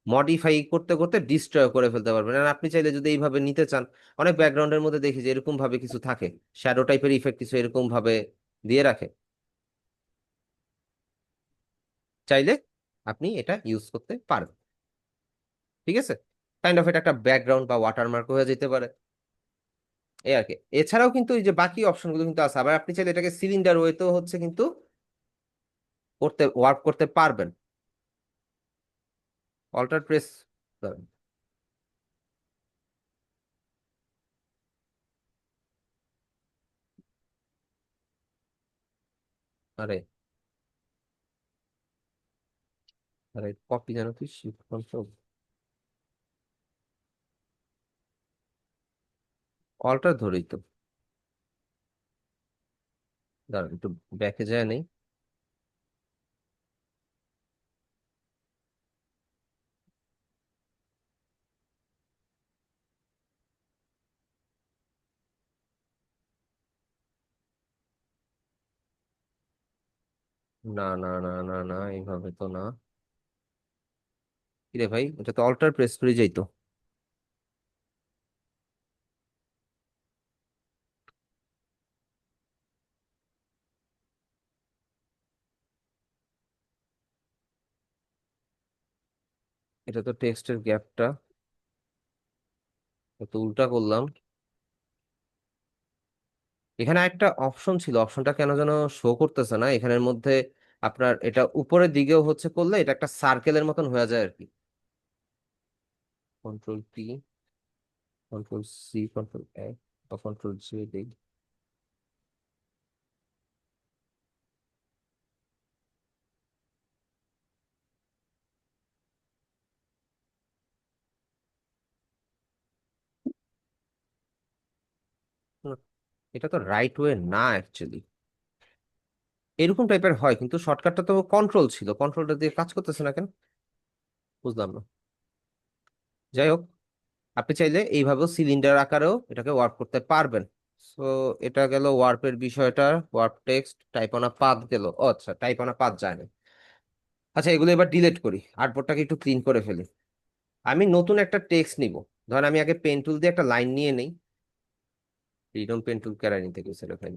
Speaker 2: মডিফাই করতে করতে ডিস্ট্রয় করে ফেলতে পারবেন। আর আপনি চাইলে যদি এইভাবে নিতে চান, অনেক ব্যাকগ্রাউন্ডের মধ্যে দেখি যে এরকম ভাবে কিছু থাকে, শ্যাডো টাইপের ইফেক্ট কিছু এরকম ভাবে দিয়ে রাখে, চাইলে আপনি এটা ইউজ করতে পারবেন। ঠিক আছে, কাইন্ড অফ এটা একটা ব্যাকগ্রাউন্ড বা ওয়াটারমার্ক হয়ে যেতে পারে, এই আর কি। এছাড়াও কিন্তু এই যে বাকি অপশনগুলো কিন্তু আছে, আবার আপনি চাইলে এটাকে সিলিন্ডার ওয়েতেও হচ্ছে কিন্তু করতে ওয়ার্ক করতে পারবেন। অল্টার প্রেস, আরে আরে কপি যেন তুই শিফট কন্ট্রোল, অল্টার ধরেই তো, দাঁড়ান একটু ব্যাকে যায় নেই। না না না না না, এইভাবে তো না। কিরে ভাই, এটা তো অল্টার প্রেস করে যাইতো। এটা তো টেক্সটের গ্যাপটা তো উল্টা করলাম। এখানে একটা অপশন ছিল, অপশনটা কেন যেন শো করতেছে না এখানের মধ্যে। আপনার এটা উপরের দিকেও হচ্ছে করলে এটা একটা সার্কেলের মতন হয়ে যায় আর কি। Control P, control C, control A বা কন্ট্রোল জি দিই। হুম, এটা তো রাইট ওয়ে না অ্যাকচুয়ালি। এরকম টাইপের হয়, কিন্তু শর্টকাটটা তো কন্ট্রোল ছিল, কন্ট্রোলটা দিয়ে কাজ করতেছে না কেন বুঝলাম না। যাই হোক, আপনি চাইলে এইভাবে সিলিন্ডার আকারেও এটাকে ওয়ার্ক করতে পারবেন। সো এটা গেল ওয়ার্পের বিষয়টা। Warp text type on a path গেল। ও আচ্ছা, টাইপ অন আ পাথ যায় না। আচ্ছা, এগুলো এবার ডিলিট করি, আর্টবোর্ডটাকে একটু ক্লিন করে ফেলি। আমি নতুন একটা টেক্সট নিব। ধরেন আমি আগে পেন টুল দিয়ে একটা লাইন নিয়ে নেই। ফ্রিডম পেন টুল কেরা নিতে গেছে রে ভাই।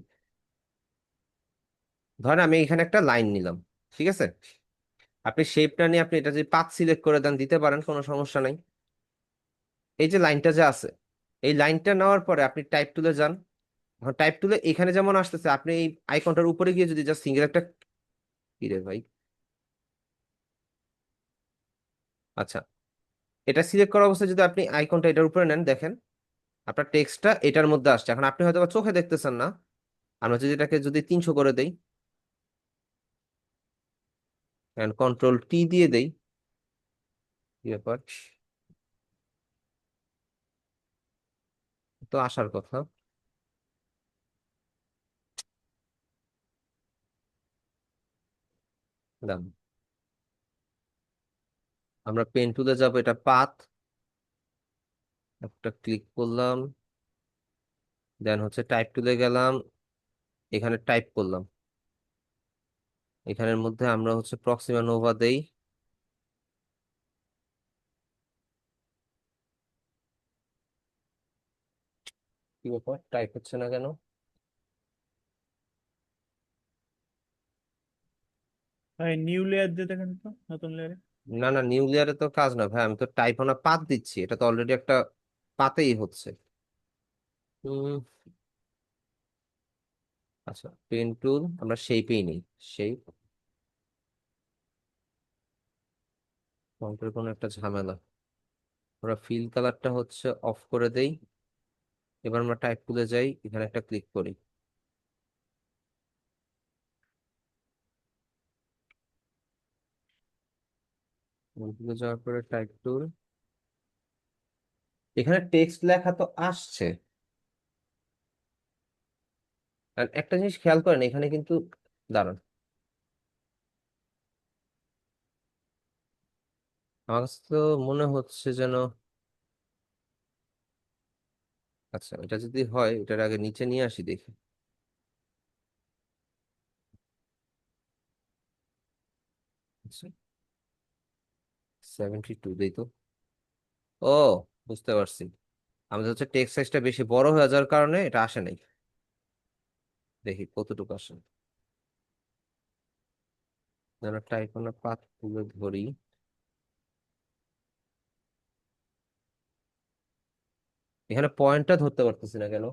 Speaker 2: ধরেন আমি এখানে একটা লাইন নিলাম, ঠিক আছে। আপনি শেপটা নিয়ে আপনি এটা যদি পাথ সিলেক্ট করে দেন দিতে পারেন, কোনো সমস্যা নাই। এই যে লাইনটা যে আছে, এই লাইনটা নেওয়ার পরে আপনি টাইপ টুলে যান। এখন টাইপ টুলে এখানে যেমন আসতেছে, আপনি এই আইকনটার উপরে গিয়ে যদি জাস্ট সিঙ্গেল একটা, কি রে ভাই, আচ্ছা, এটা সিলেক্ট করা অবস্থায় যদি আপনি আইকনটা এটার উপরে নেন, দেখেন আপনার টেক্সটটা এটার মধ্যে আসছে। এখন আপনি হয়তো বা চোখে দেখতেছেন না। আমরা যদি এটাকে যদি 300 করে দেই, কন্ট্রোল টি দিয়ে দেই, কি ব্যাপার, তো আসার কথা। দাম, আমরা পেন টুলে যাব, এটা পাথ, একটা ক্লিক করলাম, দেন হচ্ছে টাইপ টুলে গেলাম, এখানে টাইপ করলাম। এখানের মধ্যে আমরা হচ্ছে প্রক্সিমা নোভা দেই। কি ব্যাপার, টাইপ হচ্ছে না কেন?
Speaker 3: ভাই নিউ লেয়ার দিয়ে দেখেন তো, নতুন লেয়ারে।
Speaker 2: না না, নিউ লেয়ারে তো কাজ না ভাই, আমি তো টাইপ অন পাত দিচ্ছি, এটা তো অলরেডি একটা পাতেই হচ্ছে। হুম, আচ্ছা, পেন টুল আমরা শেপেই নেই। শেপ ফন্টের কোনো একটা ঝামেলা, আমরা ফিল কালারটা হচ্ছে অফ করে দেই। এবার আমরা টাইপ টুলে যাই, এখানে একটা ক্লিক করি। টুলে যাওয়ার পরে টাইপ টুল, এখানে টেক্সট লেখা তো আসছে। আর একটা জিনিস খেয়াল করেন এখানে কিন্তু, দাঁড়ান, আমার কাছে তো মনে হচ্ছে যেন, আচ্ছা এটা যদি হয় এটার আগে নিচে নিয়ে আসি দেখি। 72 দেই তো। ও, বুঝতে পারছি, আমাদের হচ্ছে টেক্সট সাইজটা বেশি বড় হয়ে যাওয়ার কারণে এটা আসে নাই। দেখি কতটুকু আসে। যেন টাইপ পাথ তুলে ধরি। এখানে পয়েন্টটা ধরতে পারতেছি না কেন?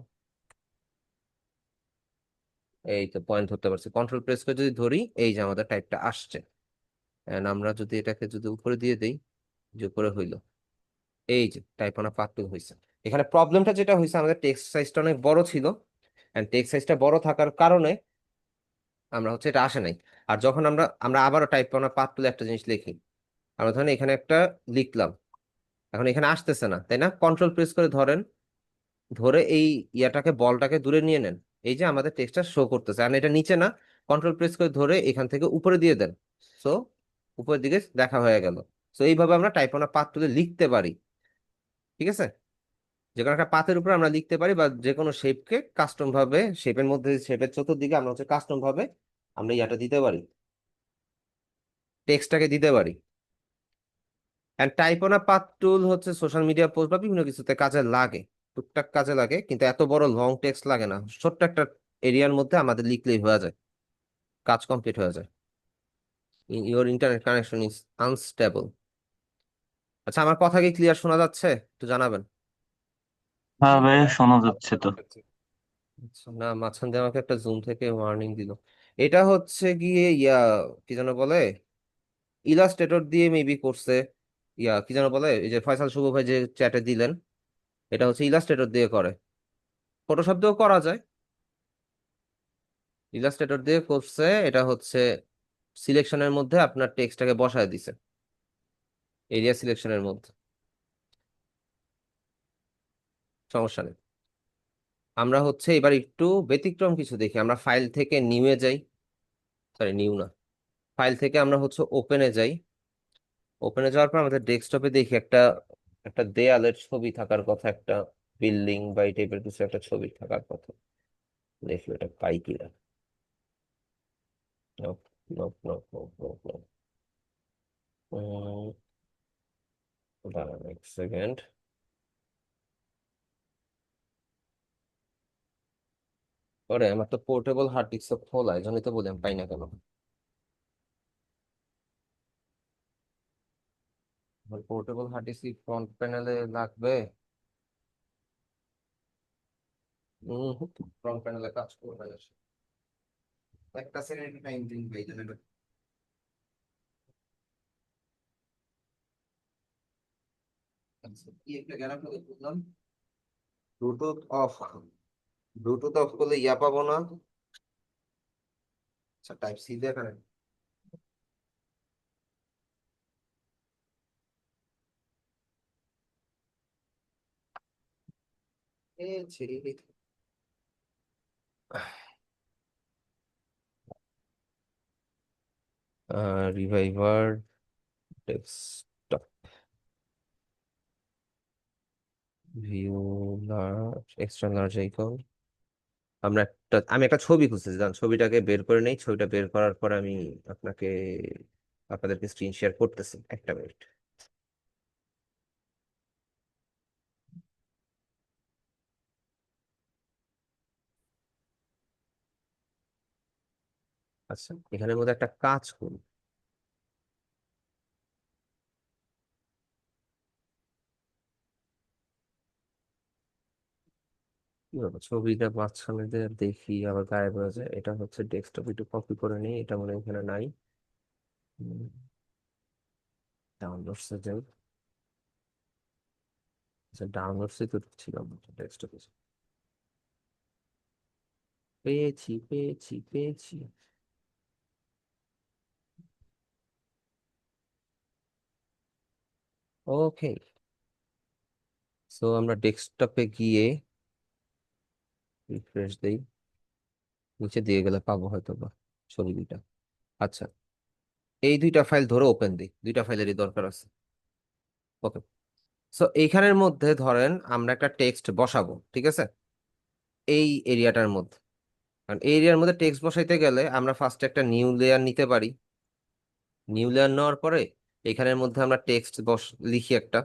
Speaker 2: এই তো পয়েন্ট ধরতে পারছি, কন্ট্রোল প্রেস করে যদি ধরি এই যে আমাদের টাইপটা আসছে। And আমরা যদি এটাকে যদি উপরে দিয়ে দেই, যে উপরে হইলো, এই যে টাইপ পাথ টুল হয়েছে। এখানে প্রবলেমটা যেটা হয়েছে, আমাদের টেক্সট সাইজটা অনেক বড় ছিল, এন্ড টেক্সট সাইজটা বড় থাকার কারণে আমরা হচ্ছে এটা আসে নাই। আর যখন আমরা আমরা আবারও টাইপ পাথ টুলে একটা জিনিস লিখি, আমরা ধরেন এখানে একটা লিখলাম, এখন এখানে আসতেছে না, তাই না? কন্ট্রোল প্রেস করে ধরেন, ধরে এই ইয়াটাকে বলটাকে দূরে নিয়ে নেন। এই যে আমাদের টেক্সটটা শো করতেছে, আর এটা নিচে না, কন্ট্রোল প্রেস করে ধরে এখান থেকে উপরে দিয়ে দেন। সো উপরের দিকে দেখা হয়ে গেল। সো এইভাবে আমরা টাইপ অন পাথ তুলে লিখতে পারি, ঠিক আছে। যে কোনো একটা পাথের উপর আমরা লিখতে পারি, বা যে কোনো শেপকে কাস্টম ভাবে, শেপের মধ্যে শেপের চতুর্দিকে আমরা হচ্ছে কাস্টম ভাবে আমরা ইয়াটা দিতে পারি, টেক্সটটাকে দিতে পারি। And type on path tool হচ্ছে সোশ্যাল মিডিয়া পোস্ট বা বিভিন্ন কিছুতে কাজে লাগে, টুকটাক কাজে লাগে, কিন্তু এত বড় লং টেক্সট লাগে না। ছোট্ট একটা এরিয়ার মধ্যে আমাদের লিখলেই হয়ে যায়, কাজ কমপ্লিট হয়ে যায়। Your internet connection is unstable. আচ্ছা, আমার কথা কি ক্লিয়ার শোনা যাচ্ছে? একটু জানাবেন।
Speaker 6: হ্যাঁ ভাই, শোনা যাচ্ছে তো।
Speaker 2: আচ্ছা, না, মাঝখান দিয়ে আমাকে একটা জুম থেকে ওয়ার্নিং দিল। এটা হচ্ছে গিয়ে কি যেন বলে, ইলাস্ট্রেটর দিয়ে মেবি করছে। কি যেন বলে, এই যে ফয়সাল শুভ ভাই যে চ্যাটে দিলেন, এটা হচ্ছে ইলাস্ট্রেটর দিয়ে করে। ফটোশপ দিয়েও করা যায়, ইলাস্ট্রেটর দিয়ে করছে। এটা হচ্ছে সিলেকশনের মধ্যে আপনার টেক্সটটাকে বসায় দিছে, এরিয়া সিলেকশনের মধ্যে। সমস্যা নেই। আমরা হচ্ছে এবার একটু ব্যতিক্রম কিছু দেখি। আমরা ফাইল থেকে নিউয়ে যাই, সরি নিউ না, ফাইল থেকে আমরা হচ্ছে ওপেনে যাই। ওপেনে যাওয়ার পর আমাদের ডেস্কটপে দেখি একটা একটা দেয়ালের ছবি থাকার কথা, একটা বিল্ডিং বা এই টাইপের কিছু একটা ছবি থাকার কথা। দেখি এটা পাই কিনা। Nope, nope, nope, nope, nope, nope. দাঁড়ান এক সেকেন্ড। ওরে, আমার তো পোর্টেবল হার্ড ডিস্ক খোলা, এই জন্যই তো বলি আমি পাই না কেন। আমার পোর্টেবল হার্ড ডিস্ক ফ্রন্ট প্যানেলে লাগবে। ফ্রন্ট প্যানেলে কাজ করবে না। একটা সেকেন্ড টাইম দিন ভাই, তাহলে আচ্ছা, কি একটা গ্যারান্টি বুঝলাম। ব্লুটুথ অফ, ব্লুটুথ অফ করলে পাবো না। আচ্ছা, টাইপ সি দিয়ে করেন। ছেড়ে রিভাইভার desktop view large, extra large icon. আমি একটা ছবি খুঁজতেছি, জান ছবিটাকে বের করে নেই। ছবিটা বের করার পর আমি আপনাকে আপনাদেরকে স্ক্রিন শেয়ার করতেছি, একটা মিনিট। আচ্ছা, এখানের মধ্যে একটা কাজ করি। কি হবে, ছবিটা মাঝখানে দিয়ে দেখি আবার গায়েব হয়ে যায়। এটা হচ্ছে ডেস্কটপ, একটু কপি করে নিই। এটা মনে হয় এখানে নাই। ডাউনলোডসে যাই। আচ্ছা, ডাউনলোডসে তো ছিল ডেস্কটপে। পেয়েছি, পেয়েছি, পেয়েছি। ওকে, সো আমরা ডেস্কটপে গিয়ে রিফ্রেশ দেই। নিচে দিয়ে গেলে পাবো হয়তো বা ছবি দুইটা। আচ্ছা, এই দুইটা ফাইল ধরে ওপেন দিই, দুইটা ফাইলেরই দরকার আছে। ওকে, সো এইখানের মধ্যে ধরেন আমরা একটা টেক্সট বসাবো, ঠিক আছে, এই এরিয়াটার মধ্যে। কারণ এই এরিয়ার মধ্যে টেক্সট বসাইতে গেলে আমরা ফার্স্টে একটা নিউ লেয়ার নিতে পারি। নিউ লেয়ার নেওয়ার পরে এখানের মধ্যে আমরা টেক্সট লিখি একটা,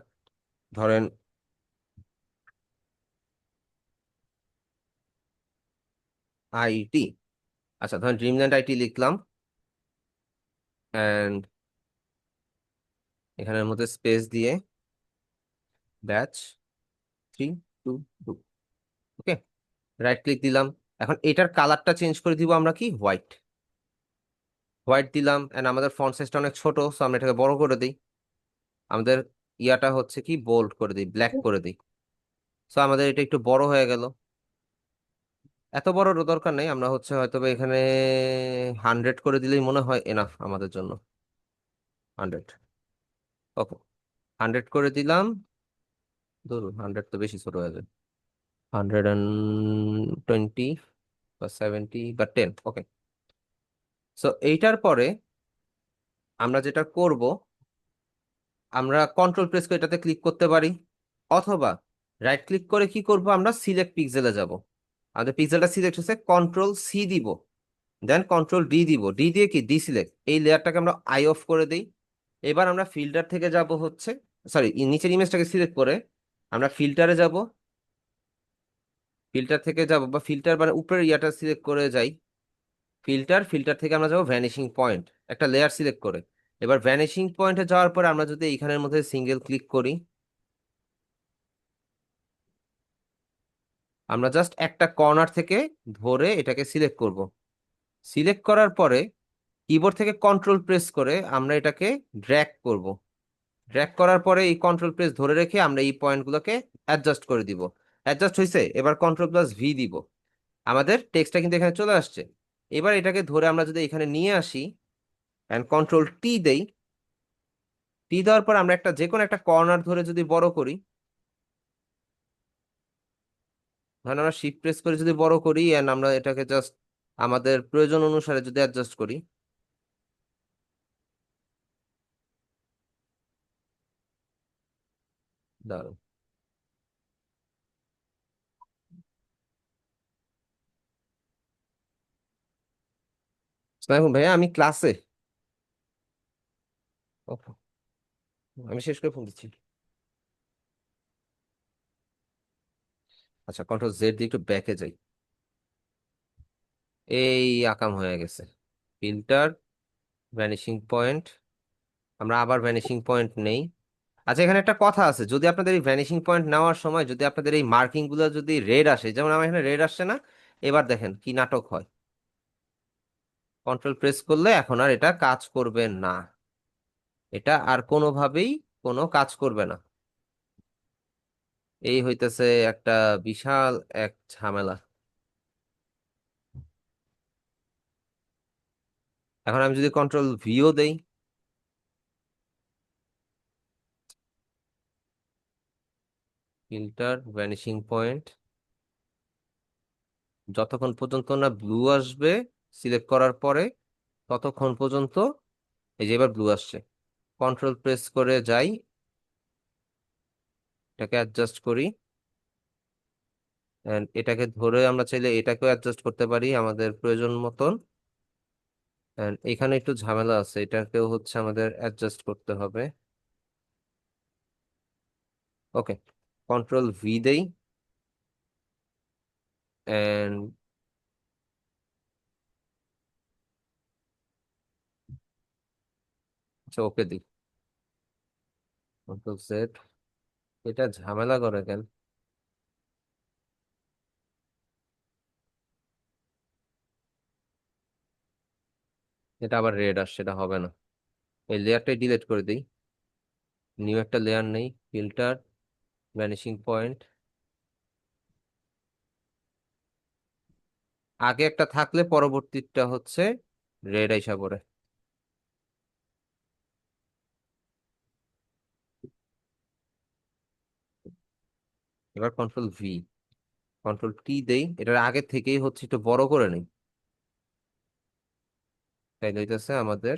Speaker 2: ধরেন আইটি। আচ্ছা, ধরেন ড্রিমল্যান্ড আইটি লিখলাম, অ্যান্ড এখানের মধ্যে স্পেস দিয়ে ব্যাচ 322। ওকে, রাইট ক্লিক দিলাম। এখন এটার কালারটা চেঞ্জ করে দিব আমরা, কি হোয়াইট। হোয়াইট দিলাম, এন্ড আমাদের ফন্ট সাইজটা অনেক ছোট, সো আমরা এটাকে বড় করে দিই। আমাদের ইয়াটা হচ্ছে কি বোল্ড করে দিই, ব্ল্যাক করে দিই। সো আমাদের এটা একটু বড় হয়ে গেল। এত বড় দরকার নেই, আমরা হচ্ছে হয়তো বা এখানে 100 করে দিলেই মনে হয় এনাফ আমাদের জন্য। 100, ওকে, 100 করে দিলাম। ধরুন 100 তো বেশি ছোট হয়ে যায়। 120 বা 70 বা 10, ওকে। সো এইটার পরে আমরা যেটা করব, আমরা কন্ট্রোল প্রেস করে এটাতে ক্লিক করতে পারি, অথবা রাইট ক্লিক করে কি করব, আমরা সিলেক্ট পিক্সেলে যাব। আমাদের পিক্সেলটা সিলেক্ট হচ্ছে, কন্ট্রোল সি দিব, দেন কন্ট্রোল ডি দিব। ডি দিয়ে কি ডিসিলেক্ট, এই লেয়ারটাকে আমরা আই অফ করে দিই। এবার আমরা ফিল্টার থেকে যাব হচ্ছে, সরি, নিচের ইমেজটাকে সিলেক্ট করে আমরা ফিল্টারে যাব। ফিল্টার থেকে যাব, বা ফিল্টার মানে উপরের ইয়াটা সিলেক্ট করে যাই। ফিল্টার থেকে আমরা যাবো ভ্যানিশিং পয়েন্ট, একটা লেয়ার সিলেক্ট করে। এবার ভ্যানিশিং পয়েন্টে যাওয়ার পরে আমরা যদি এইখানের মধ্যে সিঙ্গেল ক্লিক করি, আমরা জাস্ট একটা কর্নার থেকে ধরে এটাকে সিলেক্ট করব। সিলেক্ট করার পরে কিবোর্ড থেকে কন্ট্রোল প্রেস করে আমরা এটাকে ড্র্যাগ করব। ড্র্যাগ করার পরে এই কন্ট্রোল প্রেস ধরে রেখে আমরা এই পয়েন্টগুলোকে অ্যাডজাস্ট করে দিব। অ্যাডজাস্ট হয়েছে, এবার কন্ট্রোল প্লাস ভি দিব। আমাদের টেক্সটটা কিন্তু এখানে চলে আসছে। এবার এটাকে ধরে আমরা যদি এখানে নিয়ে আসি এন্ড কন্ট্রোল টি দেই, টি দেওয়ার পর আমরা যে কোনো একটা কর্নার ধরে যদি বড় করি, ধরেন আমরা শিফট প্রেস করে যদি বড় করি এন্ড আমরা এটাকে জাস্ট আমাদের প্রয়োজন অনুসারে যদি অ্যাডজাস্ট করি, দাঁড়ান আসসালামু আলাইকুম ভাইয়া, আমি ক্লাসে। আমি শেষ করে ফোন দিচ্ছি। আচ্ছা, কন্ট্রোল জেড দিয়ে একটু ব্যাকে যাই। এই আকাম হয়ে গেছে। ফিল্টার, ভ্যানিশিং পয়েন্ট, আমরা আবার ভ্যানিশিং পয়েন্ট নেই। আচ্ছা, এখানে একটা কথা আছে, যদি আপনাদের এই ভ্যানিশিং পয়েন্ট নেওয়ার সময় যদি আপনাদের এই মার্কিং গুলো যদি রেড আসে, যেমন আমার এখানে রেড আসছে না, এবার দেখেন কি নাটক হয়। কন্ট্রোল প্রেস করলে এখন আর এটা কাজ করবে না, এটা আর কোনোভাবেই কোনো কাজ করবে না। এই হইতেছে একটা বিশাল এক ঝামেলা। এখন আমি যদি কন্ট্রোল ভিও দেই, ফিল্টার, ভ্যানিশিং পয়েন্ট, যতক্ষণ পর্যন্ত না ব্লু আসবে সিলেক্ট করার পরে ততক্ষণ পর্যন্ত, এই যে এবার ব্লু আসছে, কন্ট্রোল প্রেস করে যাই, এটাকে অ্যাডজাস্ট করি। And এটাকে ধরে আমরা চাইলে এটাকেও অ্যাডজাস্ট করতে পারি আমাদের প্রয়োজন মতন। And এখানে একটু ঝামেলা আছে, এটাকেও হচ্ছে আমাদের অ্যাডজাস্ট করতে হবে। ওকে, কন্ট্রোল ভি দেই এন্ড আচ্ছা ওকে দিই, কন্ট্রোল জেড। এটা ঝামেলা করে কেন? এটা আবার রেড আসছে, এটা হবে না। এই লেয়ারটাই ডিলিট করে দিই, নিউ একটা লেয়ার নেই, ফিল্টার, ভ্যানিশিং পয়েন্ট, আগে একটা থাকলে পরবর্তীটা হচ্ছে রেড আইসা পড়ে। এবার কন্ট্রোল ভি, কন্ট্রোল টি দেই, এটার আগে থেকেই হচ্ছে একটু বড় করে নেই, তাই হইতেছে আমাদের।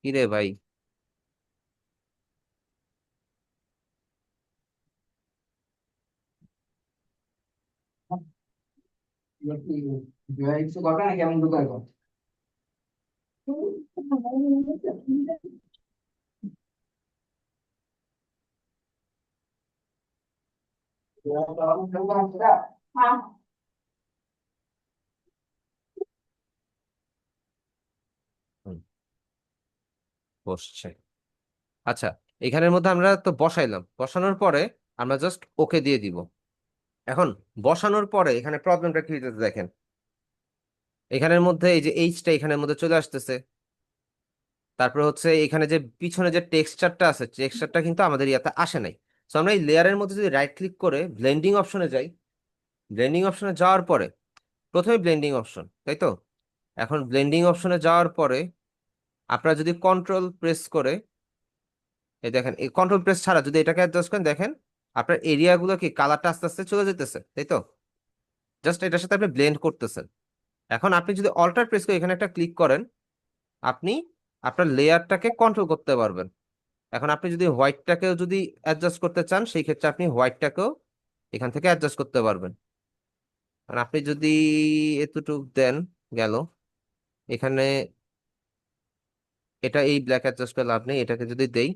Speaker 2: কি রে ভাই, হুম, বসছে। আচ্ছা, এখানের মধ্যে আমরা তো বসাইলাম, বসানোর পরে আমরা জাস্ট ওকে দিয়ে দিব। এখন বসানোর পরে এখানে প্রবলেমটা কি হইতেছে দেখেন, এখানের মধ্যে এই যে এইচটা এখানের মধ্যে চলে আসতেছে। তারপরে হচ্ছে এখানে যে পিছনে যে টেক্সচারটা আছে, টেক্সচারটা কিন্তু আমাদের ইয়াতে আসে নাই। তো আমরা এই লেয়ারের মধ্যে যদি রাইট ক্লিক করে ব্লেন্ডিং অপশনে যাই, ব্লেন্ডিং অপশনে যাওয়ার পরে প্রথমে ব্লেন্ডিং অপশন, তাই তো? এখন ব্লেন্ডিং অপশনে যাওয়ার পরে আপনারা যদি কন্ট্রোল প্রেস করে, এই দেখেন এই কন্ট্রোল প্রেস ছাড়া যদি এটাকে অ্যাডজাস্ট করেন, দেখেন আপনার এরিয়াগুলো কি কালারটা আস্তে আস্তে চলে যেতেছে, তাই তো? জাস্ট এটার সাথে আপনি ব্লেন্ড করতেছেন। এখন আপনি যদি অল্টার প্রেস করে এখানে একটা ক্লিক করেন, আপনি আপনার লেয়ারটাকে কন্ট্রোল করতে পারবেন। এখন আপনি যদি হোয়াইটটাকেও যদি অ্যাডজাস্ট করতে চান, সেই ক্ষেত্রে আপনি হোয়াইটটাকেও এখান থেকে অ্যাডজাস্ট করতে পারবেন। আর আপনি যদি এতটুক দেন, গেল এখানে, এটা এই ব্ল্যাক অ্যাডজাস্ট করে লাভ নেই, এটাকে যদি দেই,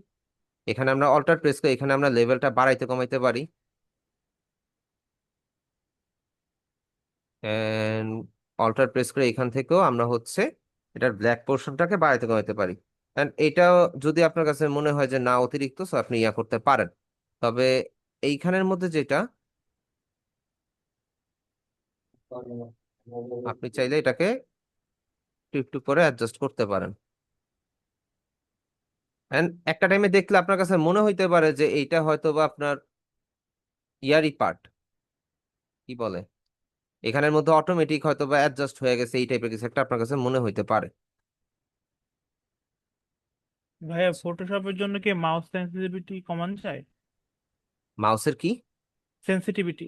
Speaker 2: এখানে আমরা অল্টার প্রেস করে এখানে আমরা লেভেলটা বাড়াইতে কমাইতে পারি। অল্টার প্রেস করে এখান থেকেও আমরা হচ্ছে এটার ব্ল্যাক পোর্শনটাকে বাড়াইতে কমাইতে পারি। এন্ড এটাও যদি আপনার কাছে মনে হয় যে না অতিরিক্ত, সো আপনি ইয়া করতে পারেন। তবে এইখানের মধ্যে যেটা আপনি চাইলে এটাকে একটু একটু করে অ্যাডজাস্ট করতে পারেন। এন্ড একটা টাইমে দেখলে আপনার কাছে মনে হইতে পারে যে এইটা হয়তো বা আপনার ইয়ারই পার্ট, কি বলে, এখানের মধ্যে অটোমেটিক হয়তো বা অ্যাডজাস্ট হয়ে গেছে, এই টাইপের কিছু একটা আপনার কাছে মনে হইতে পারে।
Speaker 3: ভাইয়া ফটোশপের জন্য কি মাউস সেন্সিটিভিটি কমানো যায়?
Speaker 2: মাউসের কি?
Speaker 3: সেন্সিটিভিটি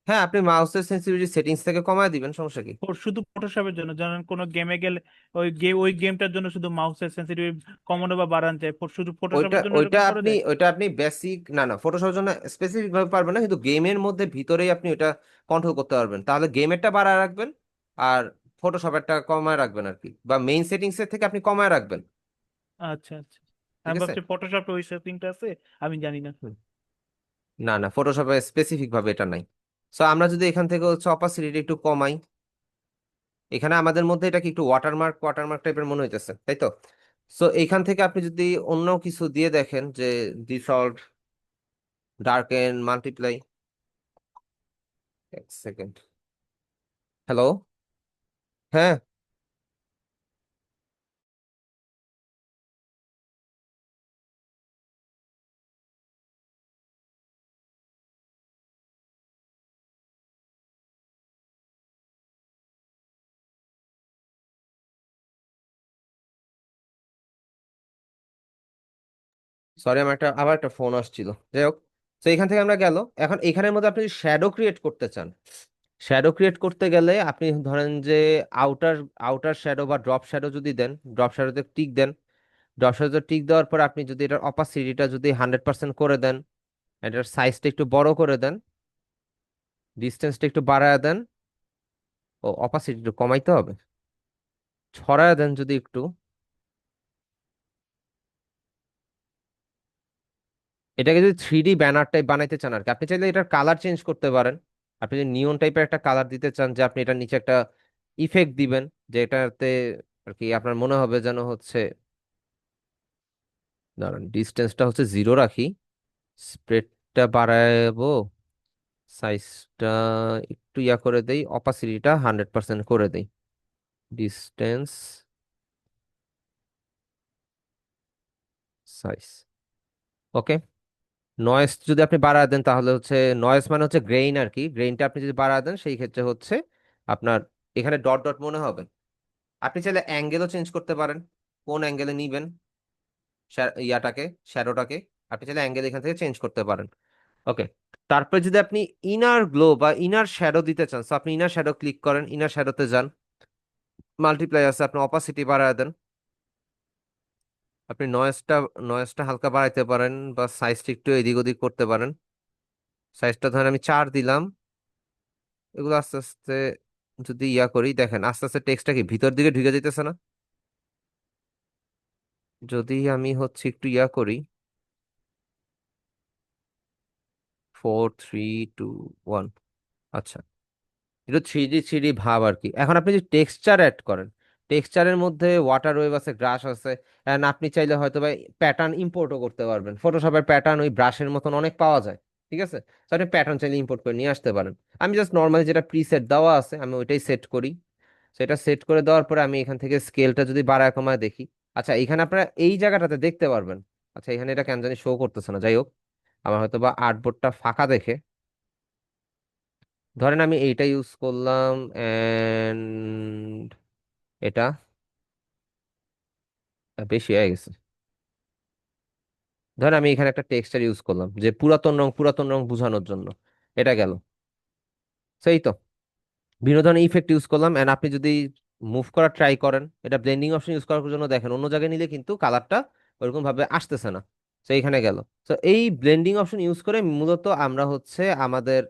Speaker 2: হ্যাঁ, আপনি মাউসের সেন্সিটিভিটি সেটিংস থেকে কমায় দিবেন, সমস্যা কি?
Speaker 3: শুধু ফটোশপের জন্য, যেমন কোনো গেমে গেলে ওই গেমটার জন্য শুধু মাউসের সেন্সিটিভিটি কমানো বা বাড়ানো যায়, শুধু
Speaker 2: ওইটা
Speaker 3: ফটোশপের জন্য
Speaker 2: ওইটা
Speaker 3: এরকম করা
Speaker 2: আপনি
Speaker 3: যায়?
Speaker 2: ওইটা আপনি বেসিক, না না, ফটোশপের জন্য স্পেসিফিক ভাবে পারবেন না, কিন্তু গেমের মধ্যে ভিতরেই আপনি ওটা কন্ট্রোল করতে পারবেন। তাহলে গেমেরটা বাড়ায় রাখবেন আর ফটোশপেরটা কমায় রাখবেন আর কি, বা মেইন সেটিংস এর থেকে আপনি কমায় রাখবেন।
Speaker 3: আচ্ছা আচ্ছা,
Speaker 2: ঠিক
Speaker 3: আমি
Speaker 2: আছে।
Speaker 3: ভাবছি ফটোশপে ওই সেটিংটা আছে, আমি জানি না।
Speaker 2: হুম। না না, ফটোশপে স্পেসিফিক ভাবে এটা নাই। সো আমরা যদি এখান থেকে হচ্ছে অপাসিটি একটু কমাই, এখানে আমাদের মধ্যে এটা কি একটু ওয়াটারমার্ক ওয়াটারমার্ক টাইপের মনে হইতেছে, তাই তো? সো এইখান থেকে আপনি যদি অন্য কিছু দিয়ে দেখেন, যে ডিসল্ট, ডার্কেন, মাল্টিপ্লাই, এক সেকেন্ড, হ্যালো, হ্যাঁ, সরি, আমার আবার একটা ফোন আসছিল, যাই হোক। তো এখান থেকে আমরা গেল, এখন এখানের মধ্যে আপনি শ্যাডো ক্রিয়েট করতে চান। শ্যাডো ক্রিয়েট করতে গেলে আপনি ধরেন যে আউটার আউটার শ্যাডো বা ড্রপ শ্যাডো যদি দেন, ড্রপ শ্যাডোতে টিক দেন। ড্রপ শ্যাডোতে টিক দেওয়ার পর আপনি যদি এটার অপাসিটিটা যদি 100% করে দেন, এটার সাইজটা একটু বড় করে দেন, ডিস্টেন্সটা একটু বাড়ায় দেন, ও অপাসিটি একটু কমাইতে হবে, ছড়ায় দেন যদি একটু। এটাকে যদি 3D ব্যানার টাইপ বানাইতে চান আর কি, আপনি চাইলে এটার কালার চেঞ্জ করতে পারেন। আপনি যদি নিয়ন টাইপের একটা কালার দিতে চান, যে আপনি এটার নিচে একটা ইফেক্ট দিবেন, যে এটাতে আর কি আপনার মনে হবে যেন হচ্ছে, দাঁড়ান ডিস্টেন্সটা হচ্ছে 0 রাখি, স্প্রেডটা বাড়াবো, সাইজটা একটু ইয়া করে দেই, অপাসিটিটা 100% করে দেই, ডিস্টেন্স, সাইজ, ওকে। নয়েজ যদি আপনি বাড়ায় দেন, তাহলে হচ্ছে নয়েজ মানে হচ্ছে গ্রেইন আর কি, গ্রেইনটা আপনি যদি বাড়ায় দেন সেই ক্ষেত্রে হচ্ছে আপনার এখানে ডট ডট মনে হবে। আপনি চাইলে অ্যাঙ্গেলও চেঞ্জ করতে পারেন, কোন অ্যাঙ্গেলে নিবেন ইয়াটাকে, শ্যাডোটাকে, আপনি চাইলে অ্যাঙ্গেল এখান থেকে চেঞ্জ করতে পারেন। ওকে। তারপরে যদি আপনি ইনার গ্লো বা ইনার শ্যাডো দিতে চান, তো আপনি ইনার শ্যাডো ক্লিক করেন, ইনার শ্যাডোতে যান, মাল্টিপ্লাই আছে, আপনি অপাসিটি বাড়ায় দেন। আপনি নয়েজটা হালকা বাড়াইতে পারেন, বা সাইজটা একটু এদিক ওদিক করতে পারেন। সাইজটা ধরেন আমি 4 দিলাম। এগুলো আস্তে আস্তে যদি ইয়া করি, দেখেন আস্তে আস্তে টেক্সটটা কি ভিতর দিকে ঢুকে যেতেছে না? যদি আমি হচ্ছে একটু ইয়া করি, 4 3 2 1, আচ্ছা, একটু থ্রি ডি ভাব আর কি। এখন আপনি যে টেক্সচার অ্যাড করেন, টেক্সচারের মধ্যে ওয়াটার ওয়েভ আছে, গ্রাস আছে, এন্ড আপনি চাইলে হয়তো বা প্যাটার্ন ইম্পোর্টও করতে পারবেন। ফটোশপের প্যাটার্ন ওই ব্রাশের মতন অনেক পাওয়া যায়, ঠিক আছে? তো আপনি প্যাটার্ন চাইলে ইম্পোর্ট করে নিয়ে আসতে পারেন। আমি জাস্ট নর্মালি যেটা প্রিসেট দেওয়া আছে আমি ওইটাই সেট করি। সেটা সেট করে দেওয়ার পরে আমি এখান থেকে স্কেলটা যদি বাড়ায় কমায় দেখি, আচ্ছা এখানে আপনারা এই জায়গাটাতে দেখতে পারবেন। আচ্ছা, এখানে এটা কেন জানি শো করতেছে না, যাই হোক, আমার হয়তো বা আর্টবোর্ডটা ফাঁকা দেখে। ধরেন আমি এইটা ইউজ করলাম, এন্ড এটা বেশি হয়ে গেছে। ধরেন আমি এখানে একটা টেক্সচার ইউজ করলাম, যে পুরাতন রং বোঝানোর জন্য, এটা গেল। সেই তো বিভিন্ন ধরনের ইফেক্ট ইউজ করলাম, এন্ড আপনি যদি মুভ করা ট্রাই করেন, এটা ব্লেন্ডিং অপশন ইউজ করার জন্য, দেখেন অন্য জায়গায় নিলে কিন্তু কালারটা ওরকম ভাবে আসতেছে না। তো এইখানে গেল। তো এই ব্লেন্ডিং অপশন ইউজ করে মূলত আমরা হচ্ছে আমাদের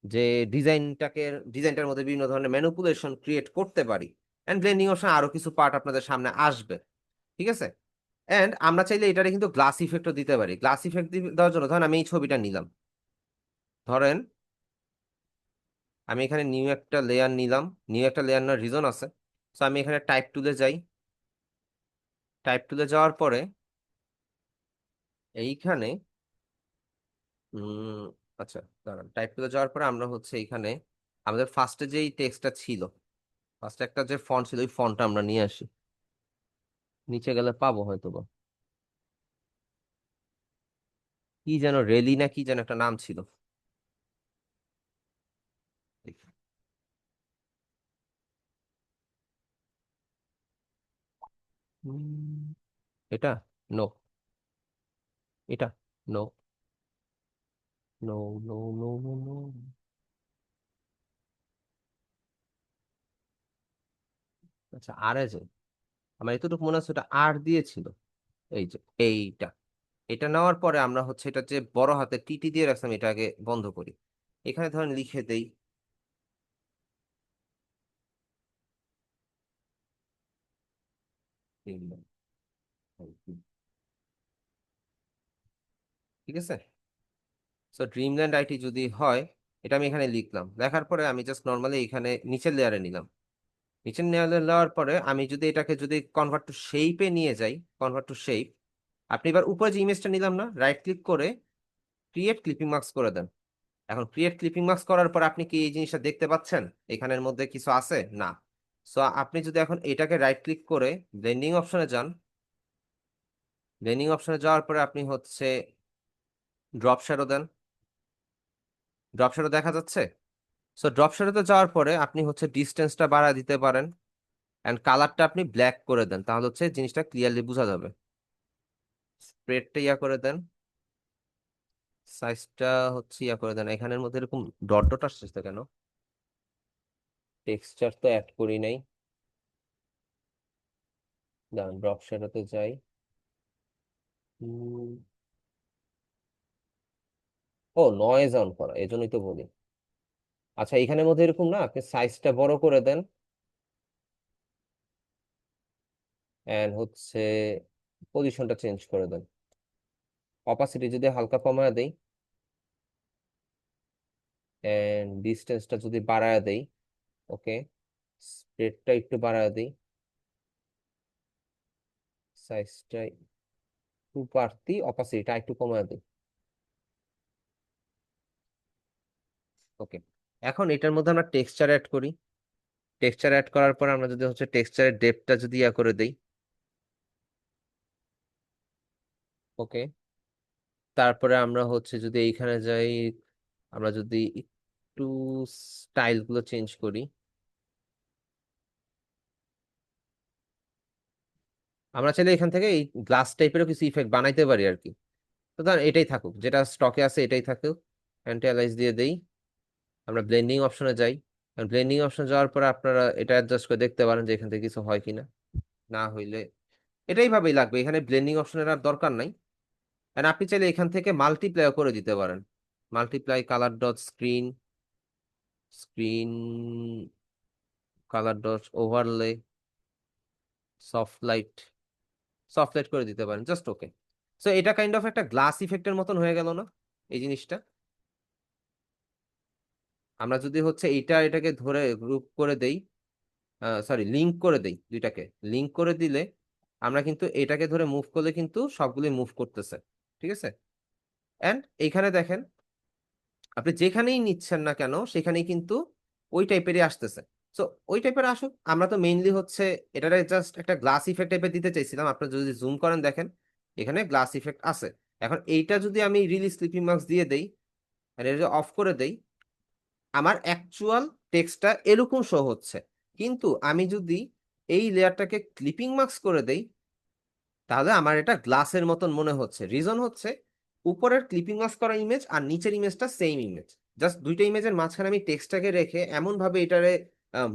Speaker 2: যে ডিজাইনটার মধ্যে বিভিন্ন ধরনের ম্যানিপুলেশন ক্রিয়েট করতে পারি। এন্ড ব্লেন্ডিং অপশন আরো কিছু পার্ট আপনাদের সামনে আসবে, ঠিক আছে? এন্ড আমরা চাইলে এটারে কিন্তু গ্লাস ইফেক্টও দিতে পারি। গ্লাস ইফেক্ট দেওয়ার জন্য ধরেন আমি এই ছবিটা নিলাম, ধরেন আমি এখানে নিউ একটা লেয়ার নিলাম, নিউ একটা লেয়ার নেওয়ার রিজন আছে। তো আমি এখানে টাইপ টুলে যাই, টাইপ টুলে যাওয়ার পরে এইখানে উম আচ্ছা দাঁড়ান, টাইপ টুলে যাওয়ার পরে আমরা হচ্ছে এইখানে আমাদের ফার্স্টে যেই টেক্সটটা ছিল, ফার্স্টে একটা যে ফন্ট ছিল, ওই ফন্টটা আমরা নিয়ে আসি। নিচে গেলে পাবো হয়তো বা, কি যেন রেলি না কি যেন একটা নাম ছিল। উম, এটা নো, এটা no, no, no, no, no, no. আচ্ছা আর এ যে আমার এতটুকু মনে হচ্ছে এটা আর দিয়েছিল, এই যে এইটা, এটা নেওয়ার পরে আমরা হচ্ছে এটা যে বড় হাতে টিটি দিয়ে রাখলাম, এটা আগে বন্ধ করি। এখানে ধরেন লিখে দেই Dreamland IT, ঠিক আছে। সো ড্রিমল্যান্ড আইটি যদি হয়, এটা আমি এখানে লিখলাম, লেখার পরে আমি জাস্ট নর্মালি এখানে নিচের লেয়ারে নিলাম। নিচের লেয়ারে নেওয়ার পরে আমি যদি এটাকে যদি কনভার্ট টু শেপে নিয়ে যাই, কনভার্ট টু শেপ, আপনি এবার উপরে যে ইমেজটা নিলাম না, রাইট ক্লিক করে ক্রিয়েট ক্লিপিং মার্কস করে দেন। এখন ক্রিয়েট ক্লিপিং মার্কস করার পর আপনি কি এই জিনিসটা দেখতে পাচ্ছেন এখানের মধ্যে কিছু আছে না? সো আপনি যদি এখন এটাকে রাইট ক্লিক করে ব্লেন্ডিং অপশনে যান, ব্লেন্ডিং অপশনে যাওয়ার পরে আপনি হচ্ছে ড্রপ শ্যাডো দেন, ড্রপ শ্যাডো দেখা যাচ্ছে। সো ড্রপ শ্যাডোতে যাওয়ার পরে আপনি হচ্ছে ডিস্টেন্সটা বাড়া দিতে পারেন, এন্ড কালারটা আপনি ব্ল্যাক করে দেন, তাহলে হচ্ছে জিনিসটা ক্লিয়ারলি বোঝা যাবে। স্প্রেডটা ইয়া করে দেন, সাইজটা হচ্ছে ইয়া করে দেন। এখানের মধ্যে এরকম ডট ডট আসছে কেন? টেক্সচার তো অ্যাড করি নাই। দাঁড়ান ড্রপ শ্যাডোতে যাই। উম, ও নয়েজ অন করা, এই জন্যই তো বলি। আচ্ছা এখানের মধ্যে এরকম না, আপনি সাইজটা বড় করে দেন, এন্ড হচ্ছে পজিশনটা চেঞ্জ করে দেন, অপাসিটি যদি হালকা কমায় দেই, এন্ড ডিস্টেন্সটা যদি বাড়ায় দেই, ওকে, স্প্রেডটা একটু বাড়ায় দেই, সাইজটা একটু বাড়তি, অপাসিটিটা একটু কমায় দেই, ওকে। এখন এটার মধ্যে আমরা টেক্সচার অ্যাড করি। টেক্সচার অ্যাড করার পর আমরা যদি হচ্ছে টেক্সচারের ডেপথটা যদি ইয়া করে দেই, ওকে। তারপরে আমরা হচ্ছে যদি এইখানে যাই, আমরা যদি একটু স্টাইল গুলো চেঞ্জ করি, আমরা চাইলে এখান থেকে এই গ্লাস টাইপেরও কিছু ইফেক্ট বানাইতে পারি আর কি। তো ধর এটাই থাকুক, যেটা স্টকে আছে এটাই থাকুক, অ্যান্টি অ্যালাইজ দিয়ে দেই। আমরা ব্লেন্ডিং অপশনে যাই, ব্লেন্ডিং অপশনে যাওয়ার পর আপনারা এটা অ্যাডজাস্ট করে দেখতে পারেন যে এখান থেকে কিছু হয় কিনা। না হইলে এটাই ভাবেই লাগবে, এখানে ব্লেন্ডিং অপশনের আর দরকার নাই। এন্ড আপনি চাইলে এখান থেকে মাল্টিপ্লাই করে দিতে পারেন, multiply colour dot screen, screen colour dot overlay, soft light, soft light করে দিতে পারেন, জাস্ট ওকে। সো এটা কাইন্ড অফ একটা গ্লাস ইফেক্টের মতন হয়ে গেল না এই জিনিসটা? আমরা যদি হচ্ছে এটাকে ধরে গ্রুপ করে দেই, সরি লিংক করে দেই, দুইটাকে লিংক করে দিলে আমরা কিন্তু এটাকে ধরে মুভ করলে কিন্তু সবগুলি মুভ করতেছে, ঠিক আছে। এন্ড এইখানে দেখেন, আপনি যেখানেই নিচ্ছেন না কেন সেখানেই কিন্তু ওই টাইপেরই আসতেছে। সো ওই টাইপের আসুক, আমরা তো মেইনলি হচ্ছে এটারে জাস্ট একটা গ্লাস ইফেক্ট টাইপের দিতে চাইছিলাম। আপনারা যদি জুম করেন দেখেন এখানে গ্লাস ইফেক্ট আছে। এখন এইটা যদি আমি রিলিজ স্লিপিং মার্কস দিয়ে দেই আর এটা অফ করে দেই, আমার অ্যাকচুয়াল টেক্সটটা এরকম শো হচ্ছে। কিন্তু আমি যদি এই লেয়ারটাকে ক্লিপিং মার্কস করে দেই, তাহলে আমার এটা গ্লাসের মতন মনে হচ্ছে। রিজন হচ্ছে উপরের ক্লিপিং মাস্ক করা ইমেজ আর নিচের ইমেজটা সেম ইমেজ, জাস্ট দুইটা ইমেজের মাঝখানে আমি টেক্সটটাকে রেখে এমন ভাবে এটারে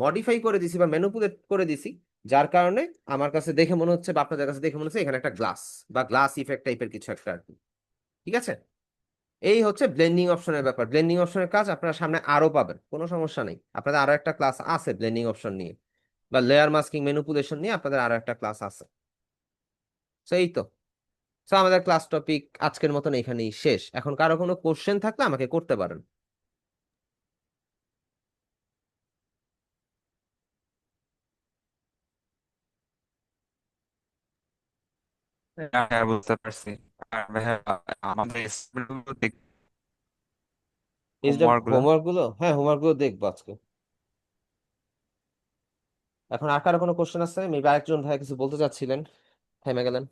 Speaker 2: মডিফাই করে দিছি বা ম্যানিপুলেট করে দিছি, যার কারণে আমার কাছে দেখে মনে হচ্ছে বা আপনাদের কাছে দেখে মনে হচ্ছে এখানে একটা গ্লাস বা গ্লাস ইফেক্ট টাইপের কিছু একটা আর কি। ঠিক আছে, এই হচ্ছে ব্লেন্ডিং অপশনের ব্যাপার। ব্লেন্ডিং অপশনের কাজ আপনারা সামনে আরো পাবেন, কোনো সমস্যা নেই। আপনাদের আরো একটা ক্লাস আছে ব্লেন্ডিং অপশন নিয়ে, বা লেয়ার মাস্কিং ম্যানিপুলেশন নিয়ে আপনাদের আরো একটা ক্লাস আছে। তো এই তো, তো আমাদের ক্লাস টপিক আজকের মতন এখানেই শেষ। এখন কারো কোনো কোশ্চেন থাকলে আমাকে করতে পারেন।
Speaker 1: হ্যাঁ, হ্যাঁ, বুঝতে পারছি। আর ভাইয়া, আমাদের হোমওয়ার্ক গুলো
Speaker 2: হোমওয়ার্ক গুলো, হ্যাঁ হোমওয়ার্ক গুলো দেখবো আজকে। এখন আর কারো কোনো কোশ্চেন আছে? মেবি আরেকজন ভাই কিছু বলতে চাচ্ছিলেন, থেমে গেলেন।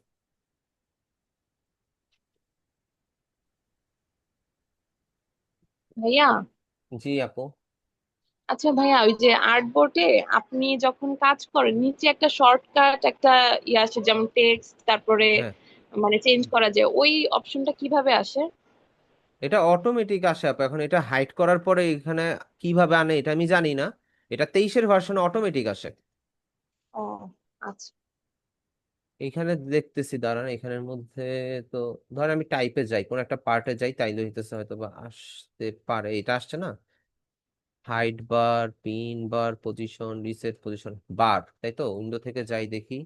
Speaker 8: ভাইয়া,
Speaker 2: জি আপু।
Speaker 8: আচ্ছা ভাইয়া, ওই যে আর্ট বোর্ডে আপনি যখন কাজ করেন নিচে একটা শর্টকাট একটা ইয়ে আসে, যেমন টেক্সট তারপরে
Speaker 2: হ্যাঁ,
Speaker 8: মানে চেঞ্জ করা যায়, ওই অপশনটা কিভাবে আসে?
Speaker 2: এটা অটোমেটিক আসে আপু। এখন এটা হাইড করার পরে এখানে কিভাবে আনে এটা আমি জানি না। এটা 23-এর ভার্সনে অটোমেটিক আসে।
Speaker 8: ও আচ্ছা।
Speaker 2: এখানে দেখতেছি, দাঁড়ান এখানের মধ্যে। তো ধর আমি টাইপে যাই, কোন একটা পার্টে যাই, তাইলে হইতেছে হয়তো বা আসতে পারে। এটা আসছে না, হাইড বার, পিন বার, পজিশন, রিসেট পজিশন, বার, তাই তো? উইন্ডো থেকে যাই দেখি,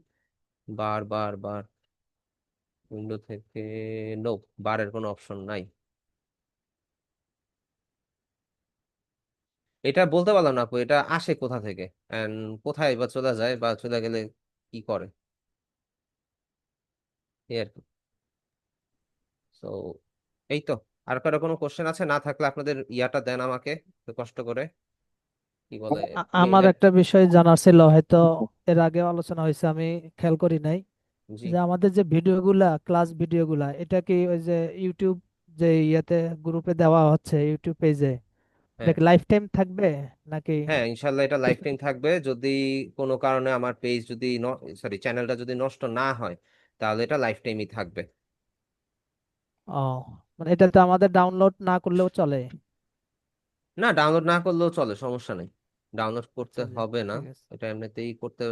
Speaker 2: বার বার বার, উইন্ডো থেকে, নো, বারের কোনো অপশন নাই। এটা বলতে পারলাম না আপু, এটা আসে কোথা থেকে এন্ড কোথায় বা চলে যায়, বা চলে গেলে কি করে, এই আর কি। তো এই তো। আর কারো কোনো কোশ্চেন আছে? না থাকলে আপনাদের ইয়াটা দেন আমাকে একটু কষ্ট করে, কি বলে,
Speaker 9: আমার
Speaker 2: মেইলের।
Speaker 9: একটা বিষয় জানার ছিল, হয়তো এর আগে আলোচনা হয়েছে, আমি খেয়াল করি নাই।
Speaker 2: জি।
Speaker 9: যে আমাদের যে ভিডিওগুলা, ক্লাস ভিডিওগুলা, এটা কি ওই যে ইউটিউব যে ইয়েতে গ্রুপে দেওয়া হচ্ছে, ইউটিউব পেজে, এটা
Speaker 2: হ্যাঁ,
Speaker 9: কি লাইফ টাইম থাকবে নাকি?
Speaker 2: হ্যাঁ ইনশাল্লাহ এটা লাইফ টাইম থাকবে। যদি কোনো কারণে আমার পেজ যদি, সরি চ্যানেলটা যদি নষ্ট না হয়, তাহলে এটা লাইফ টাইমই থাকবে।
Speaker 9: ও, মানে এটাতে আমাদের ডাউনলোড না করলেও চলে?
Speaker 2: না, ডাউনলোড না করলেও চলে, সমস্যা নেই। ডাউনলোড করতে
Speaker 9: আচ্ছা জি,
Speaker 2: হবে না।
Speaker 9: ঠিক আছে।
Speaker 2: এটা এমনিতেই করতে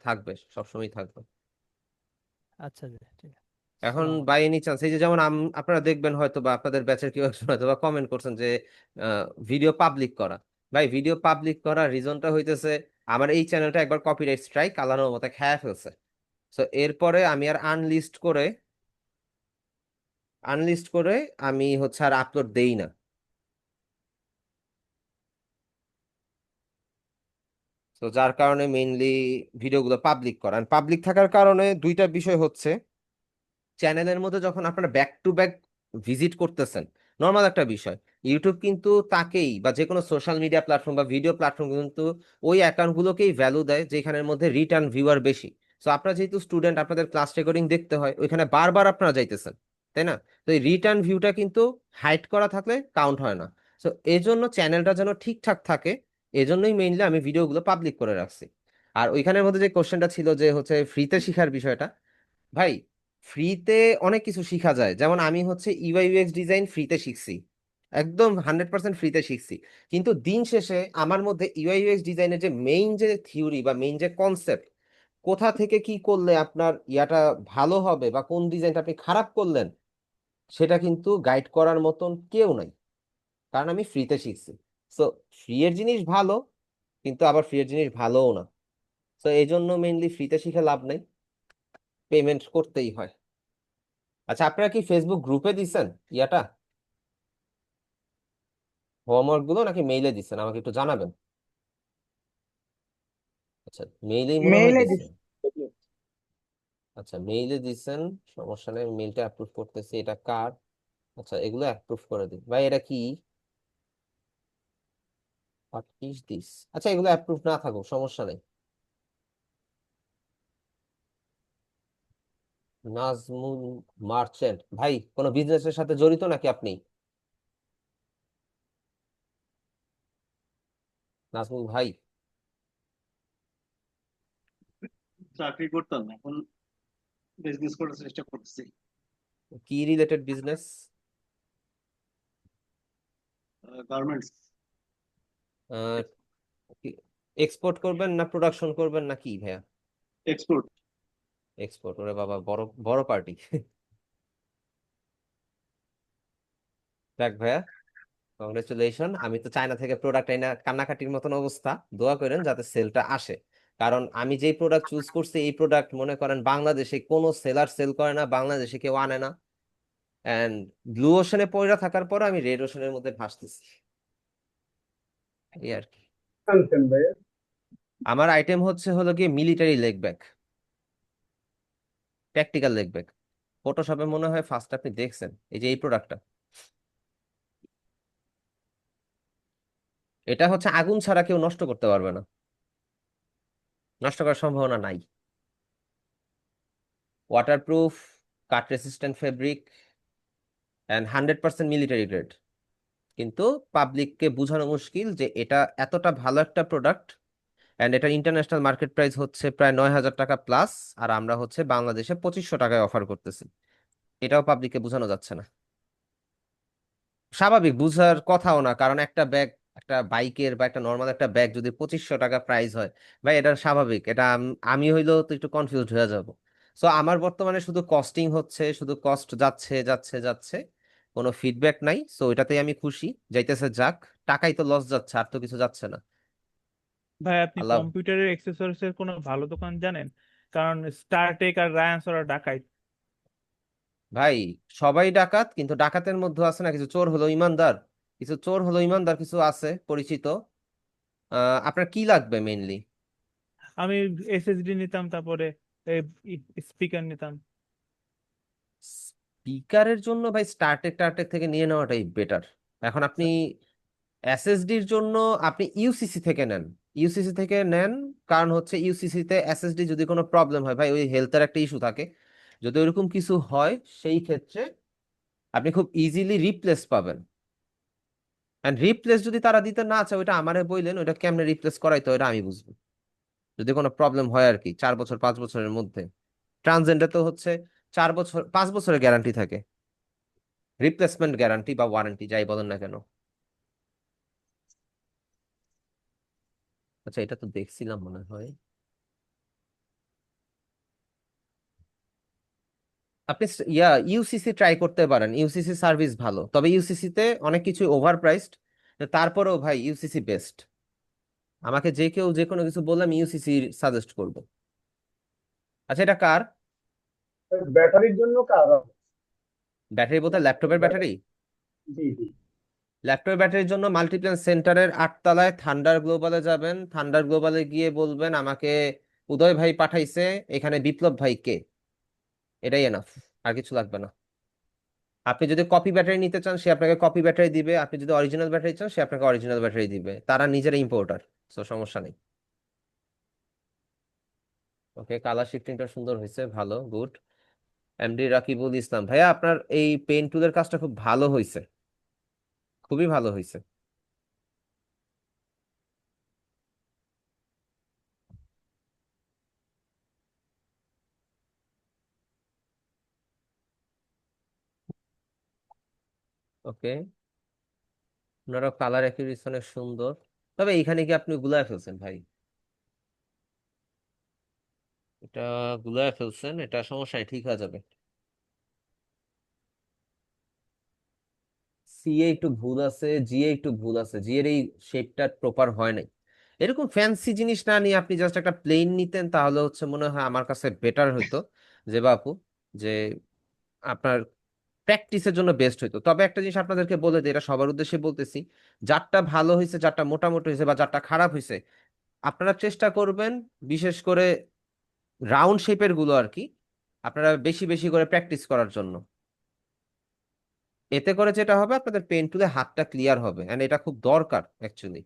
Speaker 2: থাকবে, সবসময় থাকবে।
Speaker 9: আচ্ছা জি, ঠিক আছে।
Speaker 2: এখন
Speaker 9: আসসালামু
Speaker 2: বাই
Speaker 9: আলাইকুম।
Speaker 2: এনি চান্স, এই যে যেমন আপনারা দেখবেন হয়তো বা আপনাদের ব্যাচের কেউ একজন হয়তো বা কমেন্ট করছেন যে ভিডিও পাবলিক করা। ভাই, ভিডিও পাবলিক করার রিজনটা হইতেছে, আমার এই চ্যানেলটা একবার কপিরাইট স্ট্রাইক আল্লাহর মতো খেয়ে ফেলছে। তো এরপরে আমি আর আনলিস্ট করে আমি হচ্ছে আর আপলোড দেই না। তো যার কারণে মেইনলি ভিডিওগুলো পাবলিক করা। পাবলিক থাকার কারণে দুইটা বিষয় হচ্ছে, চ্যানেলের মধ্যে যখন আপনারা ব্যাক টু ব্যাক ভিজিট করতেছেন, নর্মাল একটা বিষয়, ইউটিউব কিন্তু তাকেই, বা যে কোনো সোশ্যাল মিডিয়া প্ল্যাটফর্ম বা ভিডিও প্ল্যাটফর্ম কিন্তু ওই অ্যাকাউন্টগুলোকেই ভ্যালু দেয় যেখানের মধ্যে রিটার্ন ভিউয়ার বেশি। সো আপনারা যেহেতু স্টুডেন্ট, আপনাদের ক্লাস রেকর্ডিং দেখতে হয়, ওইখানে বারবার আপনারা যাইতেছেন, তাই না? তো এই রিটার্ন ভিউটা কিন্তু হাইড করা থাকলে কাউন্ট হয় না। সো এই জন্য চ্যানেলটা যেন ঠিকঠাক থাকে, এজন্যই মেইনলি আমি ভিডিওগুলো পাবলিক করে রাখছি। আর ওইখানের মধ্যে যে কোশ্চেনটা ছিল যে হচ্ছে ফ্রিতে শেখার বিষয়টা, ভাই ফ্রিতে অনেক কিছু শিখা যায়। যেমন আমি হচ্ছে ইউআই ইউএক্স ডিজাইন ফ্রিতে শিখছি, একদম 100% ফ্রিতে শিখছি। কিন্তু দিন শেষে আমার মধ্যে ইউআই ইউএক্স ডিজাইনের যে মেইন যে থিওরি বা মেইন যে কনসেপ্ট, কোথা থেকে কি করলে আপনার ইয়াটা ভালো হবে বা কোন ডিজাইনটা আপনি খারাপ করলেন, সেটা কিন্তু গাইড করার মতন কেউ নাই, কারণ আমি ফ্রিতে শিখছি। সো ফ্রি এর জিনিস ভালো, কিন্তু আবার ফ্রি এর জিনিস ভালোও না। তো এই জন্য মেইনলি ফ্রিতে শিখে লাভ নাই, পেমেন্ট করতেই হয়। আচ্ছা, আপনারা কি ফেসবুক গ্রুপে দিছেন ইয়াটা, হোমওয়ার্ক গুলো, নাকি মেইলে দিচ্ছেন? আমাকে একটু জানাবেন। আচ্ছা, মেইলেই মনে হয়
Speaker 4: মেইলে
Speaker 2: দিচ্ছেন।
Speaker 4: দিছি।
Speaker 2: আচ্ছা, মেইলে দিচ্ছেন, সমস্যা নেই, মেইলটা অ্যাপ্রুভ করতেছি। এটা কার? আচ্ছা, এগুলো অ্যাপ্রুভ করে দিই। ভাই এটা কি, হোয়াট ইজ দিস? আচ্ছা, এগুলো অ্যাপ্রুভ না থাকুক, সমস্যা নেই। নাজমুল মার্চেন্ট ভাই, কোনো বিজনেসের সাথে জড়িত নাকি আপনি? নাজমুল ভাই,
Speaker 10: চাকরি করতাম, এখন বিজনেস করার চেষ্টা করতেছি।
Speaker 2: কি রিলেটেড বিজনেস?
Speaker 10: গার্মেন্টস।
Speaker 2: এক্সপোর্ট করবেন না প্রোডাকশন করবেন নাকি ভাইয়া?
Speaker 10: এক্সপোর্ট।
Speaker 2: এক্সপোর্ট, ওরে বাবা, বড় বড় পার্টি। দেখ ভাইয়া, কংগ্রেচুলেশন। আমি তো চায়না থেকে প্রোডাক্ট আইনা কান্নাকাটির মতন অবস্থা। দোয়া করেন যাতে সেলটা আসে, কারণ আমি যেই প্রোডাক্ট চুজ করছি, এই প্রোডাক্ট মনে করেন বাংলাদেশে কোনো সেলার সেল করে না, বাংলাদেশে কেউ আনে না। এন্ড ব্লু ওশনে পয়রা থাকার পর আমি রেড ওশনের মধ্যে ভাসতেছি, এই আর কি।
Speaker 10: আনছেন ভাই?
Speaker 2: আমার আইটেম হচ্ছে হলো গিয়ে military leg bag, tactical leg bag. ফটোশপে মনে হয় ফার্স্ট আপনি দেখছেন, এই যে এই প্রোডাক্টটা, এটা হচ্ছে আগুন ছাড়া কেউ নষ্ট করতে পারবে না, নষ্ট করার সম্ভাবনা নাই। Waterproof, cut resistant fabric and 100% military grade. কিন্তু পাবলিককে বোঝানো মুশকিল যে এটা এতটা ভালো একটা প্রোডাক্ট, অ্যান্ড এটার ইন্টারন্যাশনাল মার্কেট প্রাইস হচ্ছে প্রায় 9,000 টাকা প্লাস, আর আমরা হচ্ছে বাংলাদেশে 2500 টাকায় অফার করতেছি। এটাও পাবলিককে বোঝানো যাচ্ছে না। স্বাভাবিক, বুঝার কথাও না, কারণ একটা ব্যাগ, একটা বাইকের বা একটা নর্মাল একটা ব্যাগ যদি 2500 টাকা প্রাইস হয়, ভাই এটা স্বাভাবিক, এটা আমি হইলেও তো একটু কনফিউজড হয়ে যাব। সো আমার বর্তমানে শুধু কস্টিং হচ্ছে, শুধু কস্ট যাচ্ছে যাচ্ছে যাচ্ছে, কোনো ফিডব্যাক নাই। সো এটাতেই আমি খুশি, যাইতেছে যাক, টাকাই তো লস যাচ্ছে, আর তো কিছু যাচ্ছে না।
Speaker 3: ভাই আপনি
Speaker 2: আল্লাহ।
Speaker 3: কম্পিউটারের অ্যাক্সেসরিজ এর কোনো ভালো দোকান জানেন? কারণ স্টারটেক আর রায়ান্স ওরা ডাকাইত।
Speaker 2: ভাই সবাই ডাকাত, কিন্তু ডাকাতের মধ্যে আছে না কিছু চোর হলো ইমানদার, কিছু চোর হলো ইমানদার, কিছু আছে পরিচিত। আপনার কি লাগবে মেইনলি?
Speaker 3: আমি এসএসডি নিতাম, তারপরে স্পিকার নিতাম।
Speaker 2: স্পিকারের জন্য ভাই স্টারটেক টারটেক থেকে নিয়ে নেওয়াটাই বেটার। এখন আপনি এসএসডির জন্য আপনি ইউসিসি থেকে নেন, ইউসিসি থেকে নেন। কারণ হচ্ছে ইউসিসি তে এসএসডি যদি কোনো প্রবলেম হয় ভাই, ওই হেলথের একটা ইস্যু থাকে, যদি ওইরকম কিছু হয় সেই ক্ষেত্রে আপনি খুব ইজিলি রিপ্লেস পাবেন। এন্ড রিপ্লেস যদি তারা দিতে না চায়, ওইটা আমারে বললেন, ওইটা কেমনে রিপ্লেস করাইতে হয় ওইটা আমি বুঝবো, যদি কোনো প্রবলেম হয় আর কি, 4 বছর 5 বছরের মধ্যে। ট্রানজেন্ডে তো হচ্ছে 4 বছর 5 বছরের গ্যারান্টি থাকে, রিপ্লেসমেন্ট গ্যারান্টি বা ওয়ারেন্টি যাই বলেন না কেন। আচ্ছা, এটা তো দেখছিলাম মনে হয়। আপনি ইউসিসি ট্রাই করতে পারেন, ইউসিসি সার্ভিস ভালো, তবে ইউসিসি তে অনেক কিছু ওভার প্রাইসড। তারপরেও ভাই ইউসিসি বেস্ট। আমাকে যে কেউ যে কোনো কিছু বললে আমি ইউসিসি সাজেস্ট করব। আচ্ছা, এটা কার
Speaker 10: ব্যাটারির জন্য কার?
Speaker 2: ব্যাটারি? বলতে ল্যাপটপের ব্যাটারি?
Speaker 10: জি জি।
Speaker 2: ল্যাপটপের ব্যাটারির জন্য মাল্টিপ্ল্যান সেন্টারের 8 তলায় থান্ডার গ্লোবালে যাবেন, থান্ডার গ্লোবালে গিয়ে বলবেন আমাকে উদয় ভাই পাঠাইছে, এখানে বিপ্লব ভাই কে, এটাই এনাফ, আর কিছু লাগবে না। আপনি যদি কপি ব্যাটারি নিতে চান, সে আপনাকে কপি ব্যাটারি দিবে, আপনি যদি অরিজিনাল ব্যাটারি চান, সে আপনাকে অরিজিনাল ব্যাটারি দিবে, তারা নিজেরা ইম্পোর্টার, তো সমস্যা নেই। ওকে, কালার শিফটিংটা সুন্দর হয়েছে, ভালো, গুড। এমডি রাকিবুল ইসলাম ভাইয়া, আপনার এই পেন টুলের কাজটা খুব ভালো হয়েছে, খুবই ভালো হয়েছে। ওকে, ওনারও কালার অ্যাকুরেসি অনেক সুন্দর, তবে এইখানে কি আপনি গুলায় ফেলছেন ভাই, এটা গুলায় ফেলছেন, এটা সমস্যা নেই, ঠিক হয়ে যাবে। সি এ একটু ভুল আছে, জি এ একটু ভুল আছে, জি এর এই শেপটা প্রপার হয় নাই। এরকম ফ্যান্সি জিনিস না নিয়ে আপনি জাস্ট একটা প্লেন নিতেন, তাহলে হচ্ছে মনে হয় আমার কাছে বেটার হইতো, যে বাপু, যে আপনার প্র্যাকটিসের জন্য বেস্ট হইতো। তবে একটা জিনিস আপনাদেরকে বলে দিই, এটা সবার উদ্দেশ্যে বলতেছি, যারটা ভালো হয়েছে, যারটা মোটামুটি হয়েছে বা যারটা খারাপ হয়েছে, আপনারা চেষ্টা করবেন বিশেষ করে রাউন্ড শেপের গুলো আর কি, আপনারা বেশি বেশি করে প্র্যাকটিস করার জন্য। এতে করে যেটা হবে, আপনাদের পেন টুলে হাতটা ক্লিয়ার হবে, এন্ড এটা খুব দরকার অ্যাকচুয়ালি।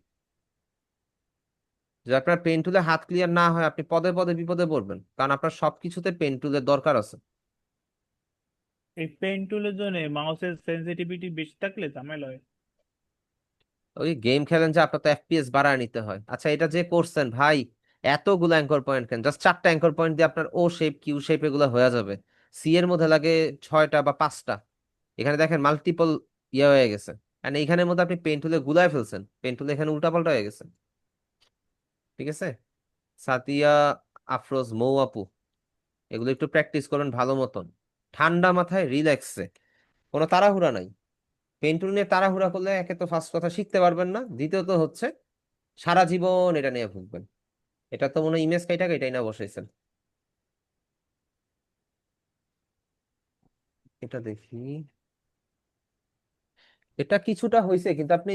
Speaker 2: যদি আপনার পেন টুলে হাত ক্লিয়ার না হয়, আপনি পদে পদে বিপদে পড়বেন, কারণ আপনার সবকিছুতে পেন টুলের দরকার আছে।
Speaker 3: এই পেন টুলের জন্য মাউসের সেনসিটিভিটি বেশি থাকলে ঝামেলা হয়।
Speaker 2: ওই গেম খেলেন যে, আপনার তো এফপিএস বাড়ায় নিতে হয়। আচ্ছা, এটা যে করছেন ভাই, এতগুলো অ্যাঙ্কর পয়েন্ট কেন? জাস্ট 4টা অ্যাঙ্কর পয়েন্ট দিয়ে আপনার ও শেপ কিউ শেপ এগুলো হয়ে যাবে। সি এর মধ্যে লাগে 6টা বা 5টা, এখানে দেখেন মাল্টিপল ইয়ে হয়ে গেছে। আর এইখানের মধ্যে আপনি পেন টুলে গুলায় ফেলছেন, পেন টুলে এখানে উল্টাপাল্টা হয়ে গেছে। ঠিক আছে, সাতিয়া আফরোজ, মৌ আপু, এগুলো একটু প্র্যাকটিস করুন ভালো মতন, ঠান্ডা মাথায় রিল্যাক্সে, কোনো তাড়াহুড়া নাই। পেন টুল নিয়ে তাড়াহুড়া করলে একে তো ফার্স্ট কথা শিখতে পারবেন না, দ্বিতীয়ত হচ্ছে সারা জীবন এটা নিয়ে ভুগবেন। এটা তো মনে হয় ইমেজ কাইটাকে এটাই না বসাইছেন। এটা দেখি, এটা কিছুটা হয়েছে, কিন্তু আপনি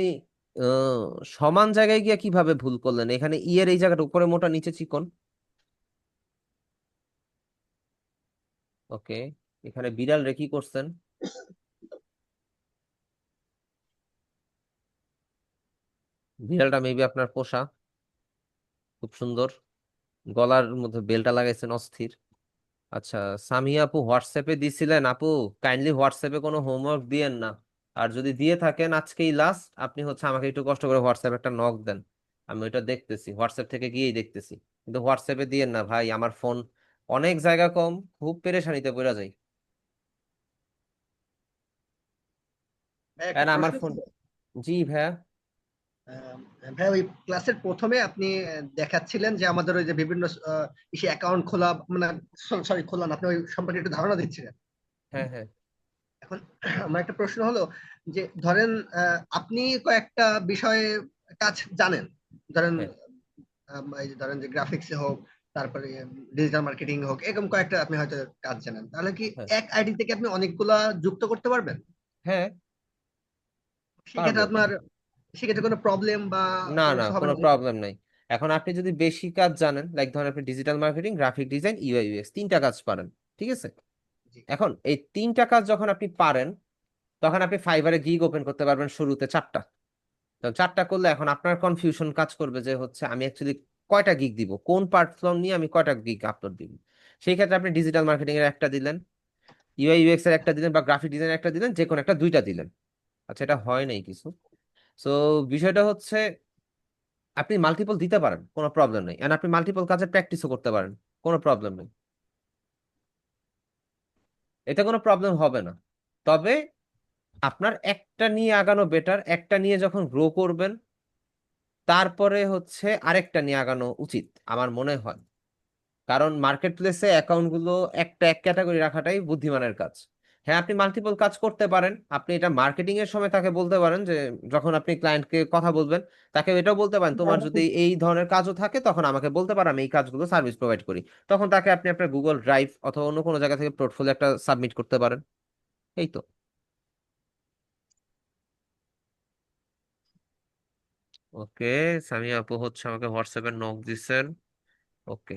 Speaker 2: সমান জায়গায় গিয়ে কিভাবে ভুল করলেন? এখানে ই এর এই জায়গাটা উপরে মোটা নিচে চিকন। ওকে, এখানে বিড়াল রে কি করছেন? বিড়ালটা মেবি আপনার পোষা, খুব সুন্দর, গলার মধ্যে বেলটা লাগাইছেন অস্থির। আচ্ছা, সামিয়া আপু হোয়াটসঅ্যাপে দিছিলেন, আপু কাইন্ডলি হোয়াটসঅ্যাপে কোনো হোমওয়ার্ক দিয়েন না। আর যদি দিয়ে থাকেন আজকেই লাস্ট, আপনি হচ্ছে আমাকে একটু কষ্ট করে হোয়াটসঅ্যাপে একটা নক দেন, আমি ওইটা দেখতেছি, হোয়াটসঅ্যাপ থেকে গিয়েই দেখতেছি। কিন্তু হোয়াটসঅ্যাপে দিয়েন না ভাই, আমার ফোন অনেক জায়গা কম, খুব পেরেশানিতে পড়া যায়।
Speaker 11: ভাই একটা
Speaker 2: আর আমার
Speaker 11: প্রশ্ন
Speaker 2: ফোন,
Speaker 11: ছিল।
Speaker 2: জি ভাইয়া।
Speaker 11: আহ, ভাই ওই ক্লাসের প্রথমে আপনি দেখাচ্ছিলেন যে আমাদের ওই যে বিভিন্ন ইসে অ্যাকাউন্ট খোলা, মানে সরি খোলা না, আপনি ওই সম্পর্কে একটু ধারণা দিচ্ছিলেন।
Speaker 2: হ্যাঁ হ্যাঁ
Speaker 11: এখন আমার একটা প্রশ্ন হলো যে ধরেন আপনি কয়েকটা বিষয়ে কাজ জানেন, ধরেন
Speaker 2: হ্যাঁ
Speaker 11: এই যে ধরেন যে গ্রাফিক্সে হোক, তারপরে ডিজিটাল মার্কেটিং হোক, এরকম কয়েকটা আপনি হয়তো কাজ জানেন, তাহলে কি
Speaker 2: হ্যাঁ
Speaker 11: এক আইডি থেকে আপনি অনেকগুলা যুক্ত করতে পারবেন?
Speaker 2: হ্যাঁ,
Speaker 11: সেক্ষেত্রে
Speaker 2: পারবো।
Speaker 11: আপনার সেক্ষেত্রে কোনো প্রবলেম বা
Speaker 2: না না,
Speaker 11: সমস্যা হবে
Speaker 2: কোনো
Speaker 11: না?
Speaker 2: প্রবলেম নাই। এখন আপনি যদি বেশি কাজ জানেন, লাইক ধরেন আপনি digital marketing, graphic design, UI UX, তিনটা কাজ পারেন, ঠিক আছে?
Speaker 11: জি।
Speaker 2: এখন এই তিনটা কাজ যখন আপনি পারেন, তখন আপনি ফাইবারে গিগ ওপেন করতে পারবেন শুরুতে 4টা। তো 4টা করলে এখন আপনার কনফিউশন কাজ করবে যে হচ্ছে আমি অ্যাকচুয়ালি কয়টা গিগ দিব, কোন প্ল্যাটফর্ম নিয়ে আমি কয়টা গিগ আপলোড দিব। সেই ক্ষেত্রে আপনি ডিজিটাল মার্কেটিং এর একটা দিলেন, ইউআই ইউএক্স এর একটা দিলেন, বা গ্রাফিক ডিজাইনের একটা দিলেন, যে কোনো একটা দুইটা দিলেন। আচ্ছা, এটা হয় নাই কিছু। সো বিষয়টা হচ্ছে আপনি মাল্টিপল দিতে পারেন, কোনো প্রবলেম নেই, এন্ড আপনি মাল্টিপল কাজের প্র্যাকটিসও করতে পারেন, কোনো প্রবলেম নেই, এতে কোনো প্রবলেম হবে না। তবে আপনার একটা নিয়ে আগানো বেটার, একটা নিয়ে যখন গ্রো করবেন তারপরে হচ্ছে আরেকটা নিয়ে আগানো উচিত আমার মনে হয়। কারণ মার্কেট প্লেসে অ্যাকাউন্ট গুলো একটা এক ক্যাটাগরি রাখাটাই বুদ্ধিমানের কাজ। হ্যাঁ, আপনি মাল্টিপল কাজ করতে পারেন, আপনি এটা মার্কেটিং এর সময় তাকে বলতে পারেন যে যখন আপনি ক্লায়েন্টকে কথা বলবেন, তাকে এটাও বলতে পারেন তোমার যদি এই ধরনের কাজও থাকে তখন আমাকে বলতে পারো, আমি এই কাজগুলো সার্ভিস প্রোভাইড করি। তখন তাকে আপনি আপনার গুগল ড্রাইভ অথবা অন্য কোনো জায়গা থেকে পোর্টফোলিও একটা সাবমিট করতে পারেন। এই তো। ওকে, সামিয়া আপু হচ্ছে আমাকে হোয়াটসঅ্যাপে নক দিচ্ছেন। ওকে,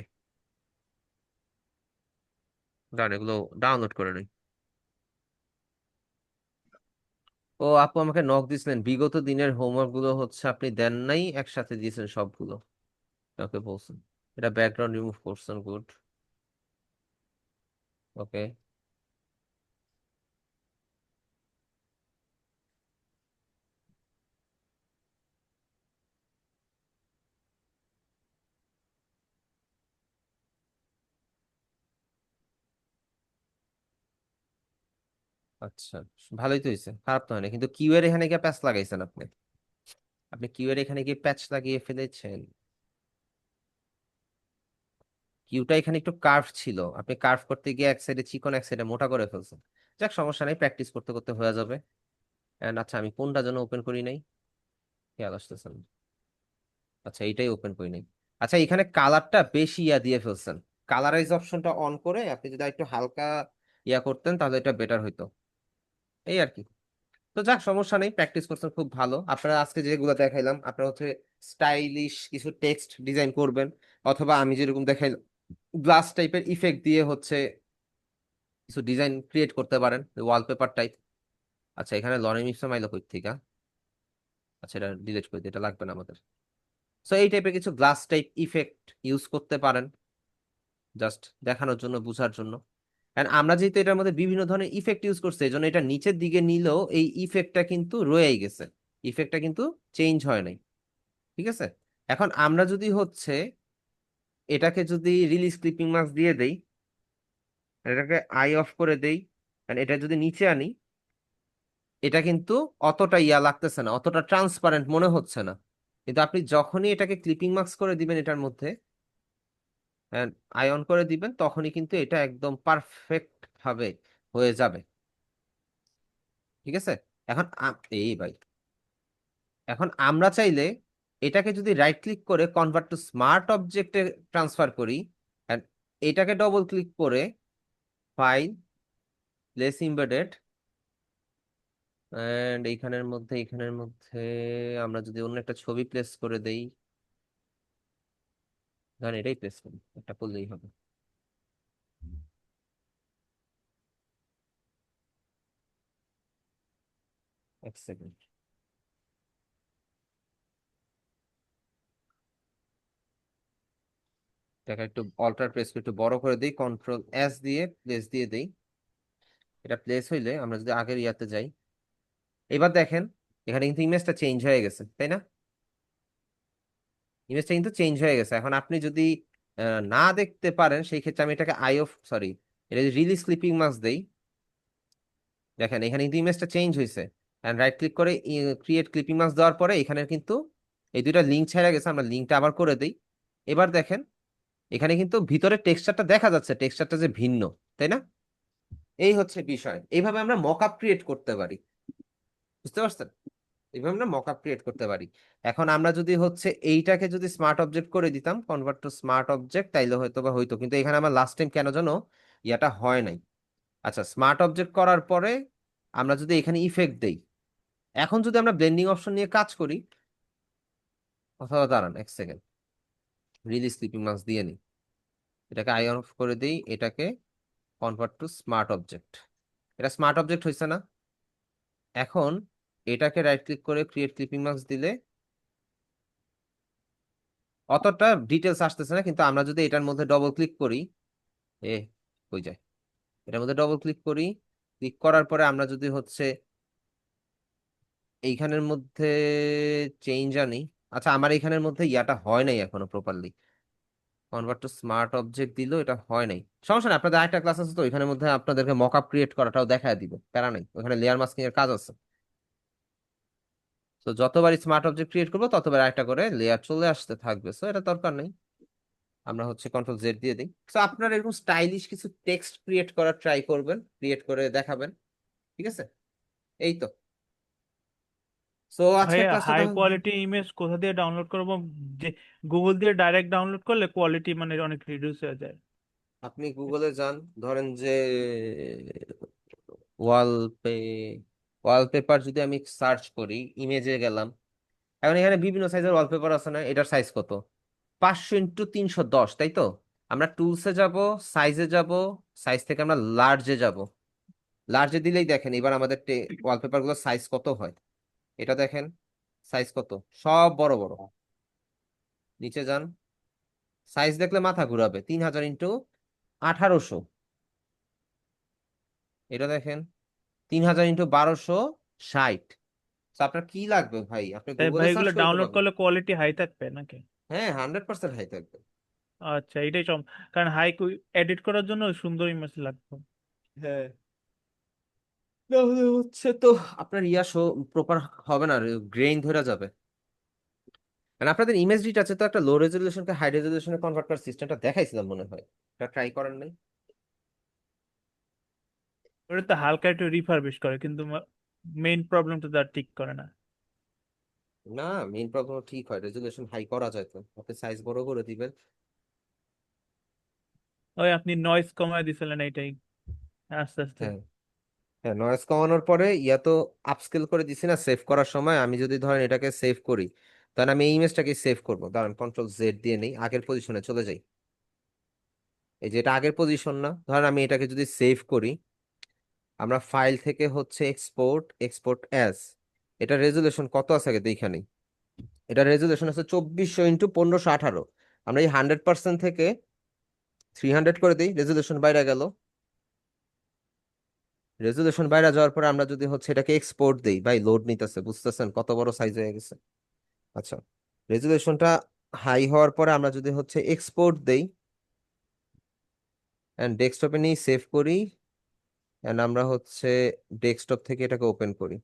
Speaker 2: দাঁড়ান এগুলো ডাউনলোড করে নিই। ও আপু আমাকে নক দিছিলেন, বিগত দিনের হোমওয়ার্ক গুলো হচ্ছে আপনি দেন নাই, একসাথে দিয়েছেন সবগুলো। ওকে বলছেন, এটা ব্যাকগ্রাউন্ড রিমুভ করছেন, গুড। ওকে, আচ্ছা, ভালোই তো হয়েছে, খারাপ তো হয় না, কিন্তু কিউ এর এখানে গিয়ে প্যাচ লাগাইছেন আপনি। আপনি কিউ এর এখানে গিয়ে প্যাচ লাগিয়ে ফেলেছেন। কিউটা এখানে একটু কার্ভ ছিল, আপনি কার্ভ করতে গিয়ে এক সাইডে চিকন এক সাইডে মোটা করে ফেলছেন। যাক, সমস্যা নাই, প্র্যাকটিস করতে করতে হয়ে যাবে। এন্ড আচ্ছা, আমি কোনটা যেন ওপেন করি নাই, খেয়াল আসতেছেন। আচ্ছা, এইটাই ওপেন করি নাই। আচ্ছা, এখানে কালারটা বেশি ইয়া দিয়ে ফেলছেন, কালারাইজ অপশনটা অন করে আপনি যদি একটু হালকা ইয়া করতেন তাহলে এটা বেটার হইতো, এই আর কি। তো যাক, সমস্যা নেই, প্র্যাকটিস করছেন খুব ভালো। আপনারা আজকে যেগুলো দেখাইলাম, আপনারা হচ্ছে স্টাইলিশ কিছু টেক্সট ডিজাইন করবেন, অথবা আমি যেরকম দেখাইলাম গ্লাস টাইপের ইফেক্ট দিয়ে হচ্ছে কিছু ডিজাইন ক্রিয়েট করতে পারেন, ওয়ালপেপার টাইপ। আচ্ছা, এখানে লরেন ইপসম আইলো কই থেকে? আচ্ছা, এটা ডিলিট করে দিই, এটা লাগবে না আমাদের। সো এই টাইপের কিছু গ্লাস টাইপ ইফেক্ট ইউজ করতে পারেন, জাস্ট দেখানোর জন্য, বোঝার জন্য। And আমরা যেহেতু এটার মধ্যে বিভিন্ন ধরনের ইফেক্ট ইউজ করছি, এই জন্য এটা নিচের দিকে নিলেও এই ইফেক্টটা কিন্তু রয়েই গেছে, ইফেক্টটা কিন্তু চেঞ্জ হয় নাই, ঠিক আছে? এখন আমরা যদি হচ্ছে এটাকে যদি রিলিজ ক্লিপিং মাস্ক দিয়ে দেই, এটাকে আই অফ করে দেই, and এটা যদি নিচে আনি, এটা কিন্তু অতটা ইয়া লাগতেছে না, অতটা ট্রান্সপারেন্ট মনে হচ্ছে না। কিন্তু আপনি যখনই এটাকে ক্লিপিং মাস্ক করে দিবেন এটার মধ্যে, আই অন করে দিবেন, তখনই কিন্তু এটা একদম পারফেক্ট ভাবে হয়ে যাবে, ঠিক আছে? এখন এই ভাই, এখন আমরা চাইলে এটাকে যদি রাইট ক্লিক করে কনভার্ট টু স্মার্ট অবজেক্টে ট্রান্সফার করি, and এটাকে ডবল ক্লিক করে ফাইল, প্লেস ইমবেডেড, এন্ড এইখানের মধ্যে আমরা যদি অন্য একটা ছবি প্লেস করে দেই, ধরেন এটাই প্লেস করি, একটা করলেই হবে। এক সেকেন্ড। এটাকে একটু অল্টার প্রেস করে একটু বড় করে দিই, কন্ট্রোল এস দিয়ে প্লেস দিয়ে দিই। এটা প্লেস হইলে আমরা যদি আগের ইয়াতে যাই, এবার দেখেন এখানে কিন্তু ইমেজটা চেঞ্জ হয়ে গেছে, তাই না? ইমেজটা কিন্তু চেঞ্জ হয়ে গেছে। এখন আপনি যদি না দেখতে পারেন সেই ক্ষেত্রে আমি এটাকে সরি, এটা যদি রিলিজ ক্লিপিং মাস্ক দেই, দেখেন এখানে কিন্তু ইমেজটা চেঞ্জ হয়েছে। এন্ড রাইট ক্লিক করে ক্রিয়েট ক্লিপিং মাস্ক দেওয়ার পরে এখানে কিন্তু এই দুইটা লিঙ্ক ছেড়ে গেছে, আমরা লিঙ্কটা আবার করে দিই। এবার দেখেন এখানে কিন্তু ভিতরে টেক্সচারটা দেখা যাচ্ছে, টেক্সচারটা যে ভিন্ন, তাই না? এই হচ্ছে বিষয়। এইভাবে আমরা মকআপ ক্রিয়েট করতে পারি, বুঝতে পারছেন? এইভাবে আমরা মকআপ ক্রিয়েট করতে পারি। এখন আমরা যদি হচ্ছে এইটাকে যদি স্মার্ট অবজেক্ট করে দিতাম, কনভার্ট টু স্মার্ট অবজেক্ট, তাইলে হয়তো বা হইতো, কিন্তু এখানে আমার লাস্ট টাইম কেন যেন ইয়াটা হয় নাই। আচ্ছা, স্মার্ট অবজেক্ট করার পরে আমরা যদি এখানে ইফেক্ট দেই, এখন যদি আমরা ব্লেন্ডিং অপশন নিয়ে কাজ করি, অথবা দাঁড়ান এক সেকেন্ড, রিলিজ ক্লিপিং মাস্ক দিয়ে নিই, এটাকে আই অফ করে দিই, এটাকে কনভার্ট টু স্মার্ট অবজেক্ট। এটা স্মার্ট অবজেক্ট হয়েছে না? এখন এটাকে রাইট ক্লিক করে ক্রিয়েট ক্লিপিং মাস্ক দিলে অতটা ডিটেলস আসতেছে না, কিন্তু আমরা যদি এটার মধ্যে ডবল ক্লিক করি, এ হয়ে যায়, এটার মধ্যে ডবল ক্লিক করি, ক্লিক করার পরে আমরা যদি হচ্ছে এইখানের মধ্যে চেঞ্জ আনি, আচ্ছা আমার এইখানের মধ্যে ইয়াটা হয় নাই এখনো properly, convert to smart object দিল, এটা হয় নাই। সমস্যা নেই, আপনাদের আরেকটা ক্লাস আছে তো, ওইখানের মধ্যে আপনাদেরকে মকআপ ক্রিয়েট করাটাও দেখা দিবে, প্যারা নাই, ওখানে লেয়ার মাস্কিং এর কাজ আছে। তো যতবার স্মার্ট অবজেক্ট ক্রিয়েট করবো ততবার একটা করে লেয়ার চলে আসতে থাকবে, সো এটা দরকার নেই। আমরা হচ্ছে কন্ট্রোল জেড দিয়ে দিই। তো আপনারা এরকম স্টাইলিশ কিছু টেক্সট ক্রিয়েট করার ট্রাই করবেন, ক্রিয়েট করে দেখাবেন, ঠিক আছে? এই তো। সো
Speaker 3: ভাই
Speaker 2: আজকের ক্লাসটা
Speaker 3: হাই
Speaker 2: তাহলে
Speaker 3: কোয়ালিটি ইমেজ কোথা দিয়ে ডাউনলোড করবো? যে গুগল দিয়ে ডাইরেক্ট ডাউনলোড করলে কোয়ালিটি মানে অনেক রিডিউস হয়ে যায়।
Speaker 2: আপনি গুগলে যান, ধরেন যে ওয়াল পে ওয়ালপেপার যদি আমি সার্চ করি, ইমেজে গেলাম, এখন এখানে বিভিন্ন সাইজের ওয়ালপেপার আছে না, এটার সাইজ কত? 500x310, তাই তো? আমরা টুলসে যাব, সাইজে যাব, সাইজ থেকে আমরা লার্জে যাব। লার্জে দিলেই দেখেন এবার আমাদের ওয়ালপেপার গুলোর সাইজ কত হয়, এটা দেখেন সাইজ কত, সব বড় বড়। নিচে যান, সাইজ দেখলে মাথা ঘুরাবে, 3000x1800। এটা দেখেন 3000x1260। আপনার কি লাগবে ভাই, আপনি
Speaker 3: তাই
Speaker 2: গুগলে
Speaker 3: ভাই
Speaker 2: সার্চ
Speaker 3: এগুলো
Speaker 2: করে তো
Speaker 3: ডাউনলোড
Speaker 2: পাবেন।
Speaker 3: করলে কোয়ালিটি হাই থাকবে নাকি?
Speaker 2: হ্যাঁ, 100% হাই থাকবে।
Speaker 3: আচ্ছা, এটাই কারণ হাই এডিট করার জন্য সুন্দর ইমেজ লাগবে।
Speaker 2: হ্যাঁ, নাহলে হচ্ছে তো আপনার ইয়া শো প্রপার হবে না, গ্রেইন ধরে যাবে। মানে আপনাদের ইমেজ রিট আছে তো, একটা লো রেজলিউশনকে হাই রেজলিউশনে কনভার্ট করার সিস্টেমটা দেখাইছিলাম মনে হয়, এটা ট্রাই করেন নাই?
Speaker 3: ওটা তো হালকা একটু রিফারবিশ করে, কিন্তু মেইন প্রবলেম তো তার ঠিক করে না।
Speaker 2: না, মেইন প্রবলেম ঠিক হয়, রেজলিউশন হাই করা যায় তো, আপনি সাইজ বড় করে দিবেন।
Speaker 3: ওই আপনি নয়েজ কমায় দিছিলেন এইটাই, আস্তে আস্তে।
Speaker 2: হ্যাঁ, হ্যাঁ, নয়েজ কমানোর পরে ইয়া তো আপস্কেল করে দিছি না সেভ করার সময়। আমি যদি ধরেন এটাকে সেভ করি, তাহলে আমি এই ইমেজটাকে সেভ করবো, দাঁড়ান কন্ট্রোল জেড দিয়ে নেই, আগের পজিশনে চলে যাই। এই যে এটা আগের পজিশন না, ধরেন আমি এটাকে যদি সেভ করি, আমরা ফাইল থেকে হচ্ছে এক্সপোর্ট, এক্সপোর্ট অ্যাজ, এটা রেজুলেশন কত আছে আগে দেখে নিই। এটা রেজুলেশন আছে 2400x1518। আমরা এই 100% থেকে 300 করে দিই, রেজুলেশন বাইরে গেল। রেজুলেশন বাইরে যাওয়ার পরে আমরা যদি হচ্ছে এটাকে এক্সপোর্ট দেই, ভাই লোড নিতেছে, বুঝতেছেন কত বড় সাইজ হয়ে গেছে। আচ্ছা, রেজুলেশনটা হাই হওয়ার পরে আমরা যদি হচ্ছে এক্সপোর্ট দেই এন্ড ডেস্কটপে নিয়ে সেভ করি, এন্ড আমরা হচ্ছে ডেস্কটপ থেকে এটাকে ওপেন করি,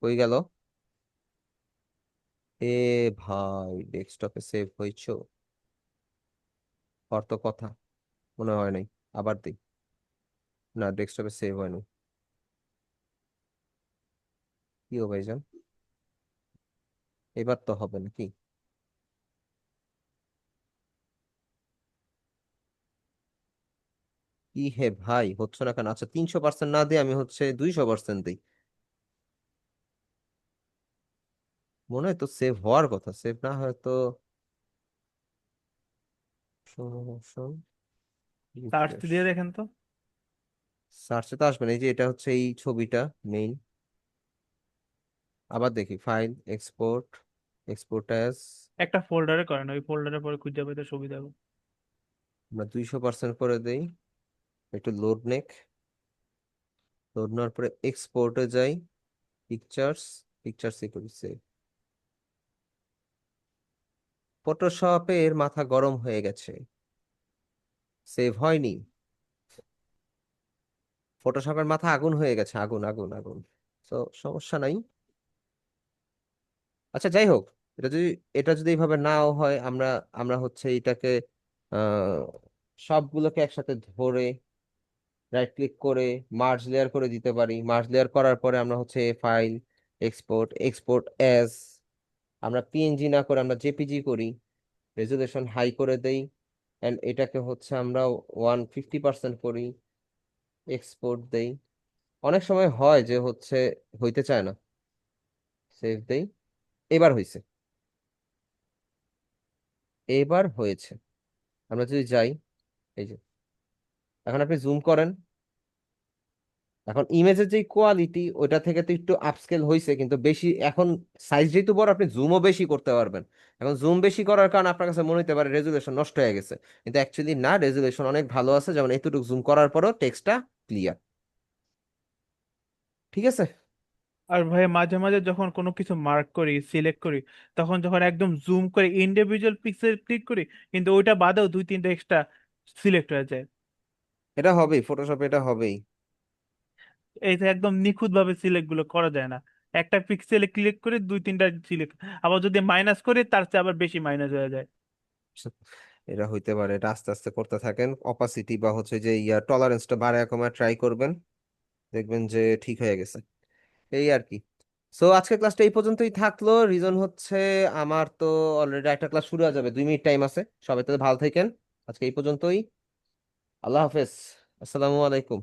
Speaker 2: হয়ে গেল। এ ভাই, ডেস্কটপে সেভ হয়েছে, অর্থ কথা মনে হয় নাই, আবার দিই, না ডেস্কটপে সেভ হয়নি। কি ও ভাইজান, এবার তো হবে নাকি? কি হে ভাই, হচ্ছে না কেন? আচ্ছা, 300% না দিয়ে আমি হচ্ছে 200% দিই, মনে হয় তো সেভ হওয়ার কথা, সেভ না হয়তো।
Speaker 3: সার্চ দিয়ে দেখেন তো।
Speaker 2: সার্চে তো আসবে না, এই যে এটা হচ্ছে এই ছবিটা মেইন, আবার দেখি, ফাইল, এক্সপোর্ট, এক্সপোর্ট অ্যাজ,
Speaker 3: একটা ফোল্ডারে করেন, ওই ফোল্ডারে পরে খুঁজে পেতে সুবিধা হবে।
Speaker 2: আমরা 200% করে দেই, একটু লোড নেক, লোড নেওয়ার পরে এক্সপোর্টে যাই, পিকচার্স, পিকচার্সে করি সেভ। ফটোশপের মাথা গরম হয়ে গেছে, সেভ হয়নি। ফটোশপের মাথা আগুন হয়ে গেছে, আগুন আগুন আগুন। তো সমস্যা নাই। আচ্ছা যাই হোক, এটা যদি এইভাবে নাও হয়, আমরা আমরা হচ্ছে এটাকে আহ সবগুলোকে একসাথে ধরে রাইট ক্লিক করে মার্জ লেয়ার করে দিতে পারি। মার্জ লেয়ার করার পরে আমরা হচ্ছে ফাইল, এক্সপোর্ট, এক্সপোর্ট অ্যাজ, আমরা পিএনজি না করে আমরা জেপিজি করি, রেজুলেশন হাই করে দেই, এন্ড এটাকে হচ্ছে আমরা 150% করি, এক্সপোর্ট দেই। অনেক সময় হয় যে হচ্ছে হইতে চায় না, সেভ দেই। এবার হয়েছে, এবার হয়েছে। আমরা যদি যাই, এই যে এখন আপনি জুম করেন, এখন ইমেজের যে কোয়ালিটি ওইটা থেকে তো একটু আপস্কেল হয়েছে, কিন্তু বেশি এখন সাইজ যেহেতু বড়, আপনি জুমও বেশি করতে পারবেন। এখন জুম বেশি করার কারণে আপনার কাছে মনে হতে পারে রেজুলেশন নষ্ট হয়ে গেছে, কিন্তু অ্যাকচুয়ালি না, রেজুলেশন অনেক ভালো আছে। যেমন এতটুকু জুম করার পরও টেক্সটটা ক্লিয়ার। ঠিক আছে।
Speaker 3: আর ভাই মাঝে মাঝে যখন কোনো কিছু মার্ক করি, সিলেক্ট করি, তখন যখন একদম জুম করে ইন্ডিভিজুয়াল পিক্সেল ক্লিক করি, কিন্তু ওইটা বাদেও দুই তিনটা এক্সট্রা সিলেক্ট হয়ে যায়।
Speaker 2: এটা হবেই, ফটোশপে এটা হবেই।
Speaker 3: এইটা একদম নিখুঁত ভাবে সিলেক্ট গুলো করা যায় না। একটা পিক্সেলে ক্লিক করে দুই তিনটা সিলেক্ট, আবার যদি মাইনাস করি তার চেয়ে আবার বেশি মাইনাস হয়ে যায়।
Speaker 2: এটা হইতে পারে, এটা আস্তে আস্তে করতে থাকেন। অপাসিটি বা হচ্ছে যে টলারেন্সটা বাড়ায় কমায় ট্রাই করবেন, দেখবেন যে ঠিক হয়ে গেছে। এই আর কি। সো আজকে ক্লাসটা এই পর্যন্তই থাকলো। রিজন হচ্ছে আমার তো অলরেডি একটা ক্লাস শুরু হয়ে যাবে, 2 মিনিট টাইম আছে। সবাই তো ভালো থাকেন, আজকে এই পর্যন্তই। আল্লাহ হাফেজ, আসসালামু আলাইকুম।